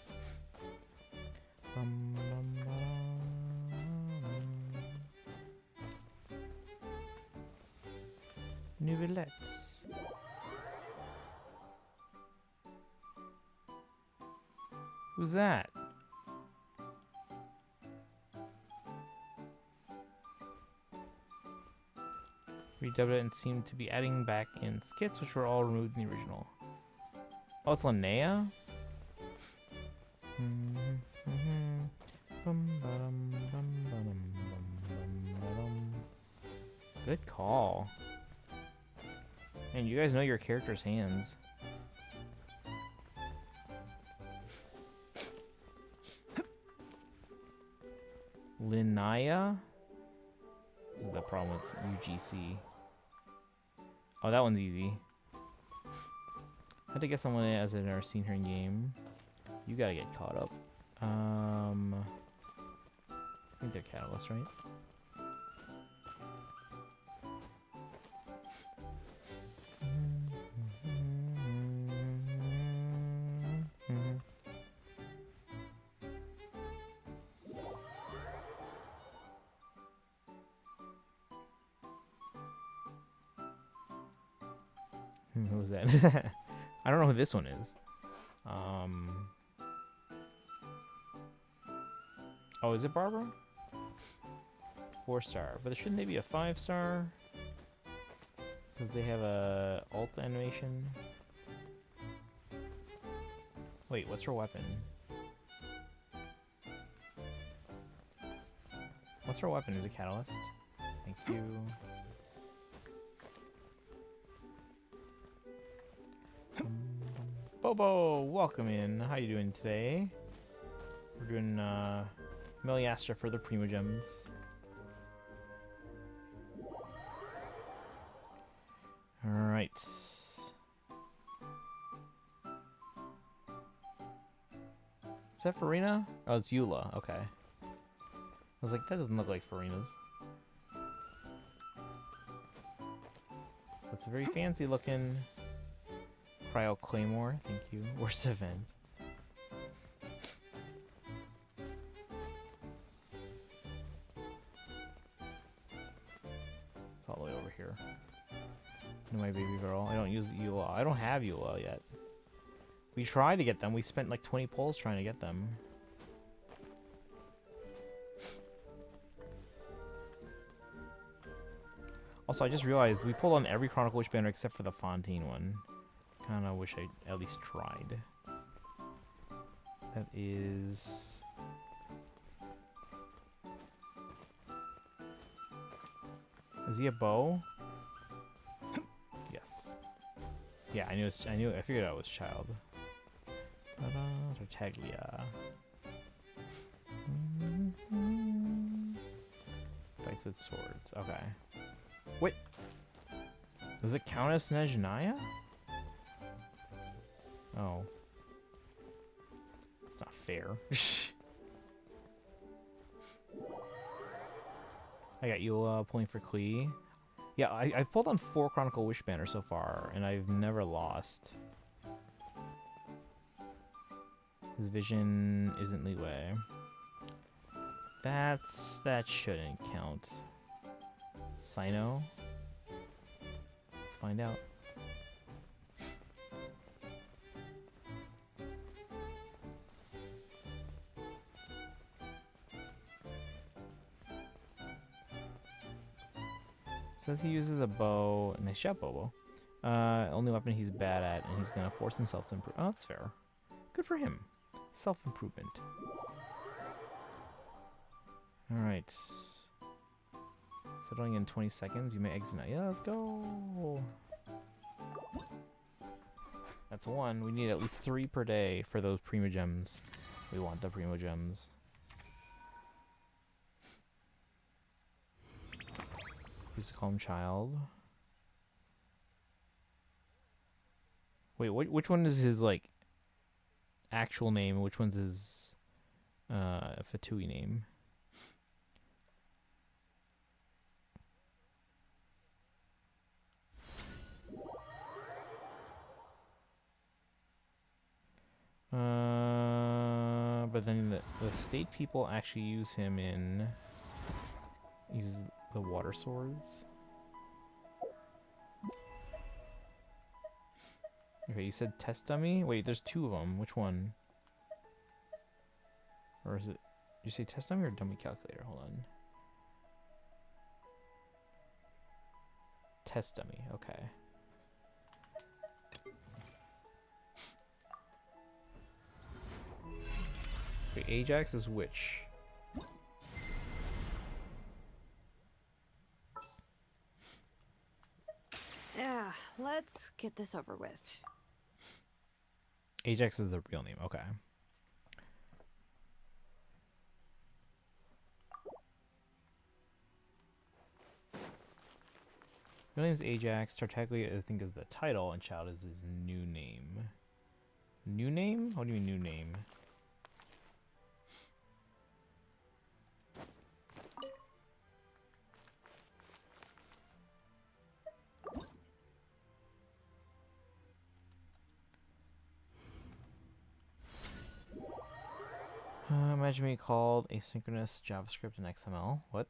[SPEAKER 1] Nouvelettes. Who's that? Redubbed it and seemed to be adding back in skits which were all removed in the original. Oh, it's Linnea? Good call. Man, you guys know your character's hands. Linnea? This is the problem with UGC. Oh, that one's easy. Had to guess someone as I've never seen her in game. You gotta get caught up. I think they're Catalyst, right? Who was that? I don't know who this one is. Oh, is it Barbara? 4-star, but shouldn't they be a 5-star? Because they have a alt animation. Wait, what's her weapon? What's her weapon? Is it Catalyst? Thank you. Bobo, welcome in. How you doing today? We're doing Meliastra for the Primo Gems. Alright. Is that Farina? Oh, it's Eula. Okay. I was like, that doesn't look like Farina's. It's very fancy looking. Cryo Claymore, thank you. Worst event. It's all the way over here. No, my baby girl. I don't use Eula. I don't have Eula yet. We tried to get them. We spent like 20 pulls trying to get them. Also, I just realized we pulled on every Chronicle Wish banner except for the Fontaine one. Kinda wish I at least tried. That is... Is he a bow? Yes. Yeah, I figured out it was child. Tartaglia. Fights with swords. Okay. Wait. Does it count as Snezhnaya? Oh. It's not fair. I got Eula pulling for Klee. Yeah, I've pulled on 4 Chronicle Wish banners so far, and I've never lost. His vision isn't leeway. That shouldn't count. Sino? Let's find out. Says he uses a bow. Nice shot, Bobo. Only weapon he's bad at, and he's gonna force himself to improve. Oh, that's fair. Good for him. Self-improvement. Alright. Settling in 20 seconds. You may exit now. Yeah, let's go. That's 1. We need at least 3 per day for those Primo Gems. We want the Primo Gems. Please call him child. Wait, which one is his like actual name? And which one's his Fatui name? But then the state people actually use him in the water swords. Okay, you said test dummy? Wait, there's two of them. Which one? Or is it? Did you say test dummy or dummy calculator? Hold on. Test dummy. Okay. Wait, Ajax is which?
[SPEAKER 7] Yeah, let's get this over with.
[SPEAKER 1] Ajax is the real name. Okay. Real name's Ajax. Tartaglia, I think, is the title, and Child is his new name. New name? What do you mean new name? Imagine me called asynchronous JavaScript and XML. What?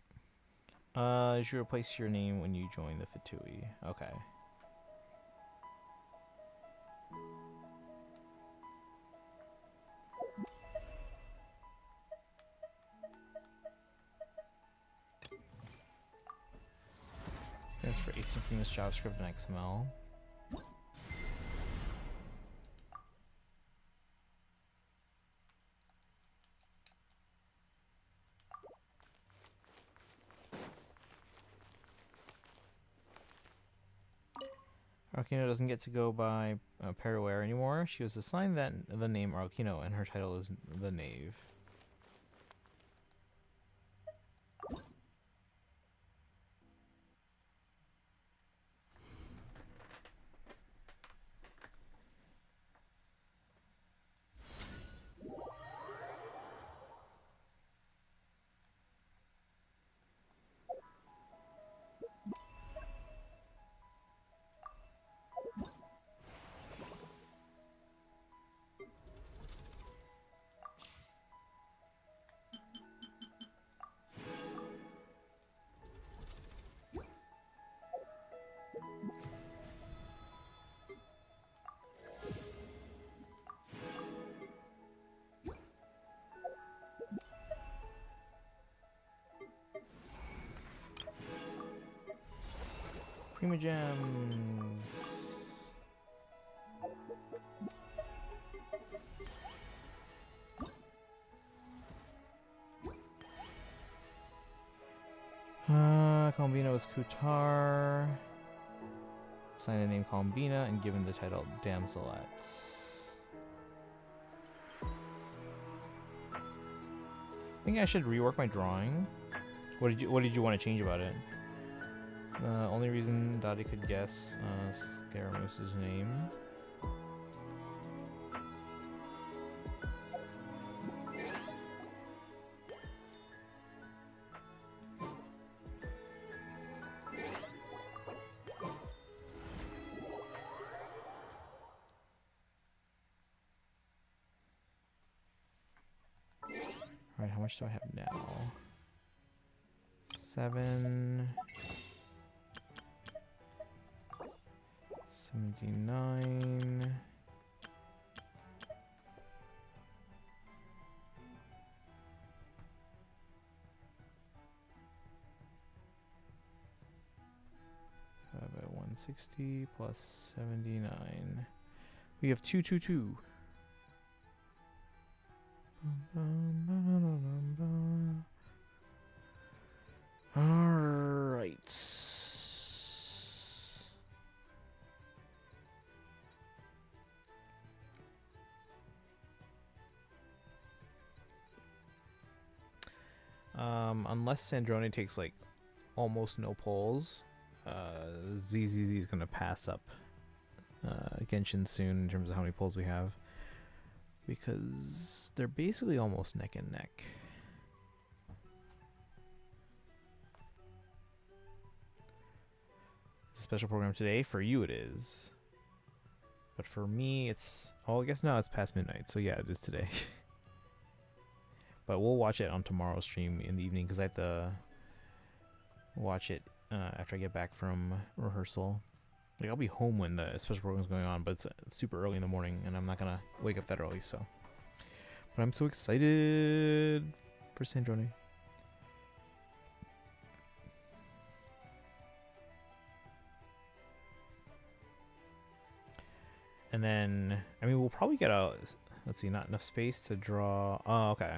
[SPEAKER 1] You should replace your name when you join the Fatui. Okay. Stands for asynchronous JavaScript and XML. Arakino doesn't get to go by Paraware anymore. She was assigned the name Arakino, and her title is the Knave. Prima Gems. Colombina was Kutar. Assigned the name Colombina and given the title Damselettes. I think I should rework my drawing. What did you want to change about it? Only reason Dottie could guess Scaramouche's name. Alright, how much do I have now? 7... 79. About 160 plus 79. We have 222. All right. Unless Sandrone takes like almost no polls, ZZZ is gonna pass up Genshin soon in terms of how many polls we have, because they're basically almost neck and neck. Special program today for you it is, but for me it's, oh, I guess now it's past midnight, so yeah, it is today. But we'll watch it on tomorrow's stream in the evening because I have to watch it after I get back from rehearsal. Like, I'll be home when the special program's going on, but it's super early in the morning and I'm not gonna wake up that early, so. But I'm so excited for Sandrone. And then, I mean, we'll probably get a, let's see, not enough space to draw. Oh, okay.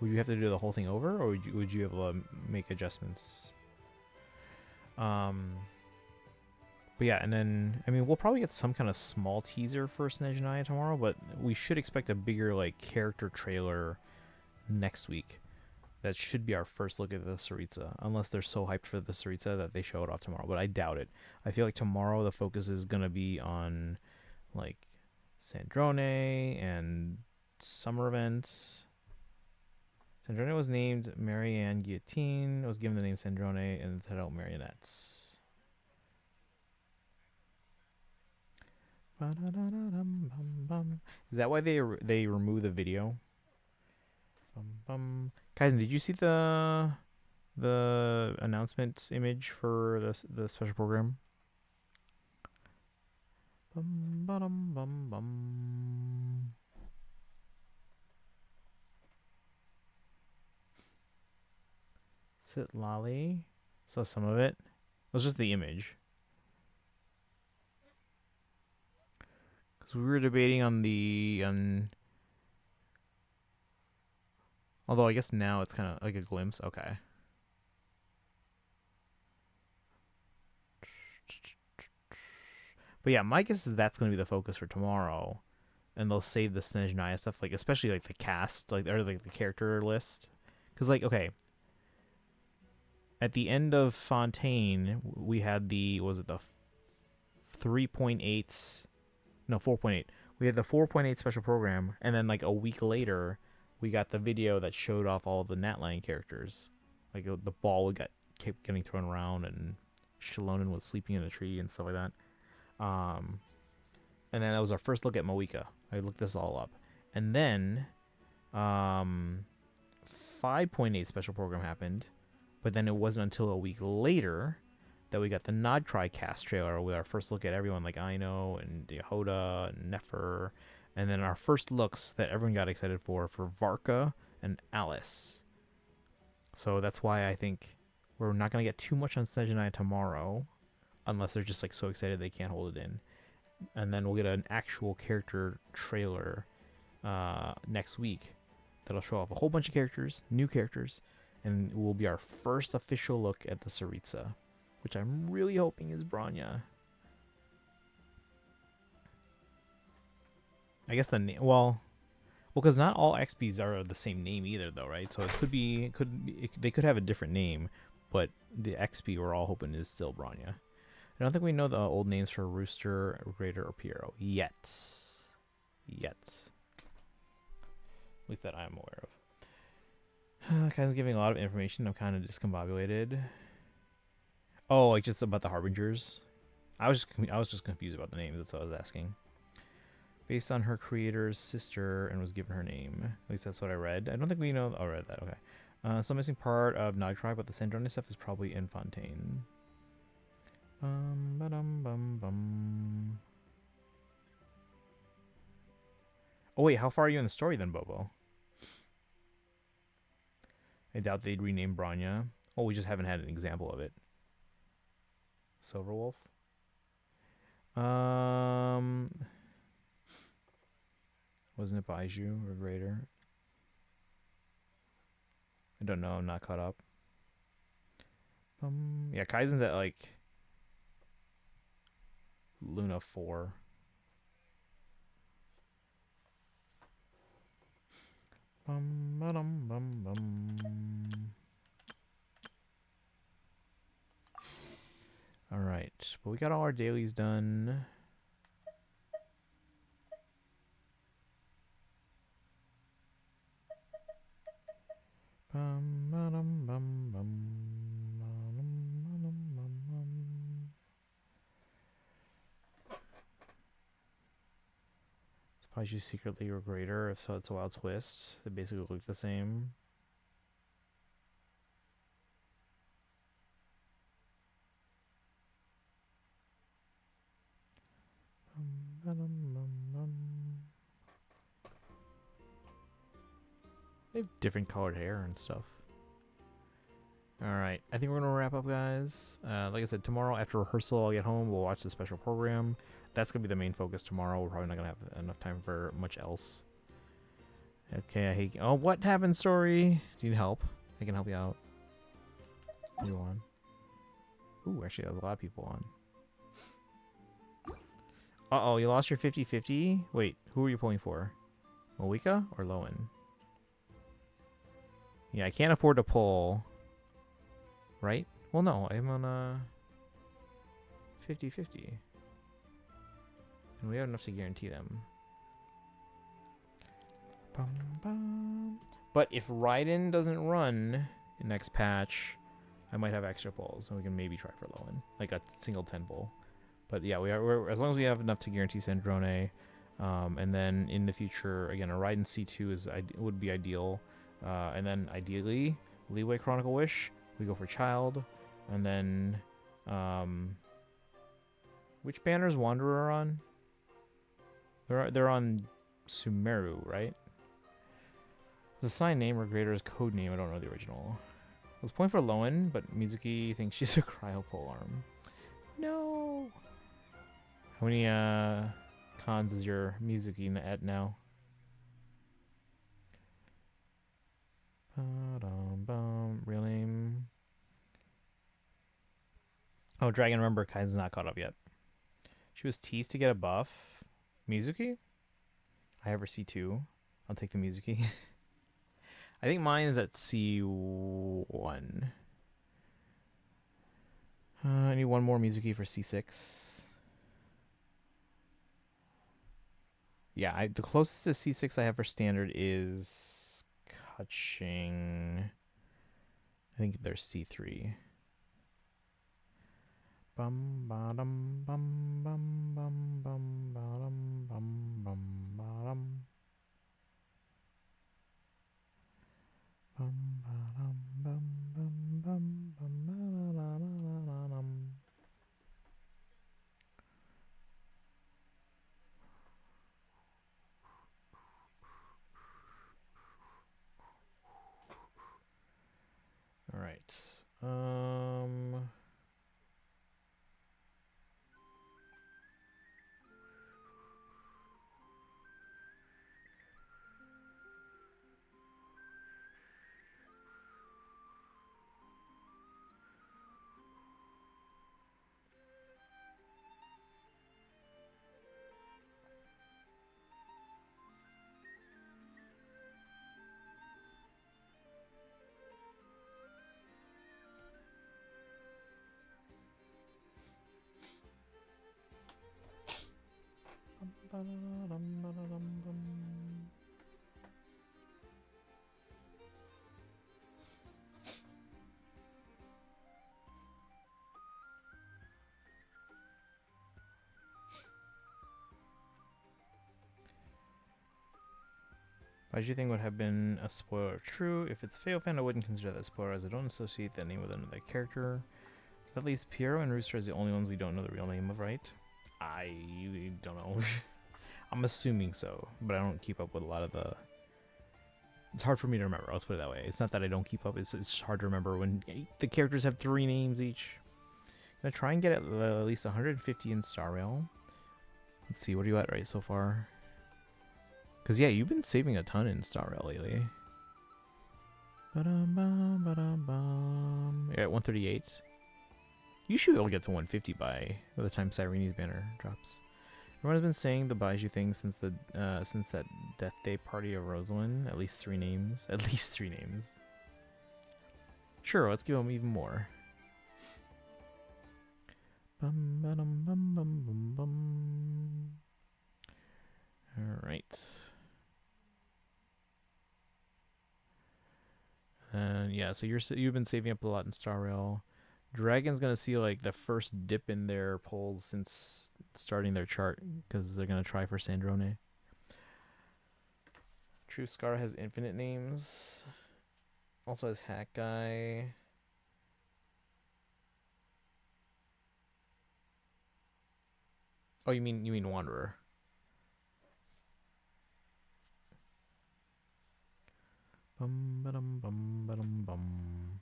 [SPEAKER 1] Would you have to do the whole thing over, or would you be able to make adjustments? But yeah, and then, I mean, we'll probably get some kind of small teaser for Snezhnaya tomorrow, but we should expect a bigger, like, character trailer next week. That should be our first look at the Tsaritsa, unless they're so hyped for the Tsaritsa that they show it off tomorrow, but I doubt it. I feel like tomorrow the focus is going to be on, like, Sandrone and summer events. Sandrone was named Marianne Guillotine, was given the name Sandrone, and the title Marionettes. Is that why they removed the video? Kaizen, did you see the announcement image for the special program? Sit Lolly. Saw some of it. It was just the image. Because we were debating on the although I guess now it's kind of like a glimpse. Okay. But yeah, my guess is that's going to be the focus for tomorrow. And they'll save the Snezhnaya stuff, like, especially like the cast, like, or like the character list. Because, like, okay, at the end of Fontaine, we had the, was it the 3.8? No, 4.8. We had the 4.8 special program, and then like a week later, we got the video that showed off all the Natline characters. Like, the ball kept getting thrown around, and Shallonen was sleeping in a tree and stuff like that. And then that was our first look at Moeka. I looked this all up. And then 5.8 special program happened, but then it wasn't until a week later that we got the Nodcry cast trailer with our first look at everyone, like Aino and Yehoda and Nefer, and then our first looks that everyone got excited for Varka and Alice. So that's why I think we're not going to get too much on Snezhnaya tomorrow, unless they're just like so excited they can't hold it in. And then we'll get an actual character trailer next week that'll show off a whole bunch of characters, new characters, and it will be our first official look at the Tsaritsa, which I'm really hoping is Bronya. I guess the name, well, because not all XPs are the same name either, though, right? So they could have a different name, but the XP we're all hoping is still Bronya. I don't think we know the old names for Rooster, Raider, or Piero yet. At least that I'm aware of. Kaizen's giving a lot of information. I'm kind of discombobulated. Oh, like just about the Harbingers? I was just confused about the names. That's what I was asking. Based on her creator's sister and was given her name. At least that's what I read. I don't think we know. I read that. Okay. Some missing part of Nodcry, but the Sandrone stuff is probably in Fontaine. Oh wait, how far are you in the story then, Bobo? I doubt they'd rename Bronya. Oh, we just haven't had an example of it. Silverwolf. Wasn't it Baiju or Raider? I don't know. I'm not caught up. Yeah, Kaizen's at like Luna 4. All right, but we got all our dailies done. Bum, ba-dum, bum, bum, ba-dum, ba-dum, bum, bum. Supplies you secretly or greater. If so, it's a wild twist. They basically look the same. Bum, ba-dum, bum, bum. They have different colored hair and stuff. Alright, I think we're going to wrap up, guys. Like I said, tomorrow after rehearsal, I'll get home. We'll watch the special program. That's going to be the main focus tomorrow. We're probably not going to have enough time for much else. Okay, I hate... Oh, what happened, story? Do you need help? I can help you out. You on? Ooh, actually, there's a lot of people on. Uh-oh, you lost your 50-50? Wait, who are you pulling for? Malika or Lowen? Yeah, I can't afford to pull... Right? Well, no, I'm on a 50-50. And we have enough to guarantee them. Bum, bum. But if Raiden doesn't run in next patch, I might have extra pulls, and we can maybe try for Lowen, like a single 10 pull. But yeah, we're as long as we have enough to guarantee Sandrone, and then in the future, again, a Raiden C2 would be ideal, and then ideally Leeway Chronicle Wish. We go for Child, and then which banners Wanderer on? They're on Sumeru, right? The sign name or greater is code name. I don't know the original. I was pulling for Lowen, but Mizuki thinks she's a cryo pole arm. No. How many cons is your Mizuki at now? Real name. Oh, Dragon, remember, Kaizen's not caught up yet. She was teased to get a buff. Mizuki? I have her C2. I'll take the Mizuki. I think mine is at C1. I need one more Mizuki for C6. Yeah, the closest to C6 I have for standard is Kaching. I think there's C3. Bum bottom bum bum bum bum bottom bum bum bottom. Bum bottom bum bum bum bum bum. All right. Why do you think would have been a spoiler? True, if it's Feo fan, I wouldn't consider that a spoiler as I don't associate that name with another character. So at least Piero and Rooster is the only ones we don't know the real name of, right? I don't know. I'm assuming so, but I don't keep up with a lot of the... It's hard for me to remember, let's put it that way. It's not that I don't keep up, it's just hard to remember when the characters have 3 names each. I'm gonna try and get at least 150 in Star Rail. Let's see, what are you at right so far? Because, yeah, you've been saving a ton in Star Rail lately. Ba-dum-bum, ba-dum-bum. You're at 138. You should be able to get to 150 by the time Cyrene's banner drops. Everyone's been saying the Baiju thing since that Death Day party of Rosalind. At least 3 names. At least 3 names. Sure, let's give them even more. Bum, ba-dum, bum, bum, bum, bum. All right. And yeah, so you've been saving up a lot in Star Rail. Dragon's gonna see like the first dip in their polls since starting their chart because they're gonna try for Sandrone. True Scar has infinite names. Also has Hack Guy. Oh, you mean Wanderer? Bum ba-dum bum ba-dum bum.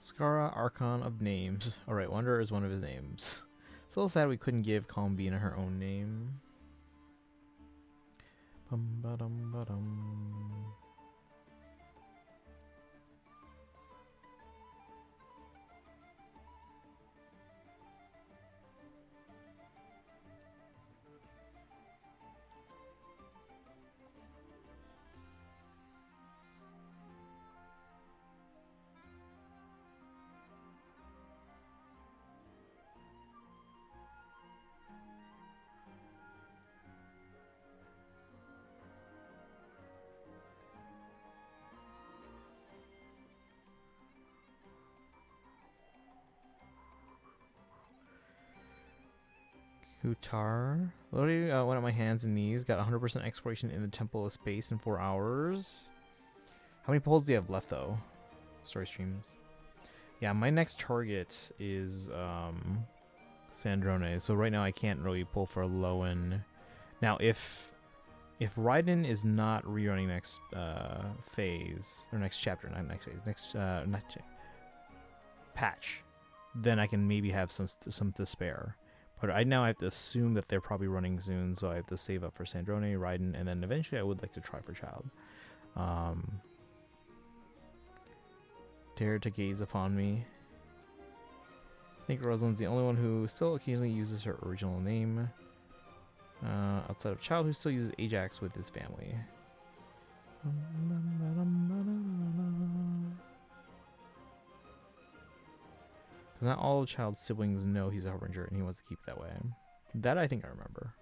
[SPEAKER 1] Skara, Archon of Names. Alright, Wanderer is one of his names. It's a little sad we couldn't give Columbina her own name. Bum ba-dum ba-dum. Kutar. Literally went on my hands and knees. Got 100% exploration in the Temple of Space in 4 hours. How many polls do you have left, though? Story streams. Yeah, my next target is Sandrone. So right now I can't really pull for Lowen. Now, if Raiden is not rerunning next phase, or next chapter, not next phase, next patch, then I can maybe have some to spare. But I now have to assume that they're probably running soon, so I have to save up for Sandrone, Raiden, and then eventually I would like to try for Child. Dare to gaze upon me. I think Rosalind's the only one who still occasionally uses her original name. Outside of Child, who still uses Ajax with his family. Not all of Child's siblings know he's a Harbinger, and he wants to keep it that way. That I think I remember.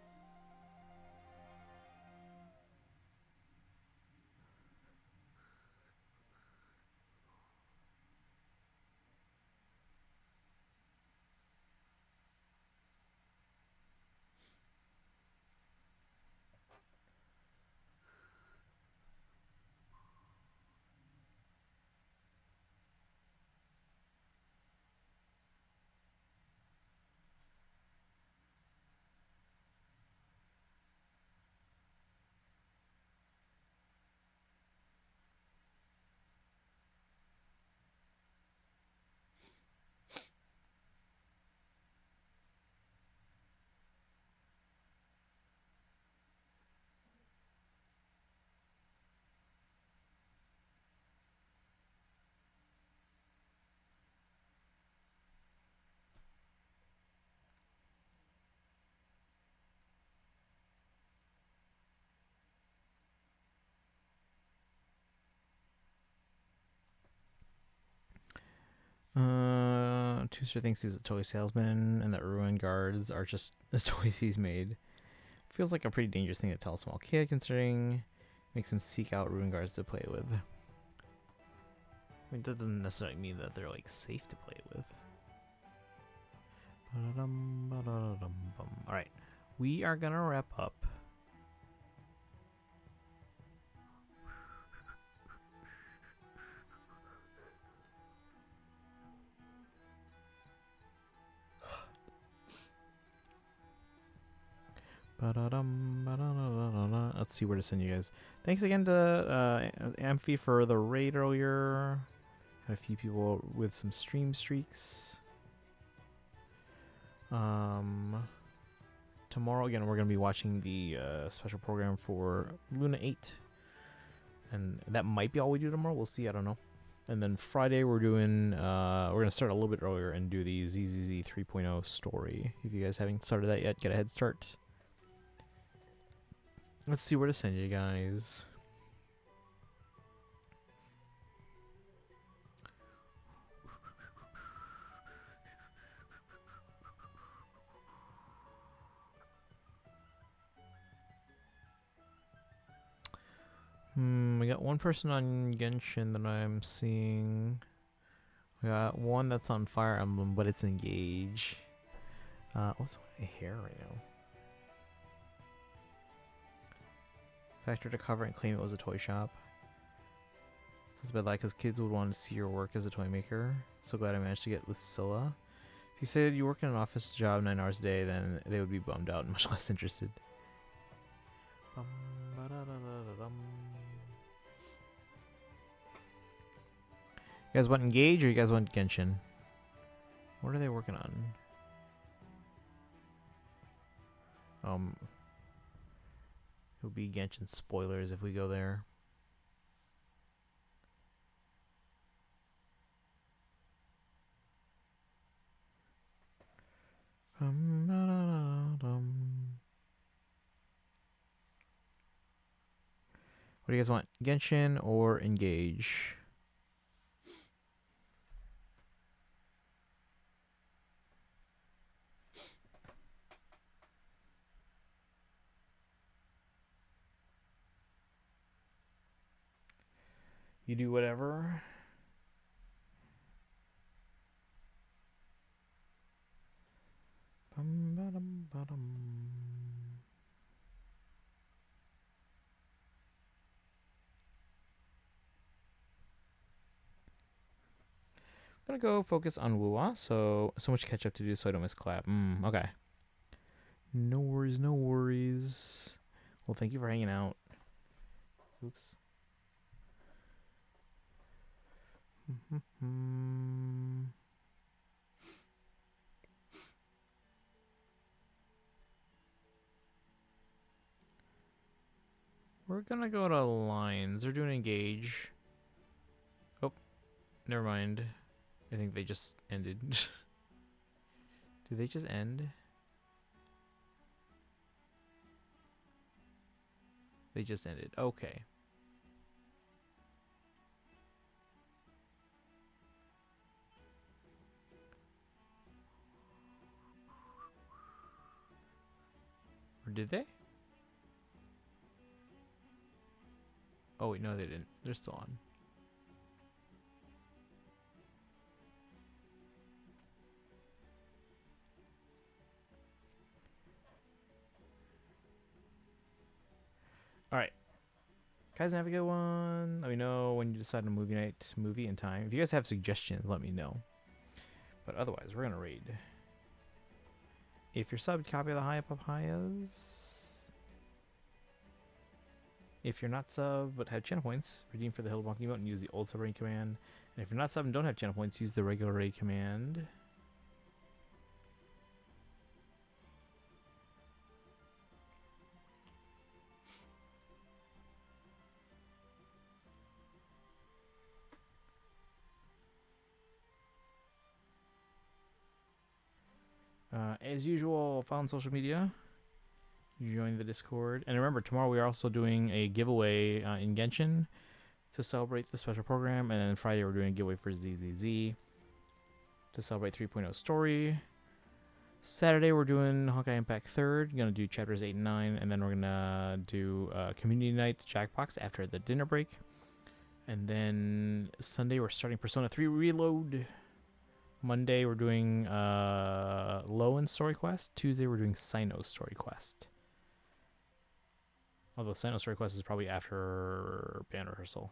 [SPEAKER 1] Tooster thinks he's a toy salesman, and that ruin guards are just the toys he's made. Feels like a pretty dangerous thing to tell a small kid, considering makes him seek out ruin guards to play with. I mean, that doesn't necessarily mean that they're like safe to play with. All right, we are gonna wrap up. Let's let's see where to send you guys. Thanks again to Amphi for the raid earlier. Had a few people with some stream streaks. Tomorrow again we're gonna be watching the special program for Luna 8, and that might be all we do tomorrow. We'll see. I don't know. And then Friday we're doing we're gonna start a little bit earlier and do the ZZZ 3.0 story. If you guys haven't started that yet, get a head start. Let's see where to send you guys. We got one person on Genshin that I'm seeing. We got one that's on Fire Emblem, but it's Engage. What's my hair right now? Factor to cover and claim it was a toy shop. It's a bit like, because kids would want to see your work as a toy maker. So glad I managed to get Lucilla. If you said you work in an office job 9 hours a day, then they would be bummed out and much less interested. You guys want Engage or you guys want Genshin? What are they working on? It would be Genshin spoilers if we go there. What do you guys want? Genshin or Engage? You do whatever. I'm gonna go focus on Wuwa, so much catch up to do so I don't miss clap. Okay. No worries, no worries. Well, thank you for hanging out. Oops. We're gonna go to lines. They're doing Engage. Oh, never mind. I think they just ended. Did they just end? They just ended. Okay. Or did they? Oh wait, no they didn't. They're still on. Alright. Guys, have a good one. Let me know when you decide on movie night, movie and time. If you guys have suggestions, let me know. But otherwise, we're gonna raid. If you're subbed, copy the high papayas. If you're not subbed but have channel points, redeem for the Hillbonk emote and use the old subraid command. And if you're not subbed and don't have channel points, use the regular raid command. As usual, follow on social media. Join the Discord. And remember, tomorrow we are also doing a giveaway in Genshin to celebrate the special program. And then Friday we're doing a giveaway for ZZZ to celebrate 3.0 story. Saturday we're doing Honkai Impact 3rd. Going to do chapters 8 and 9. And then we're going to do Community Nights Jackbox after the dinner break. And then Sunday we're starting Persona 3 Reload. Monday we're doing Lowen Story Quest. Tuesday we're doing Sino Story Quest. Although Sino Story Quest is probably after band rehearsal.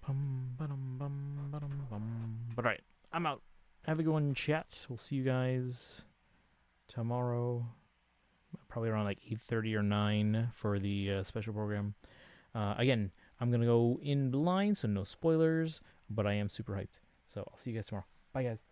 [SPEAKER 1] But alright, I'm out. Have a good one, chat. We'll see you guys tomorrow. probably around like 8:30 or 9 for the special program. Again, I'm gonna go in blind, so no spoilers, but I am super hyped. So I'll see you guys tomorrow. Bye, guys.